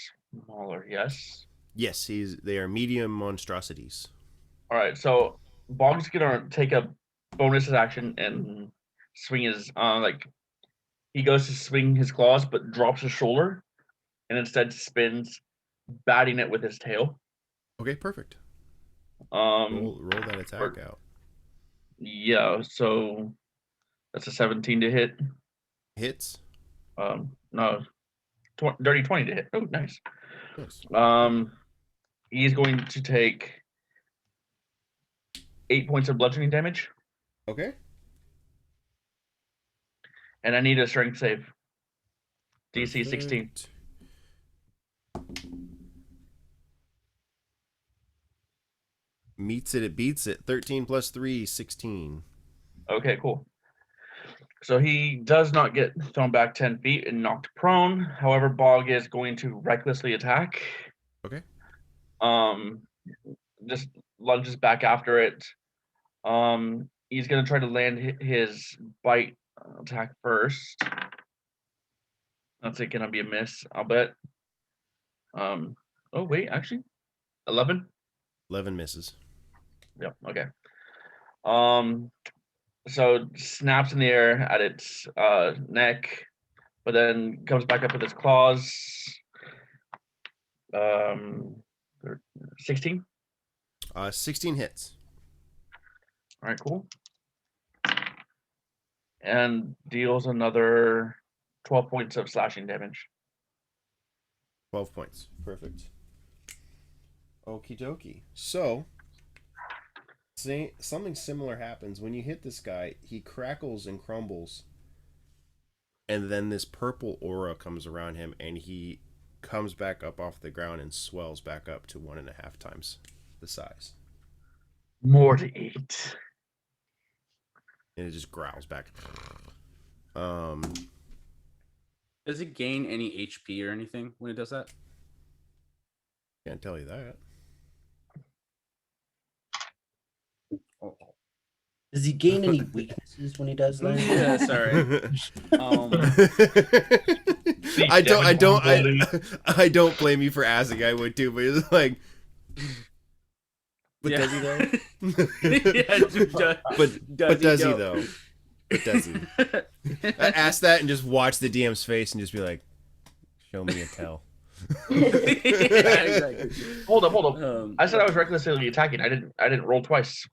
smaller, yes? Yes, they are medium monstrosities. Alright, so Bog's gonna take a bonus action and swing his he goes to swing his claws but drops his shoulder and instead spins, batting it with his tail. Okay, perfect. Um Roll that attack out. Yeah, so that's a 17 to hit. Hits. No, dirty 20 to hit. Oh, nice. Nice. He's going to take 8 points of bludgeoning damage, Okay. and I need a strength save. DC 16. Perfect. Meets it, it beats it. 13 plus 3, 16. Okay, cool. So he does not get thrown back 10 feet and knocked prone. However, Bog is going to recklessly attack. Okay. Just lunges back after it. He's going to try to land his bite attack first. That's going to be a miss, I'll bet. Oh, wait, actually. 11? 11 misses. Yep, okay. So snaps in the air at its neck, but then comes back up with its claws. 16. 16 hits. All right, cool. And deals another 12 points of slashing damage. 12 points. Perfect. Okie dokie. So, something similar happens. When you hit this guy, he crackles and crumbles. And then this purple aura comes around him, and he comes back up off the ground and swells back up to 1.5 times the size. More to eat. And it just growls back. Does it gain any HP or anything when it does that? Can't tell you that. Oh. Does he gain any weaknesses when he does that? Yeah, sorry. I don't blame you for asking. I would too, but it's like, but does he though? But does he though? But does he? Ask that and just watch the DM's face and just be like, show me a tell. Yeah, exactly. Hold up. I said I was recklessly attacking. I didn't roll twice.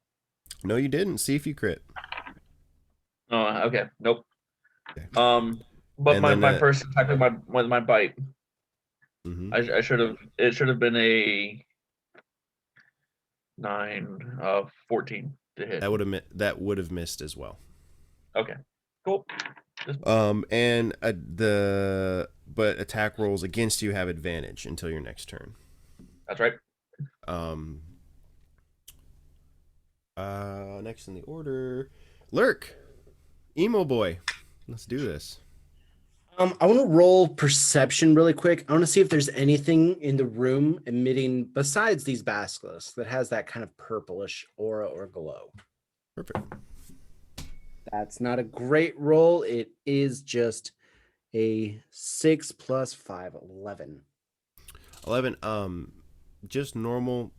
No, you didn't. See if you crit. Oh, okay. Nope. Okay. But And my then, first attack with my bite. Mhm. I should have. It should have been a 14 to hit. That would have missed as well. Okay. Cool. And but attack rolls against you have advantage until your next turn. That's right. Next in the order, Lurk, emo boy. Let's do this. I want to roll perception really quick. I want to see if there's anything in the room emitting besides these basilisks that has that kind of purplish aura or glow. Perfect. That's not a great roll. It is just a 6 plus 5, 11. 11. Just normal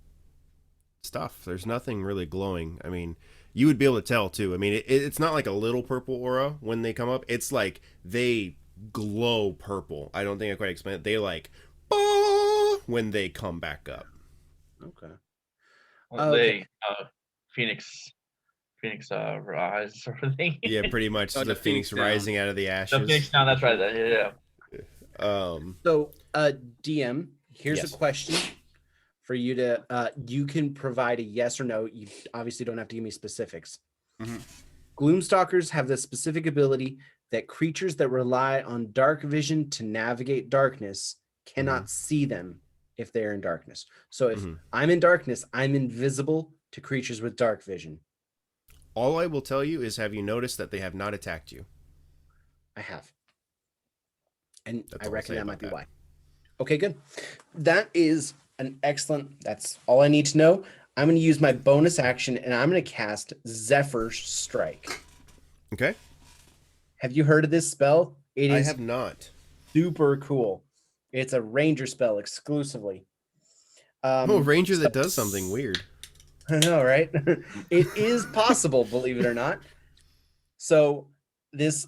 stuff. There's nothing really glowing. I mean, you would be able to tell too. I mean, it's not like a little purple aura when they come up. It's like they glow purple. I don't think I quite explained it. They like when they come back up. Okay. They Phoenix rise sort of thing. Yeah, pretty much Oh, the Phoenix rising out of the The ashes. Phoenix down. That's right. Yeah. So, DM, here's Yes. a question for you to, you can provide a yes or no. You obviously don't have to give me specifics. Mhm. Gloomstalkers have the specific ability that creatures that rely on dark vision to navigate darkness cannot see them if they're in darkness. So if I'm in darkness, I'm invisible to creatures with dark vision. All I will tell you is, have you noticed that they have not attacked you? I have. And That's I all I'll reckon say that might about be that. why. Okay, good. That is an excellent, that's all I need to know. I'm going to use my bonus action and I'm going to cast Zephyr's Strike. Okay. Have you heard of this spell? It I is have not. super cool. It's a ranger spell exclusively. Ranger that does something weird. I know, right? It is possible, believe it or not. So this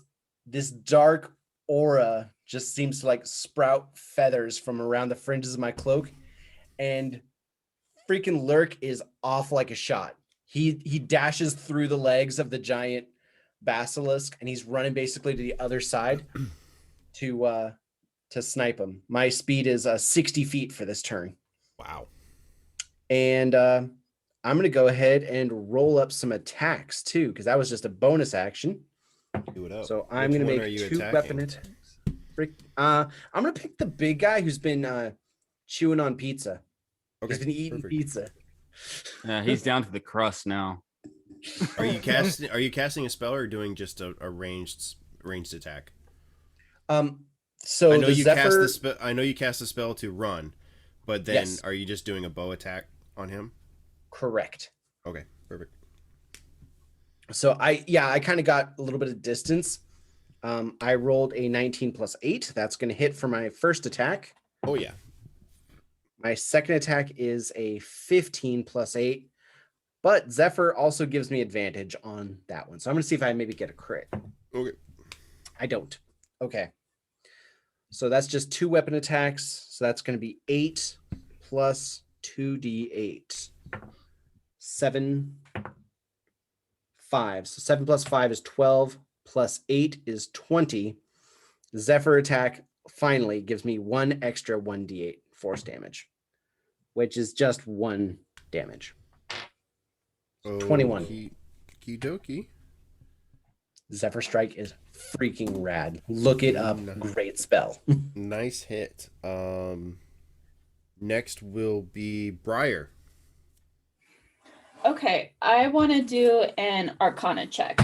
dark aura just seems to like sprout feathers from around the fringes of my cloak, and freaking Lurk is off like a shot. He dashes through the legs of the giant basilisk, and he's running basically to the other side to snipe him. My speed is 60 feet for this turn. Wow. And I'm going to go ahead and roll up some attacks too, because that was just a bonus action. Do it up. So I'm going to Which one are make you 2 attacking? weapon attacks. I'm going to pick the big guy who's been chewing on pizza. Okay. He's been eating perfect. pizza. Yeah, he's down to the crust now. Are you casting a spell or doing just a ranged attack? So I know the you Zephyr, I know you cast the spell to run, but then Yes. are you just doing a bow attack on him? correct. Okay, perfect. So I kind of got a little bit of distance. I rolled a 19 plus 8. That's going to hit for my first attack. Oh yeah. My second attack is a 15 plus 8. But Zephyr also gives me advantage on that one. So I'm going to see if I maybe get a crit. Okay. I don't. Okay. So that's just 2 weapon attacks. So that's going to be 8 plus 2d8. 7, 5. So 7 plus 5 is 12, plus 8 is 20. Zephyr attack finally gives me 1 extra 1d8 force damage, which is just 1 damage. 21. Okie dokie. Zephyr Strike is freaking rad. Look it up. Great spell. Nice hit. Next will be Briar. Okay, I want to do an Arcana check.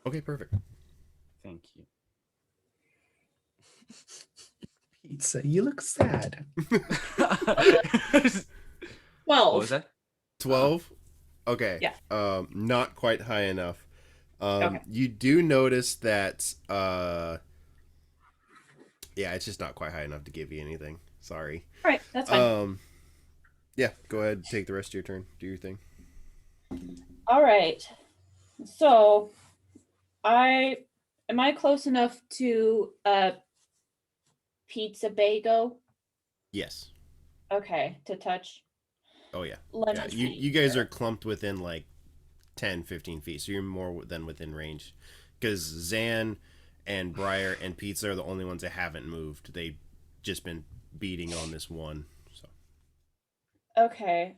Okay, perfect. Thank you. Pizza, you look sad. What 12. was that? 12. Okay. Yeah. Not quite high enough. Okay. You do notice that Yeah, it's just not quite high enough to give you anything. Sorry. All right, that's fine. Yeah, go ahead. Take the rest of your turn. Do your thing. All right. So, am I close enough to Pizza Bago? Yes. Okay, to touch. Oh yeah. Let Yeah. me You guys are clumped within like 10, 15 feet, so you're more than within range. Because Zan and Briar and Pizza are the only ones that haven't moved. They've just been beating on this one. So Okay.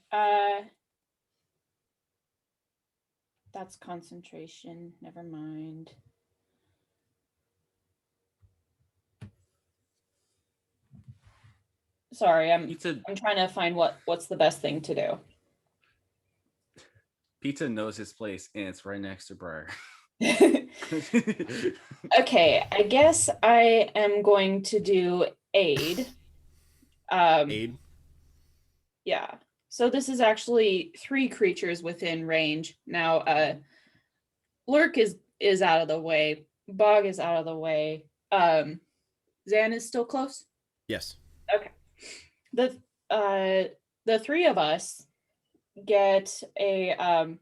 That's concentration. Never mind. Sorry, I'm trying to find what's the best thing to do. Pizza knows his place, and it's right next to Briar. Okay, I guess I am going to do aid. aid. Yeah. So this is actually 3 creatures within range. Now, Lurk is out of the way. Bog is out of the way. Zan is still close? Yes. Okay. The 3 of us get a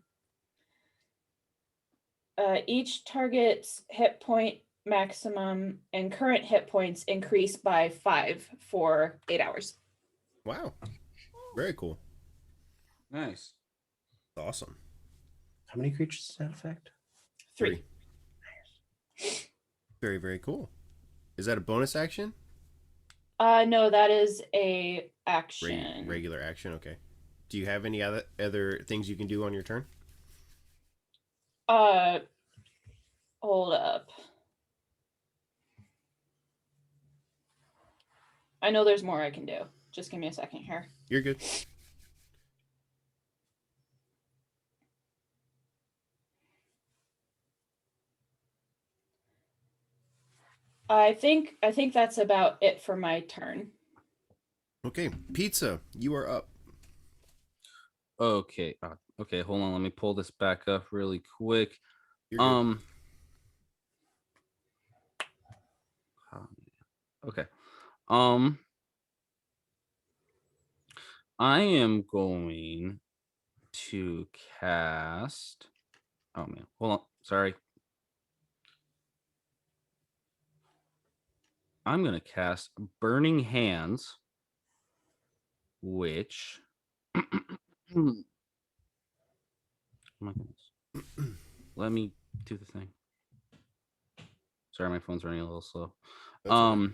each target's hit point maximum and current hit points increase by 5 for 8 hours. Wow. Very cool. Nice. Awesome. How many creatures does that affect? 3. Very, very cool. Is that a bonus action? No, that is a action. Regular action. Okay. Do you have any other things you can do on your turn? Hold up. I know there's more I can do. Just give me a second here. You're good. I think that's about it for my turn. Okay, Pizza, you are up. Okay. Okay, hold on. Let me pull this back up really quick. You're good. Okay. I am going to cast. Oh man, hold on. Sorry. I'm gonna cast Burning Hands, which. Oh my goodness. Let me do the thing. Sorry, my phone's running a little slow. That's okay.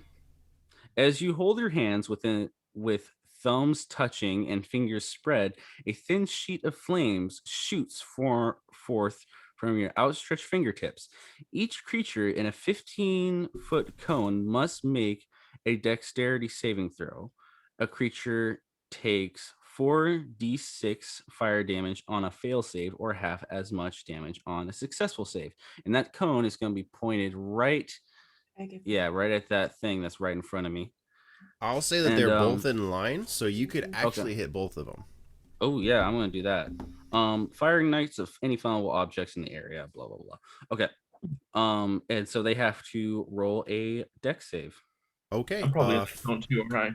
As you hold your hands with thumbs touching and fingers spread, a thin sheet of flames shoots forth from your outstretched fingertips. Each creature in a 15-foot cone must make a dexterity saving throw. A creature takes 4d6 fire damage on a fail save or half as much damage on a successful save. And that cone is going to be pointed right at that thing that's right in front of me. I'll say that they're both in line, so you could actually hit both of them. Oh yeah, I'm gonna do that. Fire ignites of any flammable objects in the area. Blah blah blah. Okay. And so they have to roll a dex save. Okay. I'm probably on 2, right?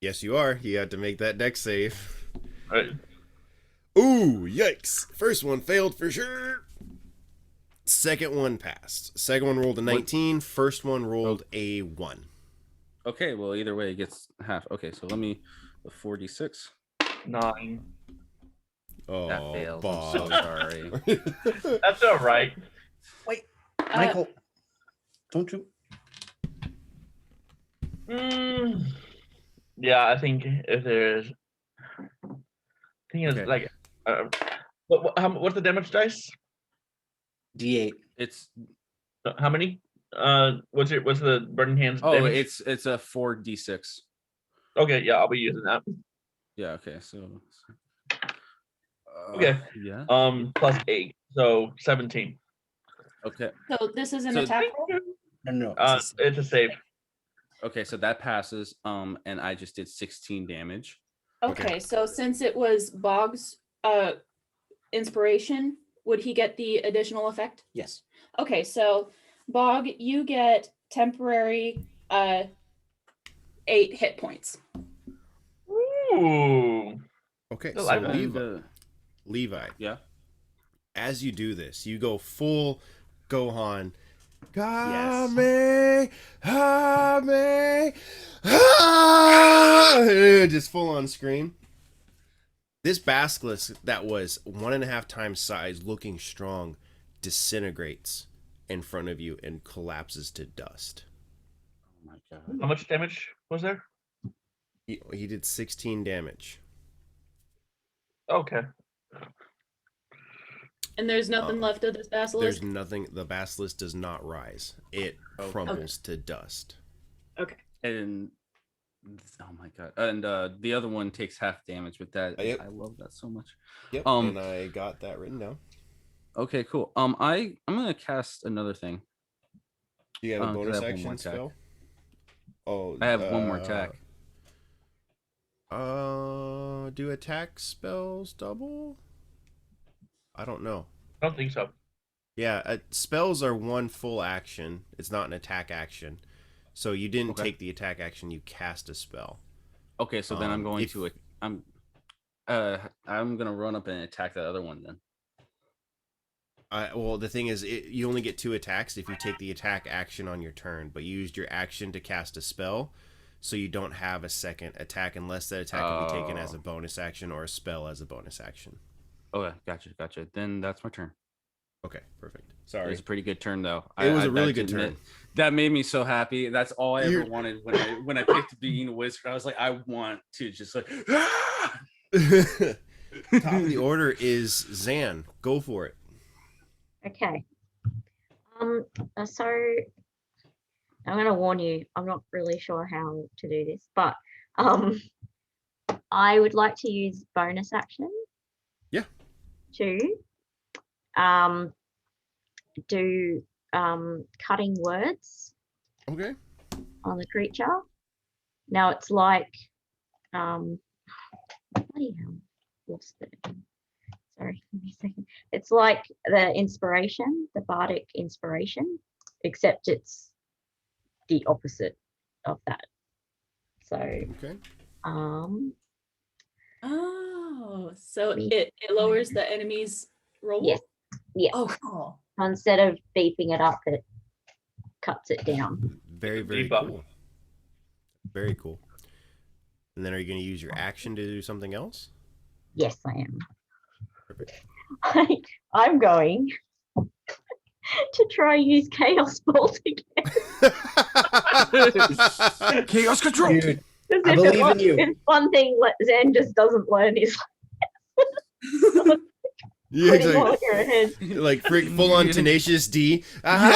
Yes, you are. You have to make that dex save. Right. Ooh, yikes! First one failed for sure. Second one passed. Second one rolled a 19. First one rolled a 1. Okay, well either way it gets half. Okay, so let me 4d6. 9. Oh, That fails. Bob. I'm so sorry. That's all right. Wait, Michael, don't you? Yeah, I think if there's, Okay. like, what's the damage dice? D8. It's How many? What's the burning hands? oh, damage? it's a 4d6. Okay, yeah, I'll be using that. Yeah. Okay. So. Okay. Yeah. Plus 8, so 17. Okay. So this is an So- attack roll? No. It's a save. Okay, so that passes. And I just did 16 damage. Okay, so since it was Bog's inspiration, would he get the additional effect? Yes. Okay, so Bog, you get temporary 8 hit points. Ooh. Okay, I so like that. Levi, Yeah. as you do this, you go full Gohan. Yes. Kame, just full on scream. This basilisk that was 1.5 times size, looking strong, disintegrates in front of you and collapses to dust. Oh my god. How much damage was there? He did 16 damage. Okay. And there's nothing left of this There's basilisk? nothing. The basilisk does not rise. It crumbles to dust. Okay. And oh my god. And the other one takes half damage with that. Yep. I love that so much. Yep. Um, And I got that written down. Okay, cool. I'm gonna cast another thing. You have a 'cause I bonus have one action more attack. spell? Oh, I have one more attack. Do attack spells double? I don't know. I don't think so. Yeah, spells are one full action. It's not an attack action. So you didn't Okay. take the attack action. You cast a spell. Okay, so then I'm going if- to I'm gonna run up and attack that other one then. Well, the thing is, you only get 2 attacks if you take the attack action on your turn, but you used your action to cast a spell, so you don't have a second attack unless that attack can be taken as a bonus action or a spell as a bonus action. Okay, gotcha. Then that's my turn. Okay, perfect. It Sorry. was a pretty good turn though. It was a really that good turn. That made me so happy. That's all I ever You're- wanted when I picked being a wizard. I was like, I want to just like Top of the order is Zan. Go for it. Okay. So I'm gonna warn you, I'm not really sure how to do this, but I would like to use bonus action. Yeah. To do cutting words Okay. on the creature. Now it's like bloody hell, lost it again. Sorry, give me a second. It's like the inspiration, the bardic inspiration, except it's the opposite of that. So Okay. Oh, so it lowers the enemy's roll? yes, yeah. Oh, cool. Instead of beefing it up, it cuts it down. Very, very Debuff. cool. Very cool. And then are you going to use your action to do something else? Yes, I am. Perfect. I'm going to try use chaos bolt again. chaos control. Dude, Because I if believe in you. It's one thing Zen just doesn't learn is Yeah, putting exactly. all your head. Like full on tenacious D. Ah!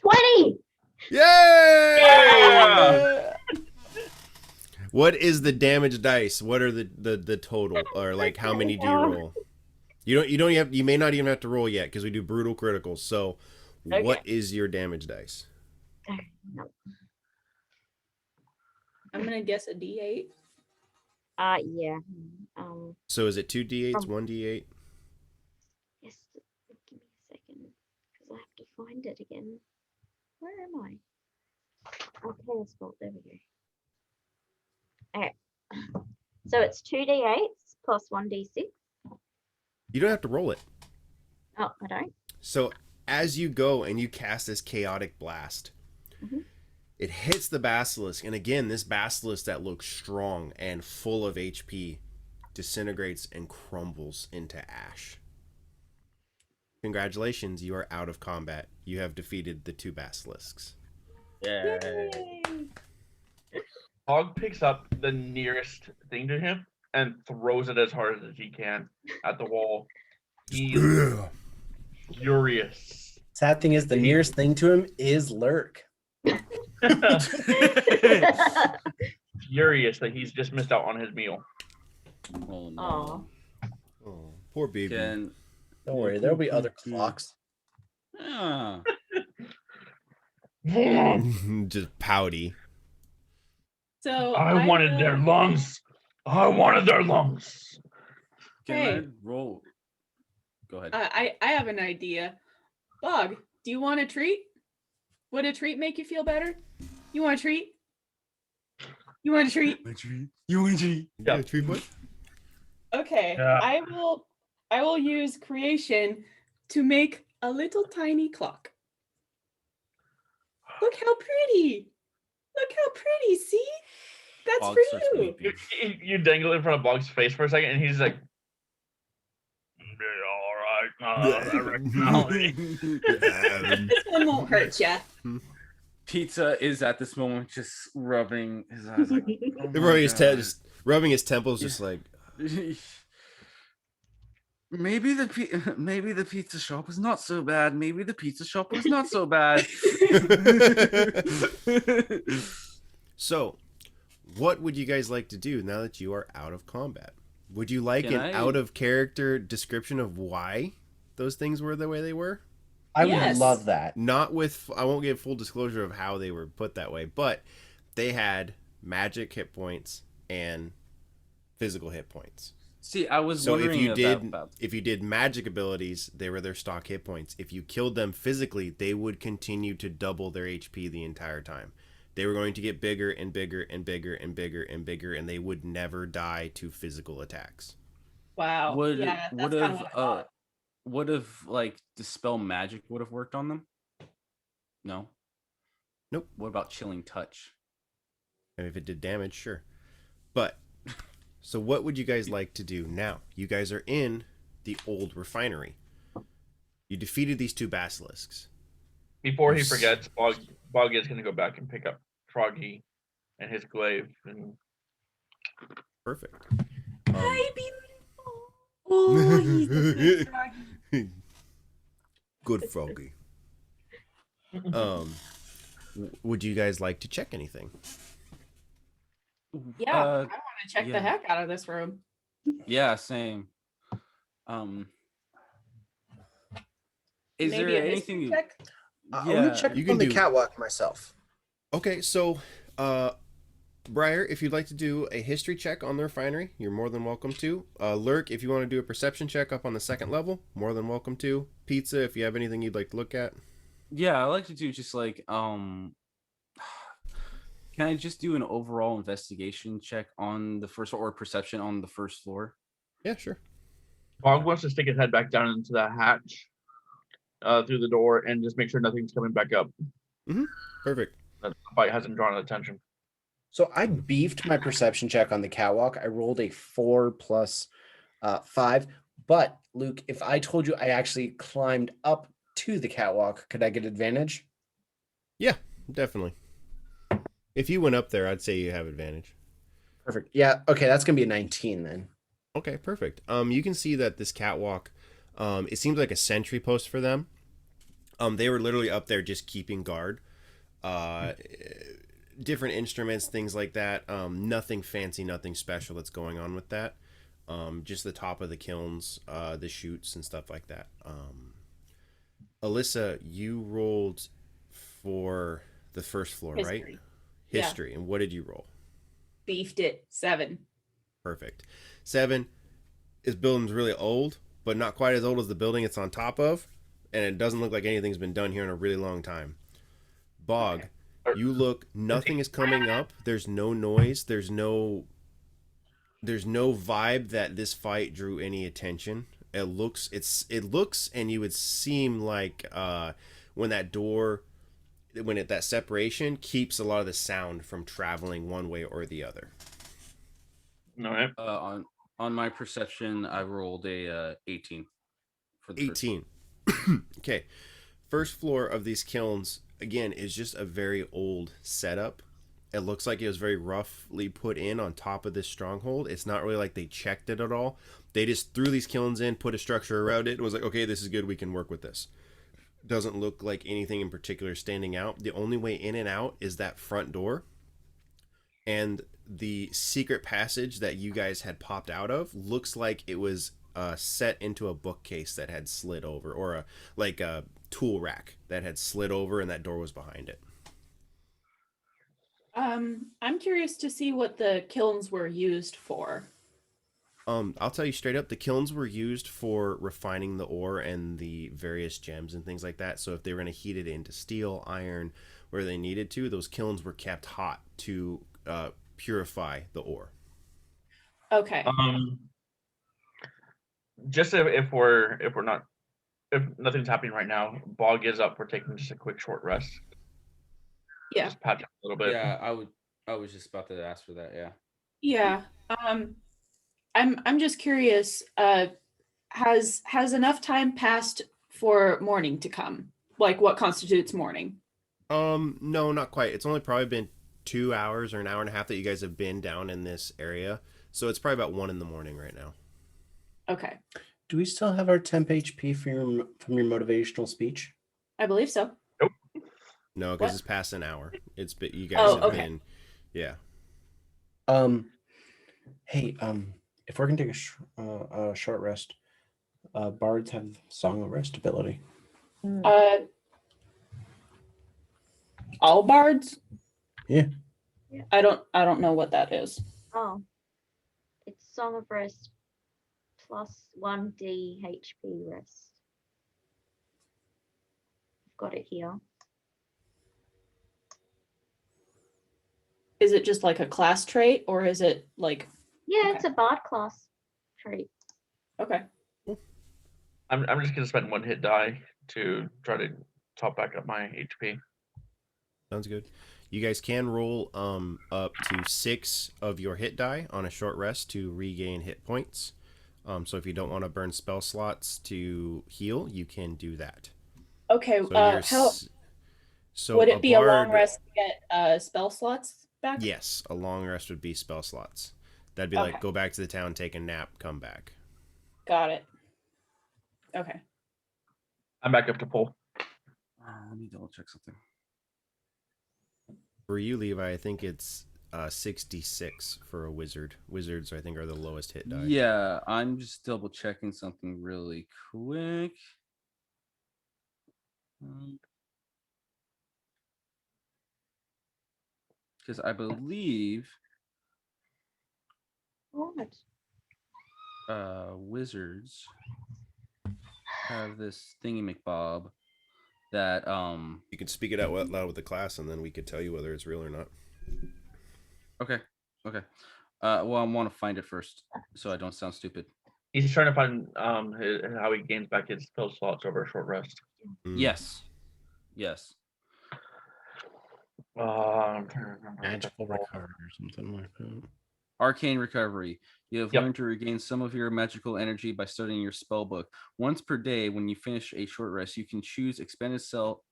20! Yay! What is the damage dice? What are the total, or like how many do you roll? You may not even have to roll yet because we do brutal criticals. So, Okay. what is your damage dice? No. I'm gonna guess a D8. Yeah. So is it 2d8s, Um, 1d8? Yes, give me a second, because I have to find it again. Where am I? Oh, chaos bolt, there we go. Okay. So it's 2d8s plus 1d6. You don't have to roll it. Oh, I don't? So as you go and you cast this chaotic blast, Mhm. it hits the basilisk, and again, this basilisk that looks strong and full of HP disintegrates and crumbles into ash. Congratulations, you are out of combat. You have defeated the 2 basilisks. Yeah. Hog picks up the nearest thing to him and throws it as hard as he can at the wall. He's furious. Sad thing is, the nearest thing to him is Lurk. Furious that he's just missed out on his meal. Oh no. Aw. Oh, poor baby. Can Don't worry, there'll be other clocks. ah. Just pouty. So I wanted their lungs. I wanted their lungs. Can Hey. I roll? Go ahead. I have an idea. Bog, do you want a treat? Would a treat make you feel better? You want a treat? You want a treat? You want to? Yeah, tree boy. Okay, Yeah. I will use creation to make a little tiny clock. Look how pretty! Look how pretty! See, that's Bog for starts you. weeping. You dangle it in front of Bog's face for a second, and he's like, Yeah, all right. I reckon I'll eat. This one won't hurt ya. Pizza is at this moment just rubbing his eyes like, oh my rubbing his God. just rubbing his temples, just like Maybe the pizza shop was not so bad. Maybe the pizza shop was not so bad. So, what would you guys like to do now that you are out of combat? Would you like Can an I- out of character description of why those things were the way they were? I would Yes. love that. Not with, I won't give full disclosure of how they were put that way, but they had magic hit points and physical hit points. See, I was So wondering about if you did magic abilities, they were their stock hit points. If you killed them physically, they would continue to double their HP the entire time. They were going to get bigger and bigger and bigger and bigger and bigger, and they would never die to physical attacks. Wow. would yeah, would that's kinda have what I thought. would have like dispel magic would have worked on them? No. Nope. What about chilling touch? And if it did damage, sure. But so what would you guys like to do now? You guys are in the old refinery. You defeated these two basilisks. before he forgets, Bog is going to go back and pick up Froggy and his glaive. And Perfect. Hi, beautiful. Oh, he's a good froggy. Good froggy. Would you guys like to check anything? Yeah, I want to check yeah. the heck out of this room. Yeah, same. Is Maybe there a history anything you check? Let Yeah, me check you can on the do- catwalk myself. Okay, so Briar, if you'd like to do a history check on the refinery, you're more than welcome to. Lurk, if you want to do a perception check up on the second level, more than welcome to. Pizza, if you have anything you'd like to look at. Yeah, I like to do just like can I just do an overall investigation check on the first or perception on the first floor? Yeah, sure. Bog wants to stick his head back down into the hatch through the door and just make sure nothing's coming back up. Perfect. That the fight hasn't drawn attention. So I beefed my perception check on the catwalk. I rolled a 4 plus 5. But Luke, if I told you I actually climbed up to the catwalk, could I get advantage? Yeah, definitely. If you went up there, I'd say you have advantage. Perfect. Yeah. Okay, that's gonna be a 19 then. Okay, perfect. You can see that this catwalk, it seems like a sentry post for them. They were literally up there just keeping guard. Different instruments, things like that. Nothing fancy, nothing special that's going on with that. Just the top of the kilns, the chutes and stuff like that. Alyssa, you rolled for the first floor, right? History. Yeah. History. And what did you roll? Beefed it. 7. Perfect. 7. This building's really old, but not quite as old as the building it's on top of, and it doesn't look like anything's been done here in a really long time. Bog, you look, nothing is coming up. There's no noise. There's no vibe that this fight drew any attention. It looks, and you would seem like when that door, that separation keeps a lot of the sound from traveling one way or the other. All right. On my perception, I rolled a 18 for the first 18. Okay. First floor of these kilns, again, is just a very old setup. It looks like it was very roughly put in on top of this stronghold. It's not really like they checked it at all. They just threw these kilns in, put a structure around it, and was like, okay, this is good. We can work with this. Doesn't look like anything in particular standing out. The only way in and out is that front door. And the secret passage that you guys had popped out of looks like it was set into a bookcase that had slid over, or a tool rack that had slid over, and that door was behind it. I'm curious to see what the kilns were used for. I'll tell you straight up, the kilns were used for refining the ore and the various gems and things like that. So if they were going to heat it into steel, iron, where they needed to, those kilns were kept hot to purify the ore. Okay. Just if nothing's happening right now, Bog is up for taking just a quick short rest. Yeah. Just patch up a little bit. Yeah, I was just about to ask for that. Yeah. Yeah. I'm just curious. Has enough time passed for morning to come? Like, what constitutes morning? No, not quite. It's only probably been 2 hours or an hour and a half that you guys have been down in this area. So it's probably about 1 in the morning right now. Okay. Do we still have our temp HP from your motivational speech? I believe so. No, What? because it's past an hour. It's been, you guys Oh, have okay. been, yeah. Hey, if we're gonna take a short rest, bards have Song of Rest ability. All bards? Yeah. I don't know what that is. Oh, it's Song of Rest plus 1d HP rest. I've got it here. Is it just like a class trait, or is it like? Yeah, Okay. it's a bard class trait. Okay. I'm just gonna spend 1 hit die to try to top back up my HP. Sounds good. You guys can roll up to 6 of your hit die on a short rest to regain hit points. So if you don't want to burn spell slots to heal, you can do that. Okay. So you're How so would it be a long bard- rest to get spell slots back? Yes, a long rest would be spell slots. That'd be Okay. like go back to the town, take a nap, come back. Got it. Okay. I'm back up to full. Let me double check something. For you, Levi, I think it's 66 for a wizard. Wizards, I think, are the lowest hit die. Yeah, I'm just double checking something really quick. Because I believe What? wizards have this thingy McBob that You can speak it out loud with the class, and then we could tell you whether it's real or not. okay. Well, I want to find it first so I don't sound stupid. He's trying to find how he gains back his spell slots over a short rest. Yes. I'm trying to remember. Magical recovery or something like that. Arcane recovery. You have Yep. learned to regain some of your magical energy by studying your spell book. Once per day, when you finish a short rest, you can choose expended spell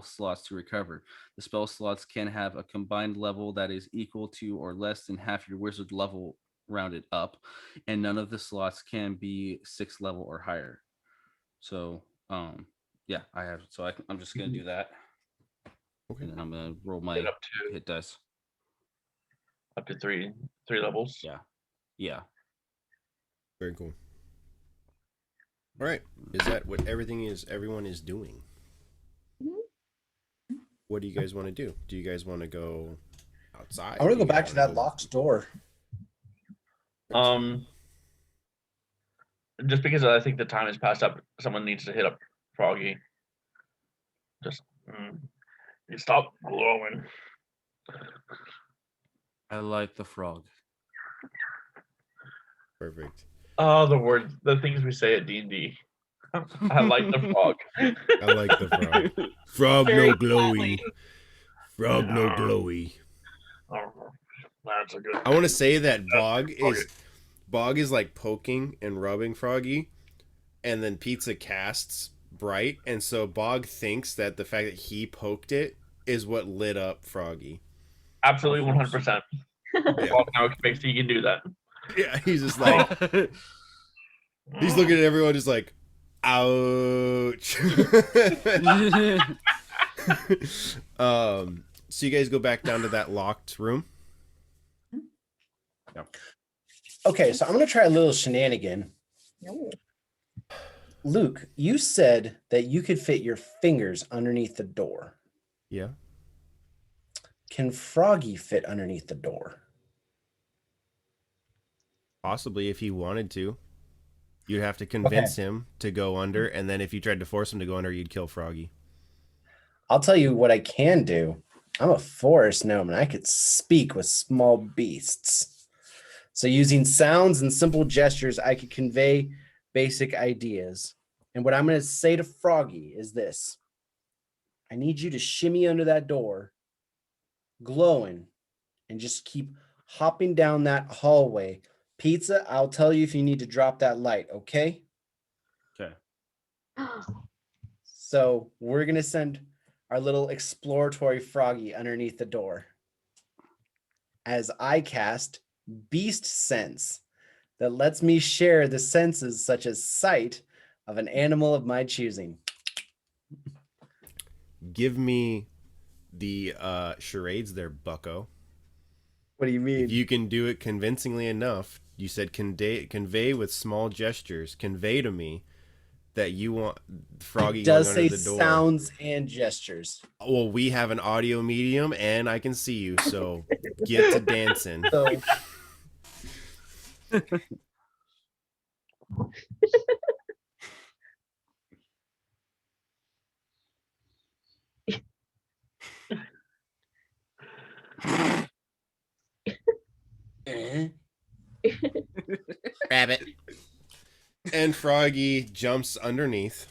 slots to recover. The spell slots can have a combined level that is equal to or less than half your wizard level rounded up, and none of the slots can be 6th level or higher. So, yeah, I have. So I'm just gonna do that, Okay. and then I'm gonna roll my Get up to hit dice. three levels. Yeah. Very cool. All right. Is that what everyone is doing? Mhm. What do you guys want to do? Do you guys want to go outside? I want to Do go you back guys to wanna that go- locked door. Just because I think the time has passed up, someone needs to hit up Froggy. Just you stop glowing. I like the frog. Perfect. Oh, the things we say at D&D. I like the frog. I like the frog. Frog Very no glowy. flatly. Frog no glowy. Oh, that's a good. I want to say that Bog okay. is like poking and rubbing Froggy, and then Pizza casts Bright, and so Bog thinks that the fact that he poked it is what lit up Froggy. Absolutely 100%. Yeah. Frog now thinks he can do that. Yeah, he's just like he's looking at everyone just like, ouch. So you guys go back down to that locked room. Okay, so I'm going to try a little shenanigan. No. Luke, you said that you could fit your fingers underneath the door. Yeah. Can Froggy fit underneath the door? Possibly if he wanted to. You'd have to convince him to go under, and then if you tried to force him to go under, you'd kill Froggy. I'll tell you what I can do. I'm a forest gnome and I could speak with small beasts. So using sounds and simple gestures, I could convey basic ideas. And what I'm going to say to Froggy is this. I need you to shimmy under that door, glowing, and just keep hopping down that hallway. Pizza, I'll tell you if you need to drop that light, okay? Okay. So we're going to send our little exploratory Froggy underneath the door as I cast Beast Sense that lets me share the senses such as sight of an animal of my choosing. Give me the charades there, bucko. What do you mean? If you can do it convincingly enough, you said convey with small gestures. Convey to me that you want Froggy It going does under say the door. sounds and gestures. Well, we have an audio medium, and I can see you, so get to dancing. So Rabbit. And Froggy jumps underneath,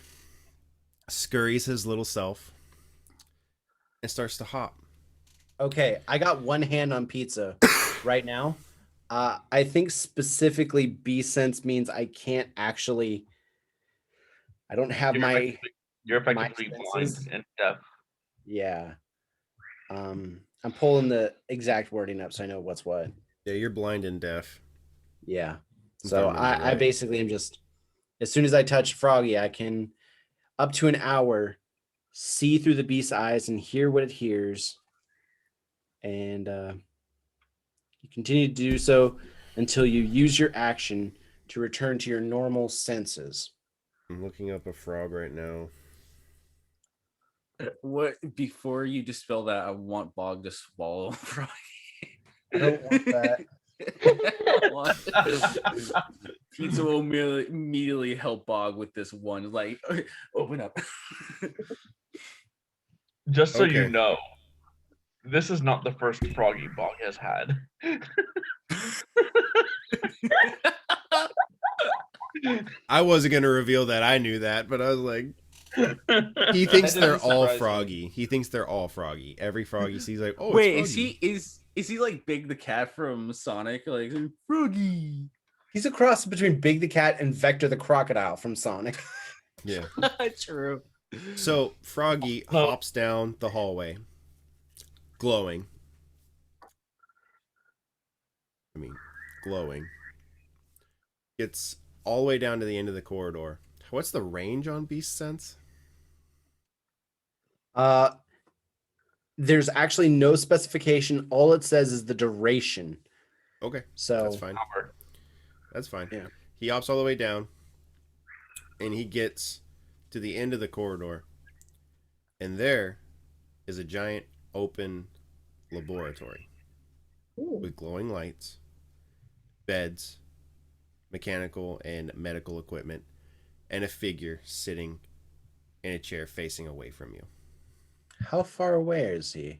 scurries his little self, and starts to hop. okay, I got one hand on pizza right now. I think specifically B sense means I can't actually. I don't have You're my effectively blind senses. and deaf. Yeah. I'm pulling the exact wording up so I know what's what. Yeah, you're blind and deaf. Yeah. If So remember I right. basically am just as soon as I touch Froggy, I can up to an hour see through the beast's eyes and hear what it hears. And you continue to do so until you use your action to return to your normal senses. I'm looking up a frog right now. What before you dispel that? I want Bog to swallow Froggy. I don't want that. Pizza will immediately help Bog with this one. Like, open up. Just so you Okay. know, this is not the first Froggy Bog has had. I wasn't going to reveal that I knew that, but I was like, he thinks That they're doesn't all surprise me. Froggy. He thinks they're all Froggy. Every frog he sees, like, oh, Wait, it's Froggy. is he like Big the Cat from Sonic? Like Froggy. He's a cross between Big the Cat and Vector the Crocodile from Sonic. Yeah. True. So Froggy hops down the hallway, glowing. Gets all the way down to the end of the corridor. What's the range on Beast Sense? There's actually no specification. All it says is the duration. Okay, So that's fine. That's fine. Yeah. He hops all the way down, and he gets to the end of the corridor, and there is a giant open laboratory with glowing lights, beds, mechanical and medical equipment, and a figure sitting in a chair facing away from you. how far away is he?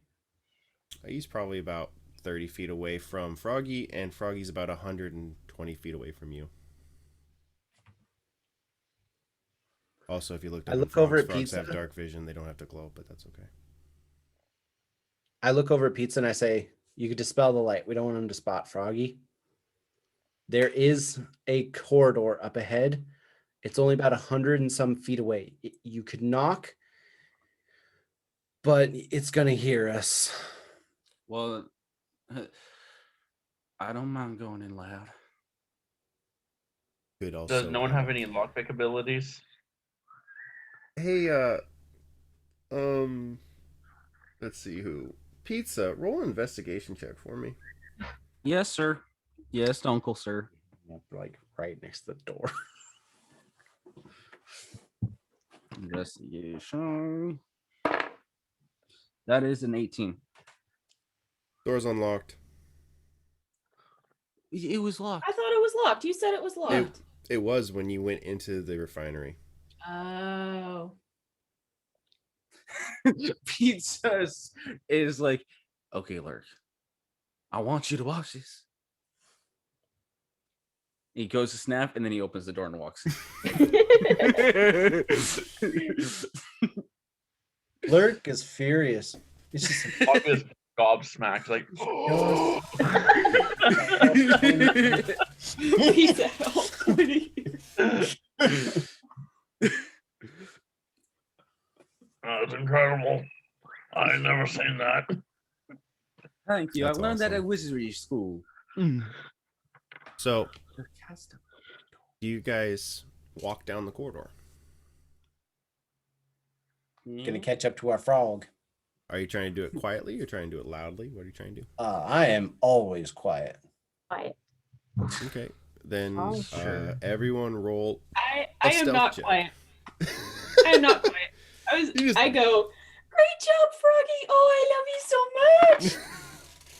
He's probably about 30 feet away from Froggy, and Froggy's about 120 feet away from you. Also, if you looked I at look over at frogs Pizza. have dark vision. They don't have to glow, but that's okay. I look over at Pizza and I say, you could dispel the light. We don't want him to spot Froggy. There is a corridor up ahead. It's only about 100 and some feet away. You could knock, but it's going to hear us. Well, I don't mind going in loud. Could also. Does no one have any lockpick abilities? Hey, let's see who. Pizza, roll an investigation check for me. Yes, sir. Yes, uncle, sir. Like right next to the door. Investigation. That is an 18. Door's unlocked. It was locked. I thought it was locked. You said it was locked. It was when you went into the refinery. Oh. Pizza is like, okay, Lurk, I want you to watch this. He goes to snap, and then he opens the door and walks. Lurk is furious. He's just Fog is gobsmacked, like, He's at all 20 years. That's incredible. I ain't never seen that. Thank you. That's I learned that awesome. at wizardry school. So, do you guys walk down the corridor? Gonna catch up to our frog. Are you trying to do it quietly or trying to do it loudly? What are you trying to do? I am always quiet. Quiet. Okay, then Oh, sure. everyone roll. I A am stealth not check. quiet. I am not quiet. I go, great job, Froggy. Oh, I love you so much.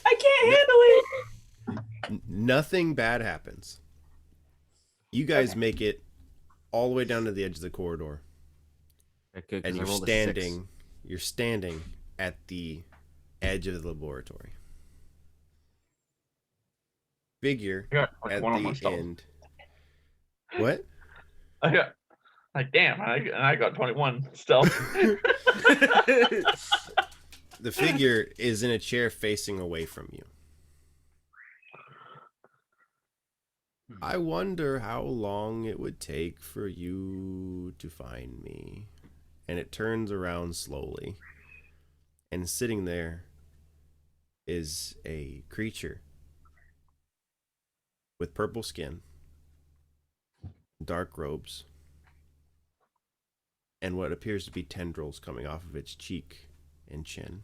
I can't handle it. Nothing bad happens. You guys make it all the way down to the edge of the corridor, Okay, 'cause and I you're rolled a 6. standing. You're standing at the edge of the laboratory. Figure I got at 21 on my the stealth. end. What? I got, like, damn, I got 21 stealth. The figure is in a chair facing away from you. I wonder how long it would take for you to find me. And it turns around slowly. And sitting there is a creature with purple skin, dark robes, and what appears to be tendrils coming off of its cheek and chin.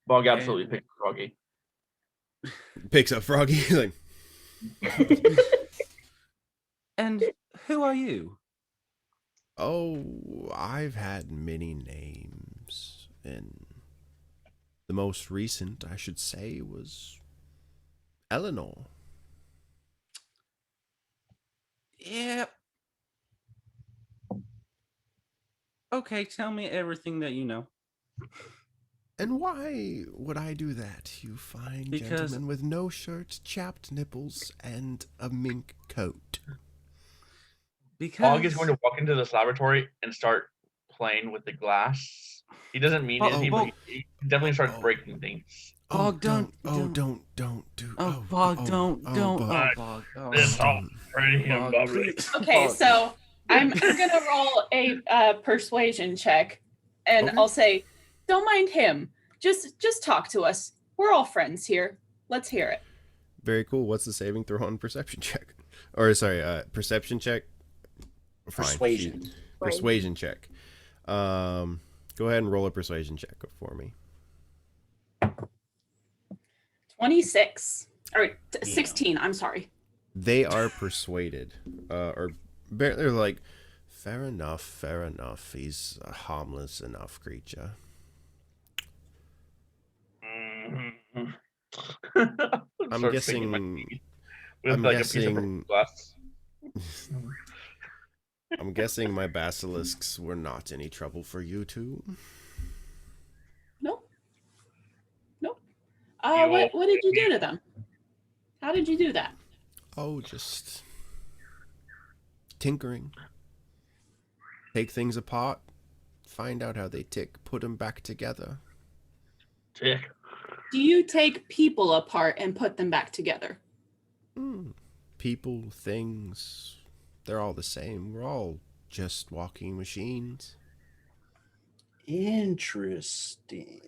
Bog absolutely picked Froggy. Picks up Froggy, like, And who are you? oh, I've had many names, and the most recent, I should say, was Eleanor. Yeah. Okay, tell me everything that you know. And why would I do that, you fine Because- gentleman with no shirt, chapped nipples, and a mink coat? Because Bog is going to walk into this laboratory and start playing with the glass. He doesn't mean anything, but he definitely starts breaking things. Bog, don't don't do. Oh, Bog, don't. Bog. Oh, Bog. Oh, It's all pretty and Bog, bubbly. please. Okay, Bog. so I'm gonna roll a persuasion check, and Okay. I'll say, "Don't mind him. Just talk to us. We're all friends here. Let's hear it." Very cool. What's the saving throw on perception check? Or sorry, perception check. Fine. Persuasion. Persuasion check. Go ahead and roll a persuasion check for me. 26 or 16. I'm sorry. They are persuaded, they're like, fair enough. He's a harmless enough creature. Mhm. I'm Starts picking my guessing. teeth with I'm like a piece of guessing. glass. I'm guessing my basilisks were not any trouble for you two. Nope. You What did you do to them? How did you do that? Oh, just tinkering. Take things apart, find out how they tick, put them back together. Tick. Do you take people apart and put them back together? People, things, they're all the same. We're all just walking machines. Interesting.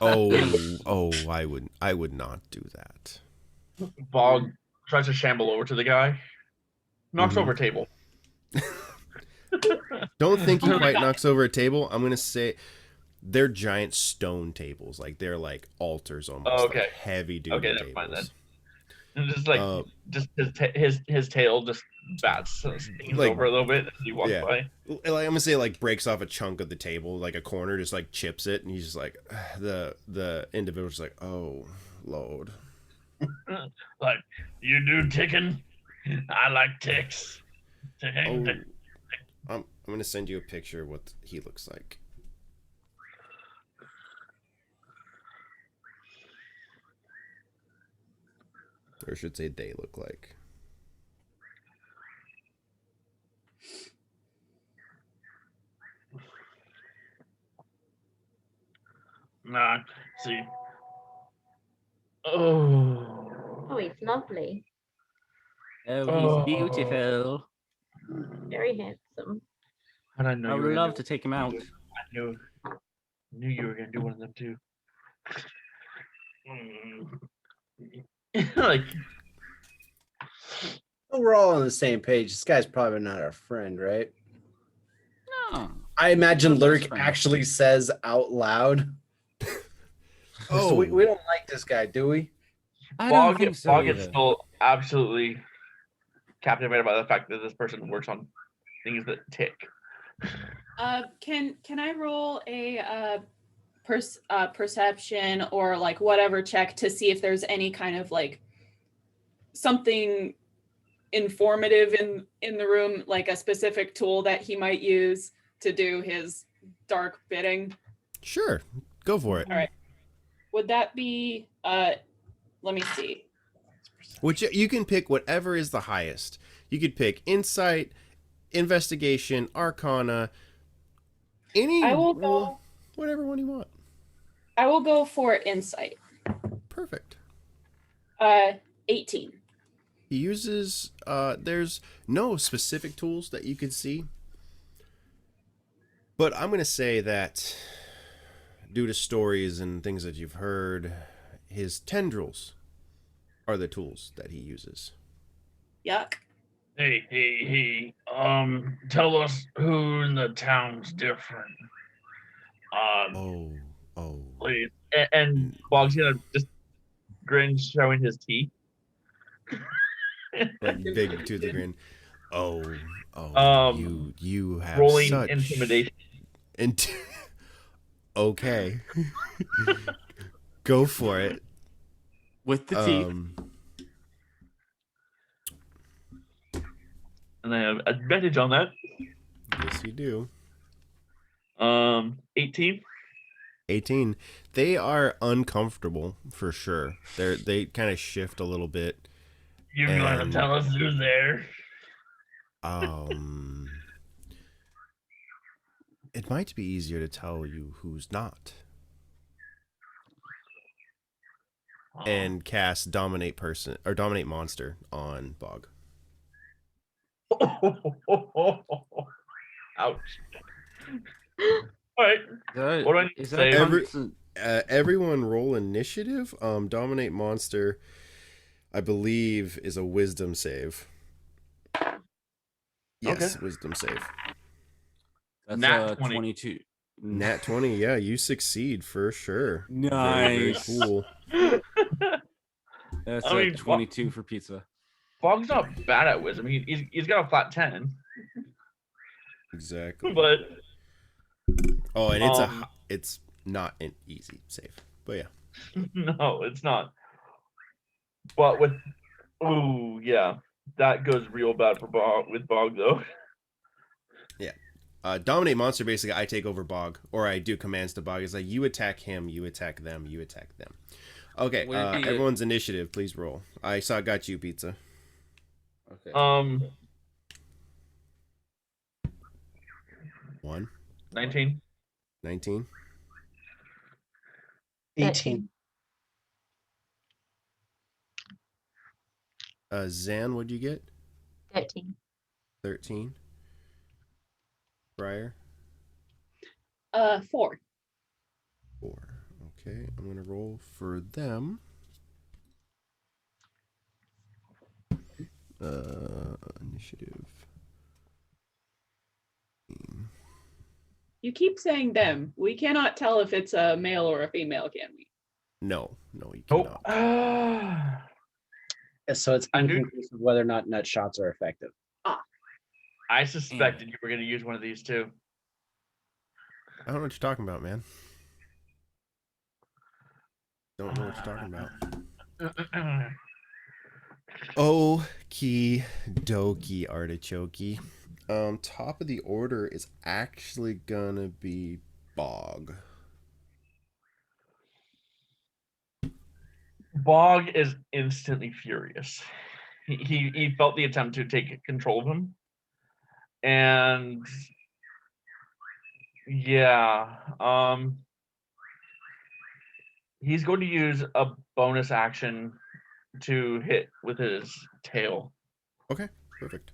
Oh, I would not do that. Bog tries to shamble over to the guy, knocks Mhm. over a table. Don't think he Oh my quite God. knocks over a table. I'm gonna say they're giant stone tables, like they're like altars almost. Oh, okay. Like heavy duty Okay, tables. never mind then. And just like just his tail just bats stings Like, over a little bit as he walks yeah. by. Like, I'm gonna say like breaks off a chunk of the table, like a corner, just like chips it, and he's just like the individual's just like, oh Lord. Like, you do ticking? I like ticks. Oh, Ticking. I'm gonna send you a picture of what he looks like. Or I should say they look like. Nah, see. Oh. Oh, it's lovely. Oh, he's beautiful. Very handsome. And I know I you would were gonna love do to take him out. I knew you were gonna do one of them too. Like, Oh, we're all on the same page. This guy's probably not our friend, right? No. I imagine Not best Lurk friend. actually says out loud. Oh, So we don't like this guy, do we? I don't think so Bog is either. still absolutely captivated by the fact that this person works on things that tick. Can I roll a perception or like whatever check to see if there's any kind of like something informative in the room, like a specific tool that he might use to do his dark bidding? sure, go for it. All right. Would that be let me see. Which you can pick whatever is the highest. You could pick insight, investigation, arcana, any. I will go whatever one you want. I will go for insight. Perfect. 18. He uses. There's no specific tools that you could see, but I'm gonna say that due to stories and things that you've heard, his tendrils are the tools that he uses. Yuck. Hey. Tell us who in the town's different. Oh. Please. And Bog's gonna just grin, showing his teeth. Like big to the grin. Oh. You have Rolling such intimidation. Okay. Go for it. With the teeth. And I have advantage on that. Yes, you do. 18. 18. They are uncomfortable for sure. They kind of shift a little bit. You're gonna And- tell us who's there. It might be easier to tell you who's not. And cast dominate person or dominate monster on Bog. Ouch. All right. What do I need to Is say? that Every- constant? Everyone roll initiative. Dominate monster, I believe, is a wisdom save. Yes, Okay. wisdom save. That's Nat 20. 22. Nat 20, yeah, you succeed for sure. Very, very Nice. cool. That's I mean, 22 for pizza. Bog's not bad at wisdom. He's got a flat 10, Exactly. but Oh, and it's not an easy save. But yeah. no, it's not. But yeah, that goes real bad for Bog though. Dominate monster, basically, I take over Bog, or I do commands to Bog. It's like, you attack him, you attack them, you attack them. Okay, Would it be everyone's initiative, please roll. I got you, Pizza. Okay. 1, 19. 19, 18. Zan, what'd you get? 13. 13. Briar? 4. 4. Okay, I'm gonna roll for them. Initiative. You keep saying them. We cannot tell if it's a male or a female, can we? No, you Oh. cannot. So it's I knew- inconclusive whether or not nut shots are effective. I suspected you were going to use one of these too. I don't know what you're talking about, man. Don't know what you're talking about. Okie dokie, artichoke. Top of the order is actually gonna be Bog. Bog is instantly furious. He felt the attempt to take control of him, and yeah, he's going to use a bonus action to hit with his tail. Okay, perfect.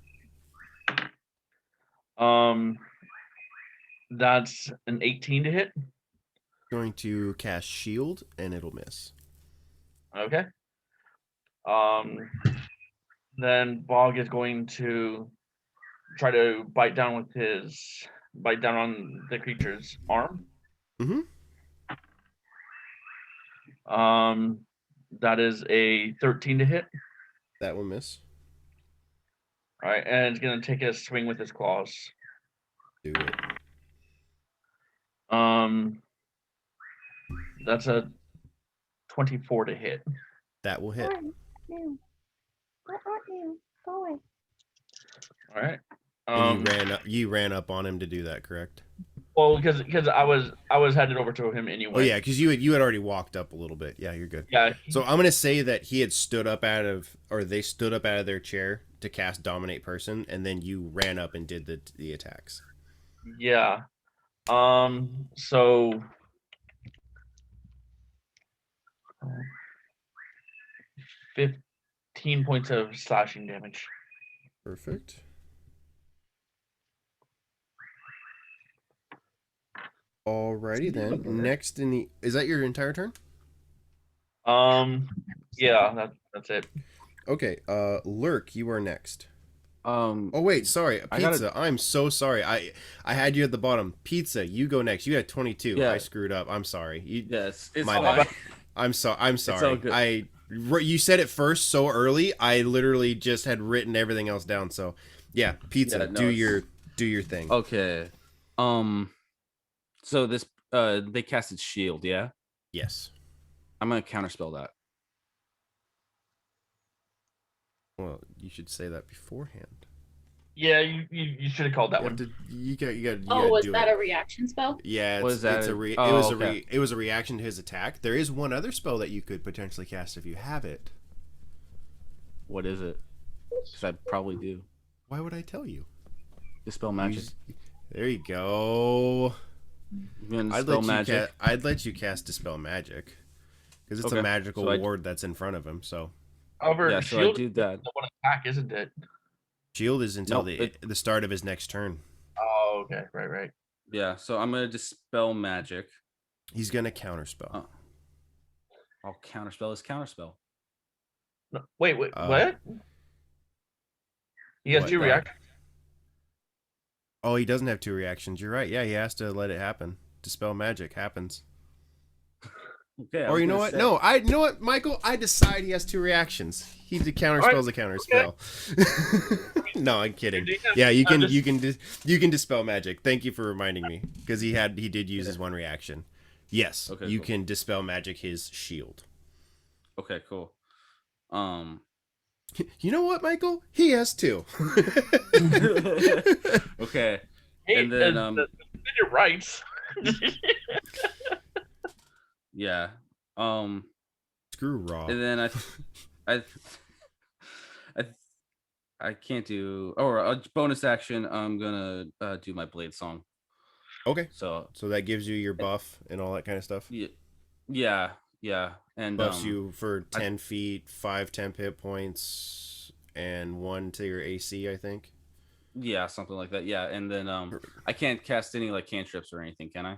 That's an 18 to hit. Going to cast shield and it'll miss. Okay. Then Bog is going to try to bite down on the creature's arm. Mm-hmm. That is a 13 to hit. That will miss. All right, and it's gonna take a swing with his claws. Do it. That's a 24 to hit. That will hit. No. Where are you? Go away. All right. And you ran up on him to do that, correct? Well, because I was headed over to him anyway. Oh yeah, because you had already walked up a little bit. Yeah, you're good. Yeah. So I'm gonna say that he had they stood up out of their chair to cast Dominate Person, and then you ran up and did the attacks. Yeah. So 15 points of slashing damage. Perfect. Alrighty then. Next is that your entire turn? Yeah, that's it. Okay, Lurk, you are next. Oh wait, sorry, I gotta- Pizza. I'm so sorry. I had you at the bottom. Pizza, you go next. You had 22. Yeah. I screwed up. I'm sorry. Yes, it's My all bad. right. I'm sorry. all good. You said it first so early. I literally just had written everything else down. So, yeah, Pizza, Yeah, no, do it's- your thing. Okay. So this they casted shield, yeah? Yes. I'm gonna counterspell that. Well, you should say that beforehand. Yeah, you should have called that one. You got. Oh, was do that it. a reaction spell? Yeah, Was that it's a- a re- oh, it was okay. it was a reaction to his attack. There is one other spell that you could potentially cast if you have it. What is it? Because I probably do. Why would I tell you? Dispel magic. Use- There you go. I'm gonna I'd dispel let magic. I'd let you cast Dispel Magic because it's Okay, a magical so I- ward that's in front of him. So However, Yeah, so I shield do that. is the one attack, isn't it? shield is until Nope, the start of his next turn. Oh, okay, right. Yeah, so I'm gonna dispel magic. He's gonna counterspell. Oh. I'll counterspell his counterspell. No, wait, what? He has what, two dog? reactions. Oh, he doesn't have two reactions. You're right. Yeah, he has to let it happen. Dispel Magic happens. Okay. I Or was you know gonna what? say- No, you know what, Michael? I decide he has two reactions. He counterspells a counterspell. No, I'm kidding. Yeah, you can dispel magic. Thank you for reminding me because he did use his one reaction. Yes, Okay, you cool. can dispel magic his shield. Okay, cool. You know what, Michael? He has two. Okay. Hey, And then, you're right. Yeah. Screw Raw. And then I can't do or a bonus action. I'm gonna do my blade song. Okay, So so that gives you your buff and all that kind of stuff. yeah, and Buffs you for 10 feet, 5 temp hit points, and 1 to your AC, I think. yeah, something like that. Yeah, and then I can't cast any like cantrips or anything, can I?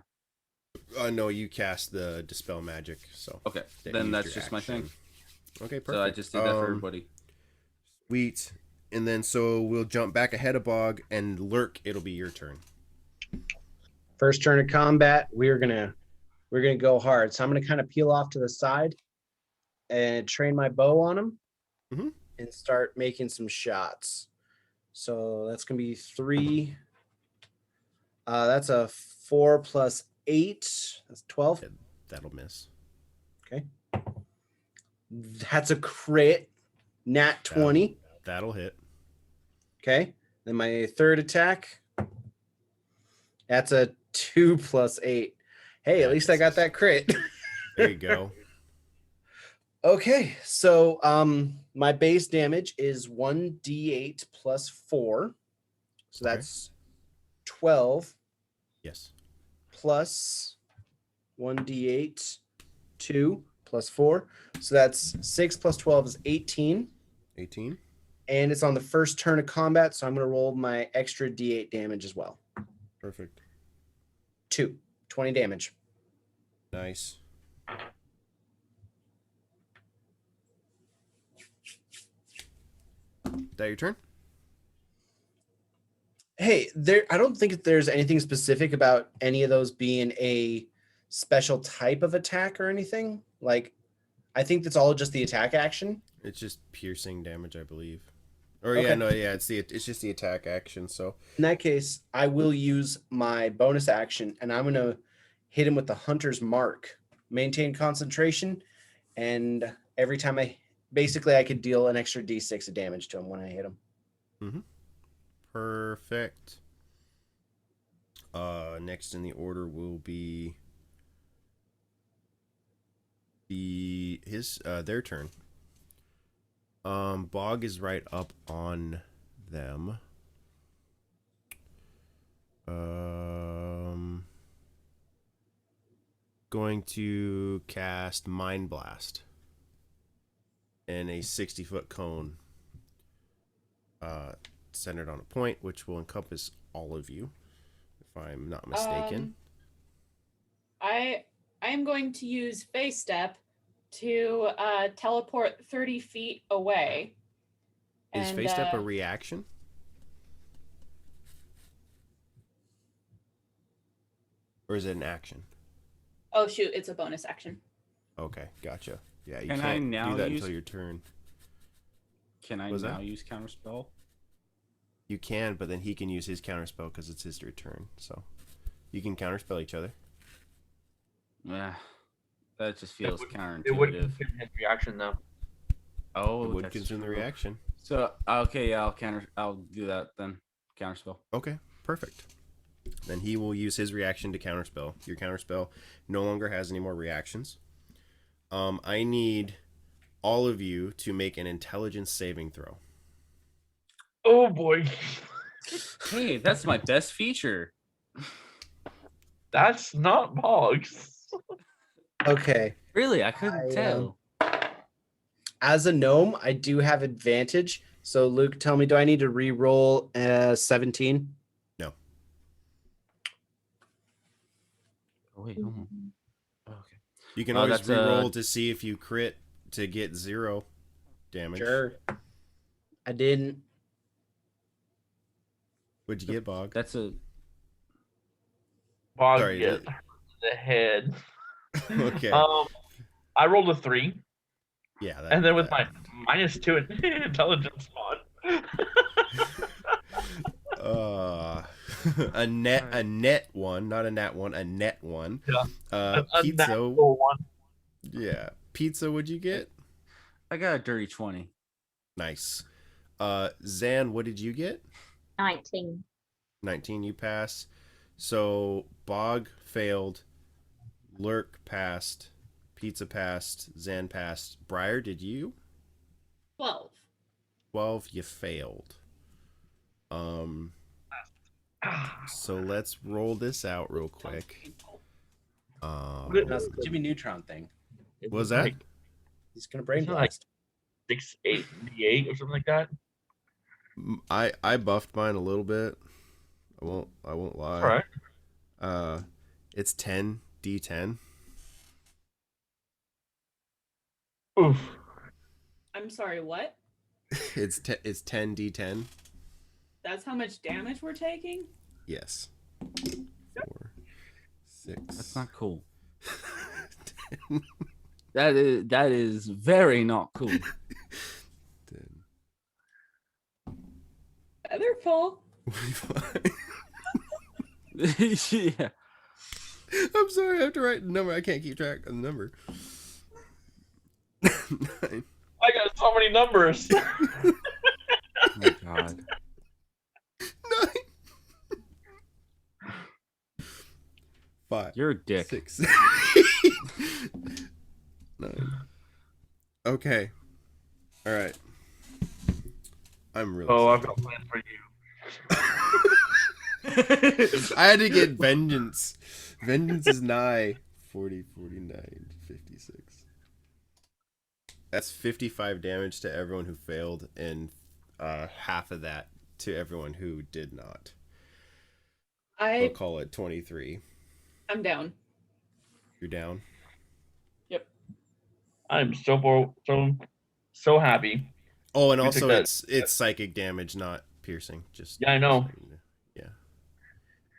No, you cast the dispel magic. So Okay, that then used that's your just my thing. action. Okay, perfect. So I just did that for everybody. Sweet. And then so we'll jump back ahead of Bog and Lurk. It'll be your turn. First turn of combat, we're gonna go hard. So I'm gonna kind of peel off to the side and train my bow on him. Mhm. and start making some shots. So that's gonna be 3. That's a 4 plus 8. That's 12. That'll miss. Okay. That's a crit. Nat 20. That'll hit. Okay. Then my third attack. That's a 2 plus 8. Hey, at least I got that crit. There you go. Okay, so my base damage is 1d8 plus 4. So Okay. that's 12 Yes. plus 1d8, 2 plus 4. So that's 6 plus 12 is 18. 18. And it's on the first turn of combat, so I'm going to roll my extra d8 damage as well. Perfect. 2, 20 damage. Nice. That your turn? Hey, I don't think there's anything specific about any of those being a special type of attack or anything. Like, I think that's all just the attack action. It's just piercing damage, I believe. Or Okay. it's just the attack action. So In that case, I will use my bonus action and I'm going to hit him with the hunter's mark. Maintain concentration, and every time I could deal an extra d6 of damage to him when I hit him. perfect. Next in the order will be their turn. Bog is right up on them. Going to cast Mind Blast in a 60-foot cone centered on a point, which will encompass all of you, if I'm not mistaken. I am going to face step to teleport 30 feet away. Is face step a reaction? Or is it an action? Oh shoot, it's a bonus action. Okay, gotcha. Yeah, you Can I can't now do that use- until your turn. Can I Was now that? use counterspell? You can, but then he can use his counterspell because it's his turn. So you can counterspell each other. Yeah, that just feels It would counterintuitive. consume his reaction though. Oh, It would that's consume the true. reaction. So okay, yeah, I'll do that then. Counterspell. Okay, perfect. Then he will use his reaction to counterspell. Your counterspell no longer has any more reactions. I need all of you to make an intelligence saving throw. Oh boy. Hey, that's my best feature. That's not Boggs. Okay. Really, I couldn't I, tell. As a gnome, I do have advantage. So, Luke, tell me, do I need to re-roll 17? No. Oh, wait, hold on. Okay. You can Oh, always that's, re-roll to see if you crit to get 0 damage. Sure. I didn't. What'd you get, Bog? That's a Boggs Sorry, gets the head. Okay. I rolled a 3, Yeah. and then with my -2 in intelligence mod. A net one, not a nat one, a net one. Yeah. A Pizza. natural one. Yeah. Pizza, what'd you get? I got a dirty 20. Nice. Zan, what did you get? 19. 19, you pass. So Bog failed. Lurk passed. Pizza passed. Zan passed. Briar, did you? 12. 12, you failed. So let's roll this out real quick. That's the Jimmy Neutron thing. It Was that? like He's going to brain Isn't it like- blast. 6, 8, D8 or something like that? I buffed mine a little bit. I won't lie. All right. It's 10 D10. Oof. I'm sorry, what? It's 10 D10. That's how much damage we're taking? Yes. 4, 6. That's not cool. That is very not cool. 10. They're full. Yeah. I'm sorry, I have to write the number. I can't keep track of the number. 9. I got so many numbers. Oh my God. 9. 5. You're a dick. 6. 9. Okay. All right. I'm really. Oh, sorry. I've got a plan for you. I had to get vengeance. Vengeance is nigh. 40, 49, 56. That's 55 damage to everyone who failed, and half of that to everyone who did not. We'll call it 23. I'm down. You're down. Yep. I'm so happy. Oh, and We also took that- it's psychic damage, not piercing. Just Yeah, I know. Yeah.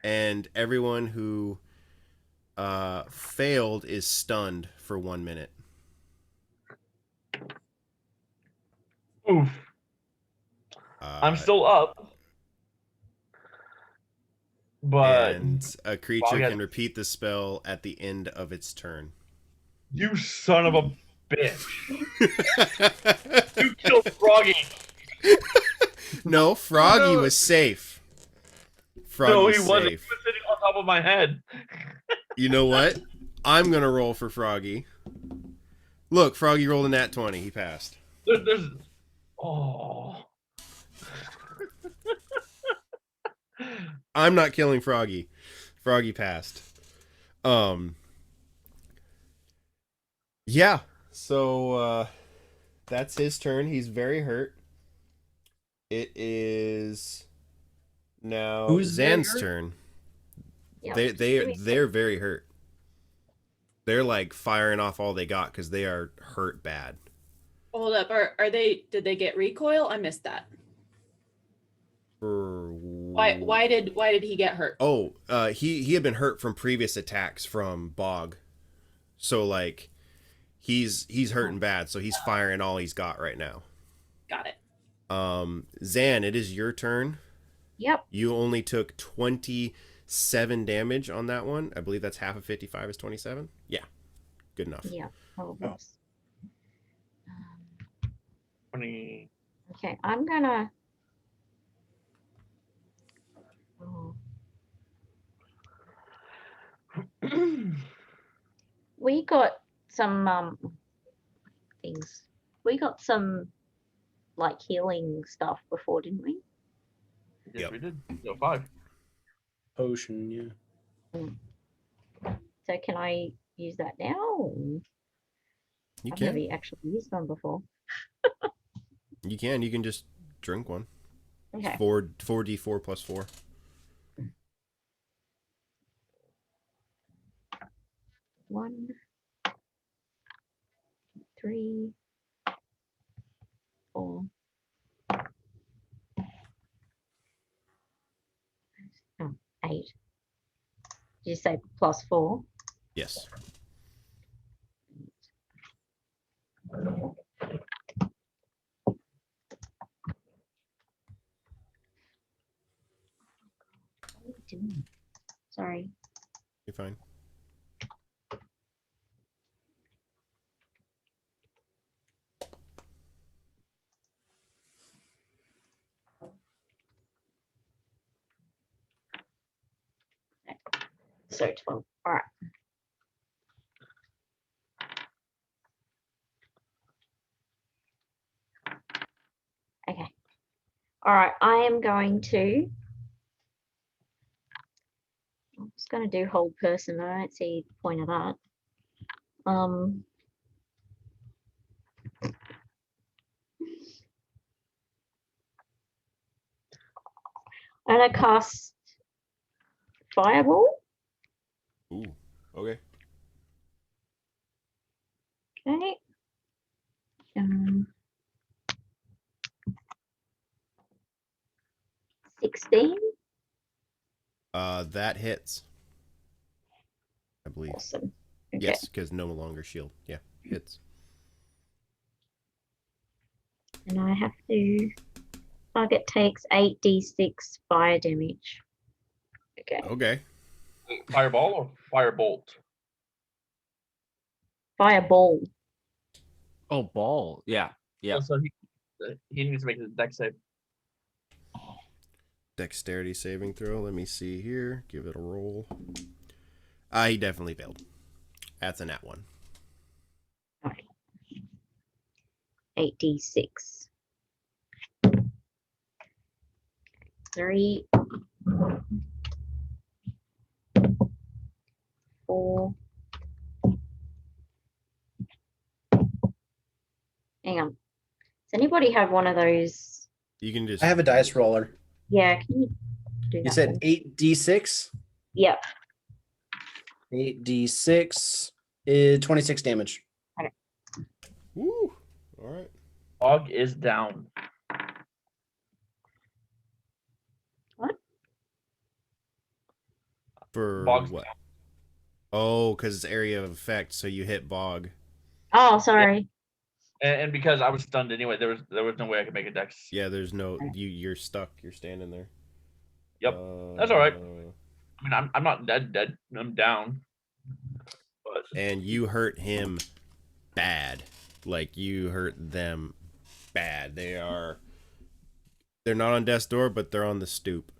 And everyone who failed is stunned for 1 minute. Oof. I'm still up. But and a creature Frog has- can repeat the spell at the end of its turn. you son of a bitch. You killed Froggy. No, Froggy No. was safe. Froggy No, was he wasn't. He safe. was sitting on top of my head. You know what? I'm gonna roll for Froggy. Look, Froggy rolled a nat 20. He passed. There's oh. I'm not killing Froggy. Froggy passed. Yeah. So that's his turn. He's very hurt. It is now Who's very Zan's hurt? turn. Yeah, They're very hurt. They're like firing off all they got because they are hurt bad. Hold up. Are they? Did they get recoil? I missed that. Why did he get hurt? Oh, he had been hurt from previous attacks from Bog, so like he's hurting bad. So he's firing all he's got right now. Got it. Zan, it is your turn. Yep. You only took 27 damage on that one. I believe that's half of 55 is 27. Yeah, good enough. Yeah. Oh, whoops. 20. Okay, I'm gonna. We got some things. We got some like healing stuff before, didn't we? Yes, Yep. we did. No, 5. Potion, yeah. So can I use that now? Or You I've can. never actually used one before. You can. You can just drink one. Okay. 4d4 plus 4. One, 3, 4. Oh, 8. Did you say plus 4? Yes. Sorry. You're fine. So 12. All right. Okay. All right. I am going to. I'm just going to do hold person. I don't see the point of that. And I cast Fireball. Ooh. Okay. Okay. 16. That hits. I believe. Awesome. Okay. Yes, because no longer shield. Yeah, hits. And I have to target takes 8d6 fire damage. Okay. Okay. Fireball or firebolt? Fireball. Oh, ball. Yeah. Yeah. So he needs to make a dex save. Dexterity saving throw. Let me see here. Give it a roll. He definitely failed. That's a nat 1. 8d6. 3, 4. Hang on. Does anybody have one of those? You can just. I have a dice roller. Yeah, can you do that? You said one? 8d6. Yep. 8d6 is 26 damage. Woo. All right. Fog is down. For Bog's what? Oh, because it's area of effect, so you hit Bog. Oh, sorry. And because I was stunned anyway, there was no way I could make a dex. Yeah, there's no. You're stuck. You're standing there. Yep. That's all right. I mean, I'm not dead. I'm down. But And you hurt him bad. Like, you hurt them bad. They're not on death's door, but they're on the stoop.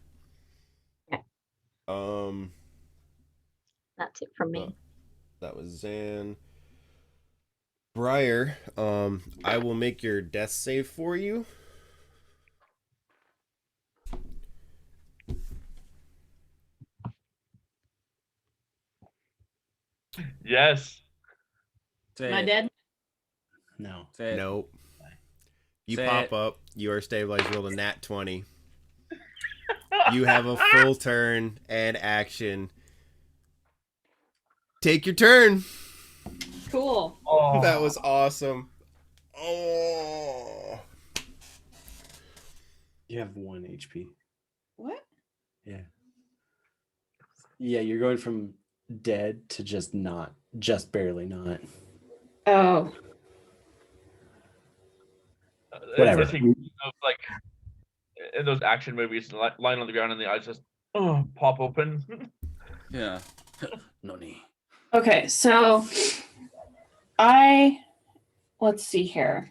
Yeah. That's it from me. That was Zan. Briar, I will make your death save for you. yes. Say Am I it. dead? No. Say it. Nope. You Say pop it. up. You are stabilized. Roll a nat 20. You have a full turn and action. Take your turn. Cool. Oh, That was awesome. Oh. You have 1 HP. What? Yeah. Yeah, you're going from dead to just barely not. Oh. Whatever. I think, like in those action movies, lying on the ground and the eyes just pop open. Yeah. No knee. Okay, so let's see here.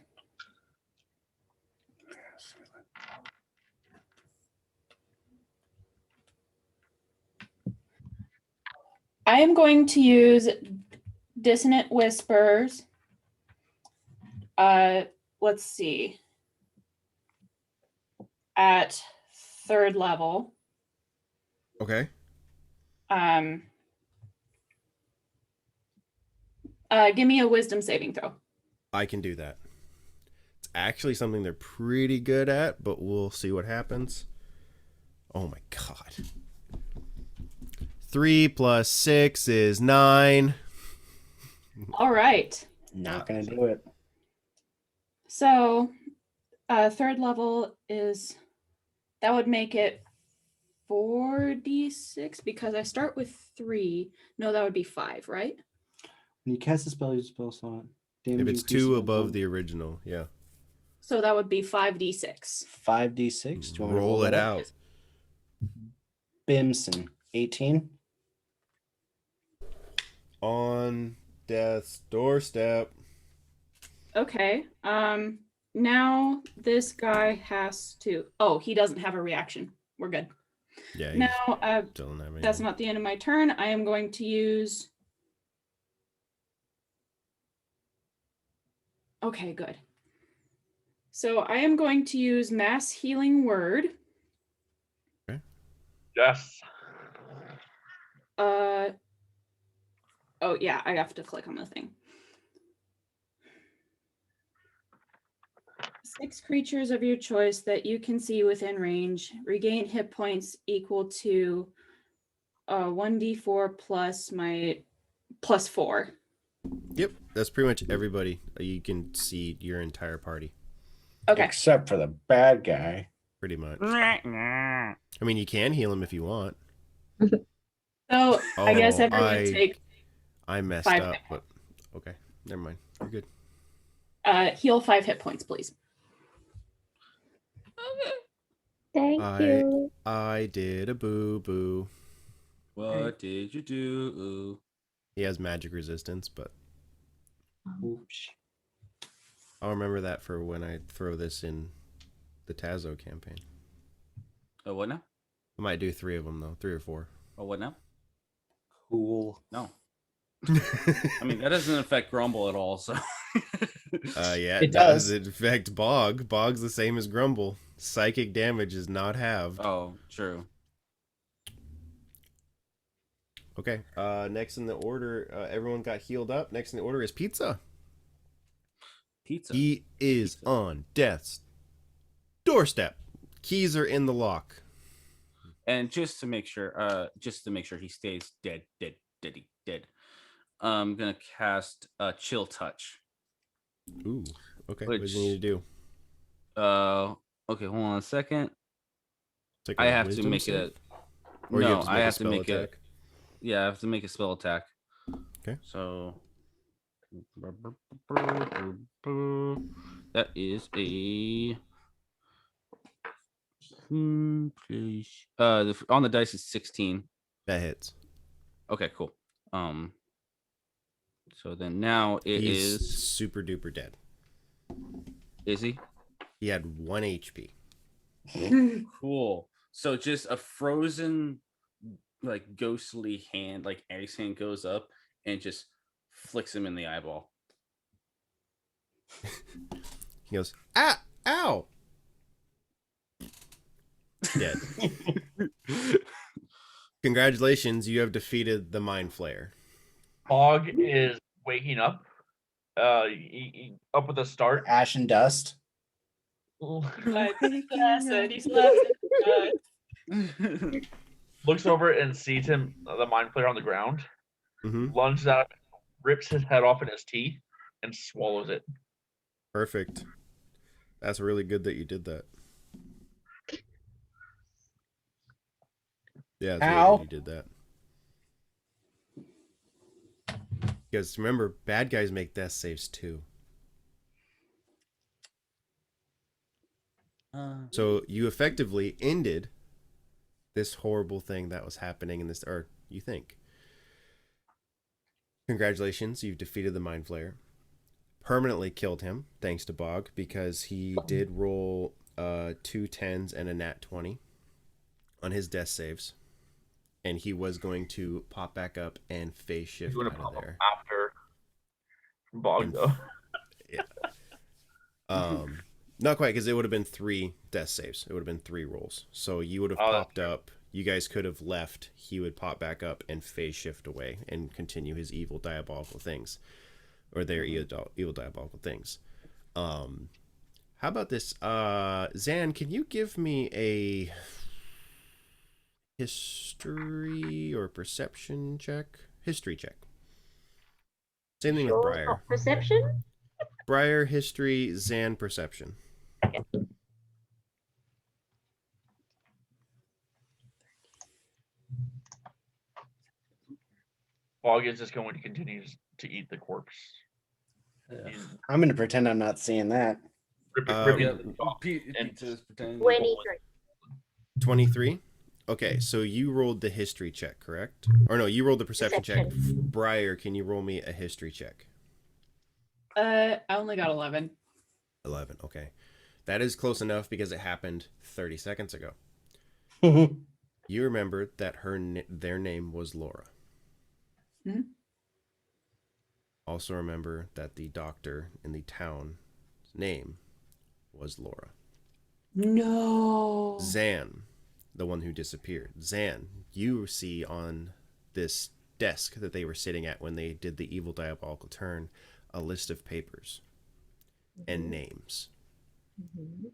I am going to use Dissonant Whispers. Let's see. At 3rd level. Okay. Give me a wisdom saving throw. I can do that. It's actually something they're pretty good at, but we'll see what happens. Oh my god. 3 + 6 is 9. All right. Not gonna do it. So, 3rd level that would make it 4d6 because I start with 3. No, that would be 5, right? When you cast a spell, use a spell slot. If it's 2 above the original, yeah. So that would be 5d6. 5d6. Do you want me to Roll it that? out. Bimson, 18. On death's doorstep. Okay. Now this guy has to. Oh, he doesn't have a reaction. We're good. Yeah. Now, Still don't have anything. that's not the end of my turn. I am going to use. Okay, good. So I am going to use Mass Healing Word. Yes. Oh yeah, I have to click on the thing. 6 creatures of your choice that you can see within range regain hit points equal to 1d4 plus my plus 4. Yep, that's pretty much everybody. You can see your entire party, Okay. Except for the bad guy. pretty much. I mean, you can heal him if you want. So I guess Oh, everyone take I messed 5 up, hit but okay, never mind. You're good. heal 5 hit points, please. Thank I you. I did a boo boo. What did you do? He has magic resistance, but Oops. I'll remember that for when I throw this in the Tazo campaign. Oh, what now? I might do 3 of them though, 3 or 4. Oh, what now? Cool. No. I mean, that doesn't affect Grumble at all, so. Yeah, It does. It affect Bog. Bog's the same as Grumble. Psychic damage is not halved. Oh, true. Okay. Next in the order, everyone got healed up. Next in the order is Pizza. Pizza. He is Pizza. on death's doorstep. Keys are in the lock. And just to make sure he stays dead. I'm gonna cast Chill Touch. Ooh. Okay. What does he need to do? Okay, hold on a second. It's like I a have to wisdom make save? it Or you no, have to I make a have to spell make attack? it. Yeah, I have to make a spell attack. Okay. So that is a on the dice is 16. That hits. Okay, cool. So then now He's is super duper dead. he? He had 1 HP. Cool. So just a frozen, like ghostly hand, like Aries hand goes up and just flicks him in the eyeball. He goes, ah, ow. Dead. Congratulations, you have defeated the Mind Flayer. Bog is waking up. Up with a start. Ash and dust. Looks over and sees him, the Mind Flayer, on the ground. Mm-hmm. Lunges out, rips his head off in his teeth, and swallows it. Perfect. That's really good that you did that. Yeah, it's really Ow. good you did that. Because remember, bad guys make death saves too. So you effectively ended this horrible thing that was happening in this, or you think. Congratulations, you've defeated the Mind Flayer. Permanently killed him, thanks to Bog, because he did roll 2 10s and a nat 20 on his death saves. And he was going to pop back up and phase shift He's going to out of pop up there. after Bog, And- though. Yeah. Not quite, because it would have been 3 death saves. It would have been 3 rolls. So you would have Oh, popped up. You guys could have left. He would pop back up and phase shift away and continue his evil diabolical things, or their evil diabolical things. How about this? Zan, can you give me a history or perception check? History check. Same thing with Sure, Briar. not perception. Briar, history, Zan, perception. Bog is just going to continue to eat the corpse. I'm going to pretend I'm not seeing that. Ripping Yeah, the jaw. Pizza's pretending. 23. 23? Okay, so you rolled the history check, correct? Or no, you rolled the perception check. Briar, can you roll me a history check? I only got 11. 11, okay. That is close enough because it happened 30 seconds ago. You remember that their name was Laura. Hmm? Also remember that the doctor in the town's name was Laura. No. Zan, the one who disappeared. Zan, you see on this desk that they were sitting at when they did the evil diabolical turn a list of papers and names. Mhm.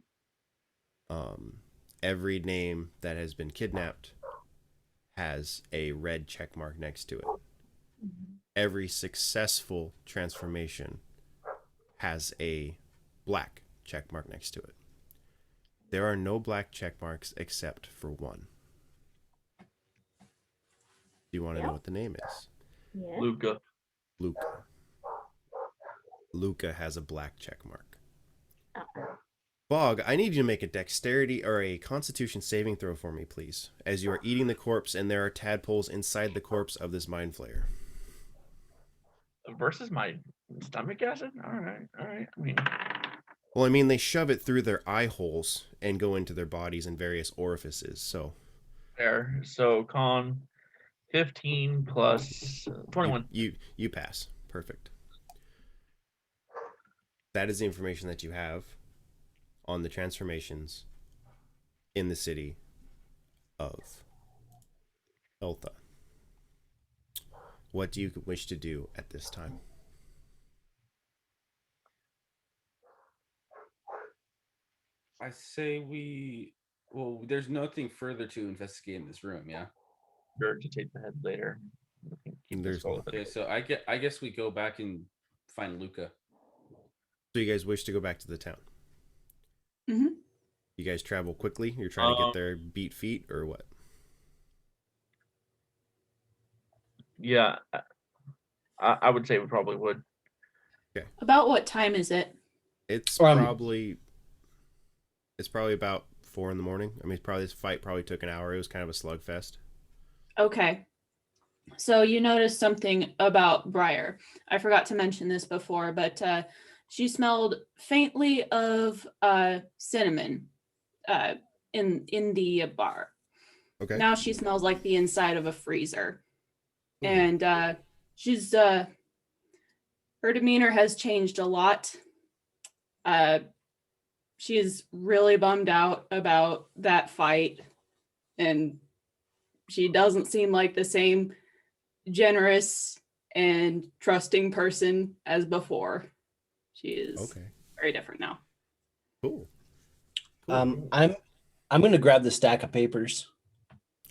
Every name that has been kidnapped has a red check mark next to it. Mhm. Every successful transformation has a black check mark next to it. There are no black check marks except for one. Do you want to know Yeah. what the name is? Yeah. Luca. Luca. Luca has a black check mark. Uh-oh. Bog, I need you to make a dexterity or a constitution saving throw for me, please, as you are eating the corpse and there are tadpoles inside the corpse of this mind flayer. Versus my stomach acid? All right. I mean, Well, I mean, they shove it through their eye holes and go into their bodies in various orifices, so... fair. So con 15 plus 21. You pass. Perfect. That is the information that you have on the transformations in the city of Eltha. What do you wish to do at this time? I say we. Well, there's nothing further to investigate in this room. Yeah. Sure, to take the head later. Keep this There's- skull open. Okay, so I guess we go back and find Luca. So you guys wish to go back to the town? Mm-hmm. You guys travel quickly? You're trying to get there beat feet or what? Yeah, I would say we probably would. About what time is it? It's Um, probably about 4 a.m. I mean, this fight probably took an hour. It was kind of a slugfest. Okay. So you noticed something about Briar. I forgot to mention this before, but she smelled faintly of cinnamon in the bar. Okay. Now she smells like the inside of a freezer. Hmm. And she's her demeanor has changed a lot. She's really bummed out about that fight, and she doesn't seem like the same generous and trusting person as before. She is Okay. very different now. Cool. I'm gonna grab the stack of papers.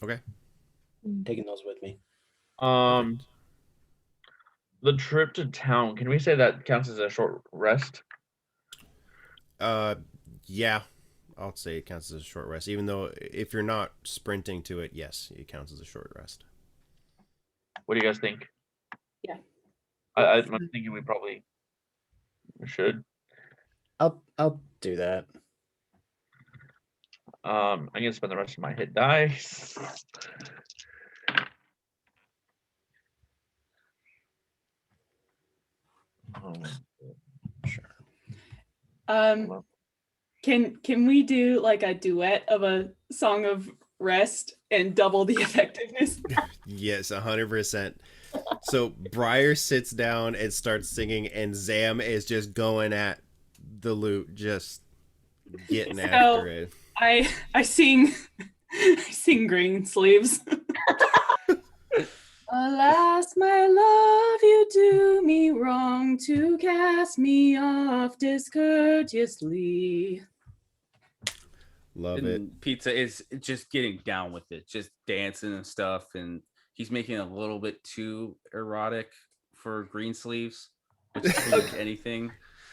Okay. Taking those with me. The trip to town, can we say that counts as a short rest? Yeah. I'll say it counts as a short rest, even though if you're not sprinting to it, yes, it counts as a short rest. What do you guys think? Yeah. I'm thinking we probably should. I'll do that. I'm gonna spend the rest of my hit dice. Sure. Can we do like a duet of a song of rest and double the effectiveness? Yes, 100%. So Briar sits down and starts singing, and Zam is just going at the lute, just getting So- after it. I sing I sing Green Sleeves. Alas, my love, you do me wrong to cast me off discourteously. Love it. And Pizza is just getting down with it, just dancing and stuff, and he's making it a little bit too erotic for Green Sleeves, which is pretty much anything.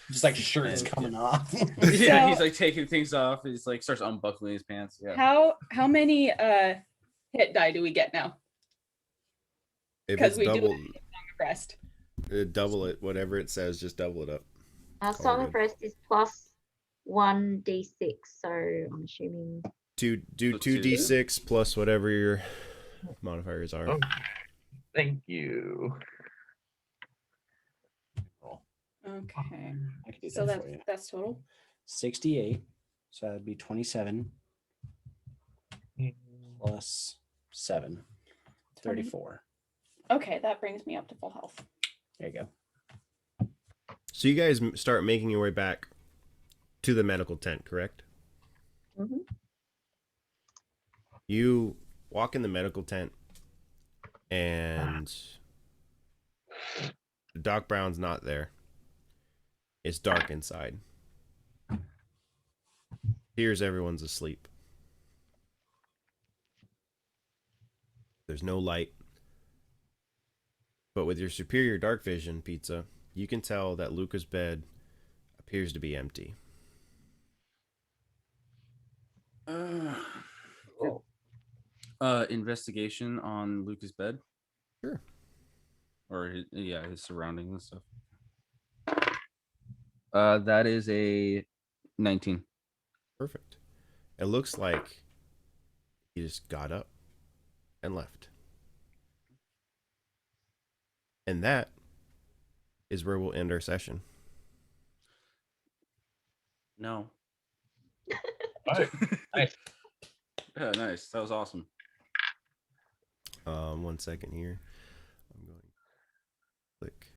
Just like shirts Yeah. coming off. Yeah, So- he's like taking things off. He's like starts unbuckling his pants. Yeah. How many hit die do we get now? If 'Cause it's we do double, Song of Rest. double it. Whatever it says, just double it up. Song good. of Rest is plus 1d6, so I'm assuming. Do So 2d6 plus whatever your modifiers are. Oh. Thank you. Okay. I can do So that for you. that's total. 68. So that'd be 27 plus 7. 34. Okay, that brings me up to full health. There you go. So you guys start making your way back to the medical tent, correct? Mhm. You walk in the medical tent, and Doc Brown's not there. It's dark inside. Here's everyone's asleep. There's no light. But with your superior dark vision, Pizza, you can tell that Luca's bed appears to be empty. Investigation on Lucas' bed. Sure. Or his surroundings and stuff. That is a 19. Perfect. It looks like he just got up and left. And that is where we'll end our session. No. Alright, nice. Yeah, nice. That was awesome. 1 second here. I'm going to click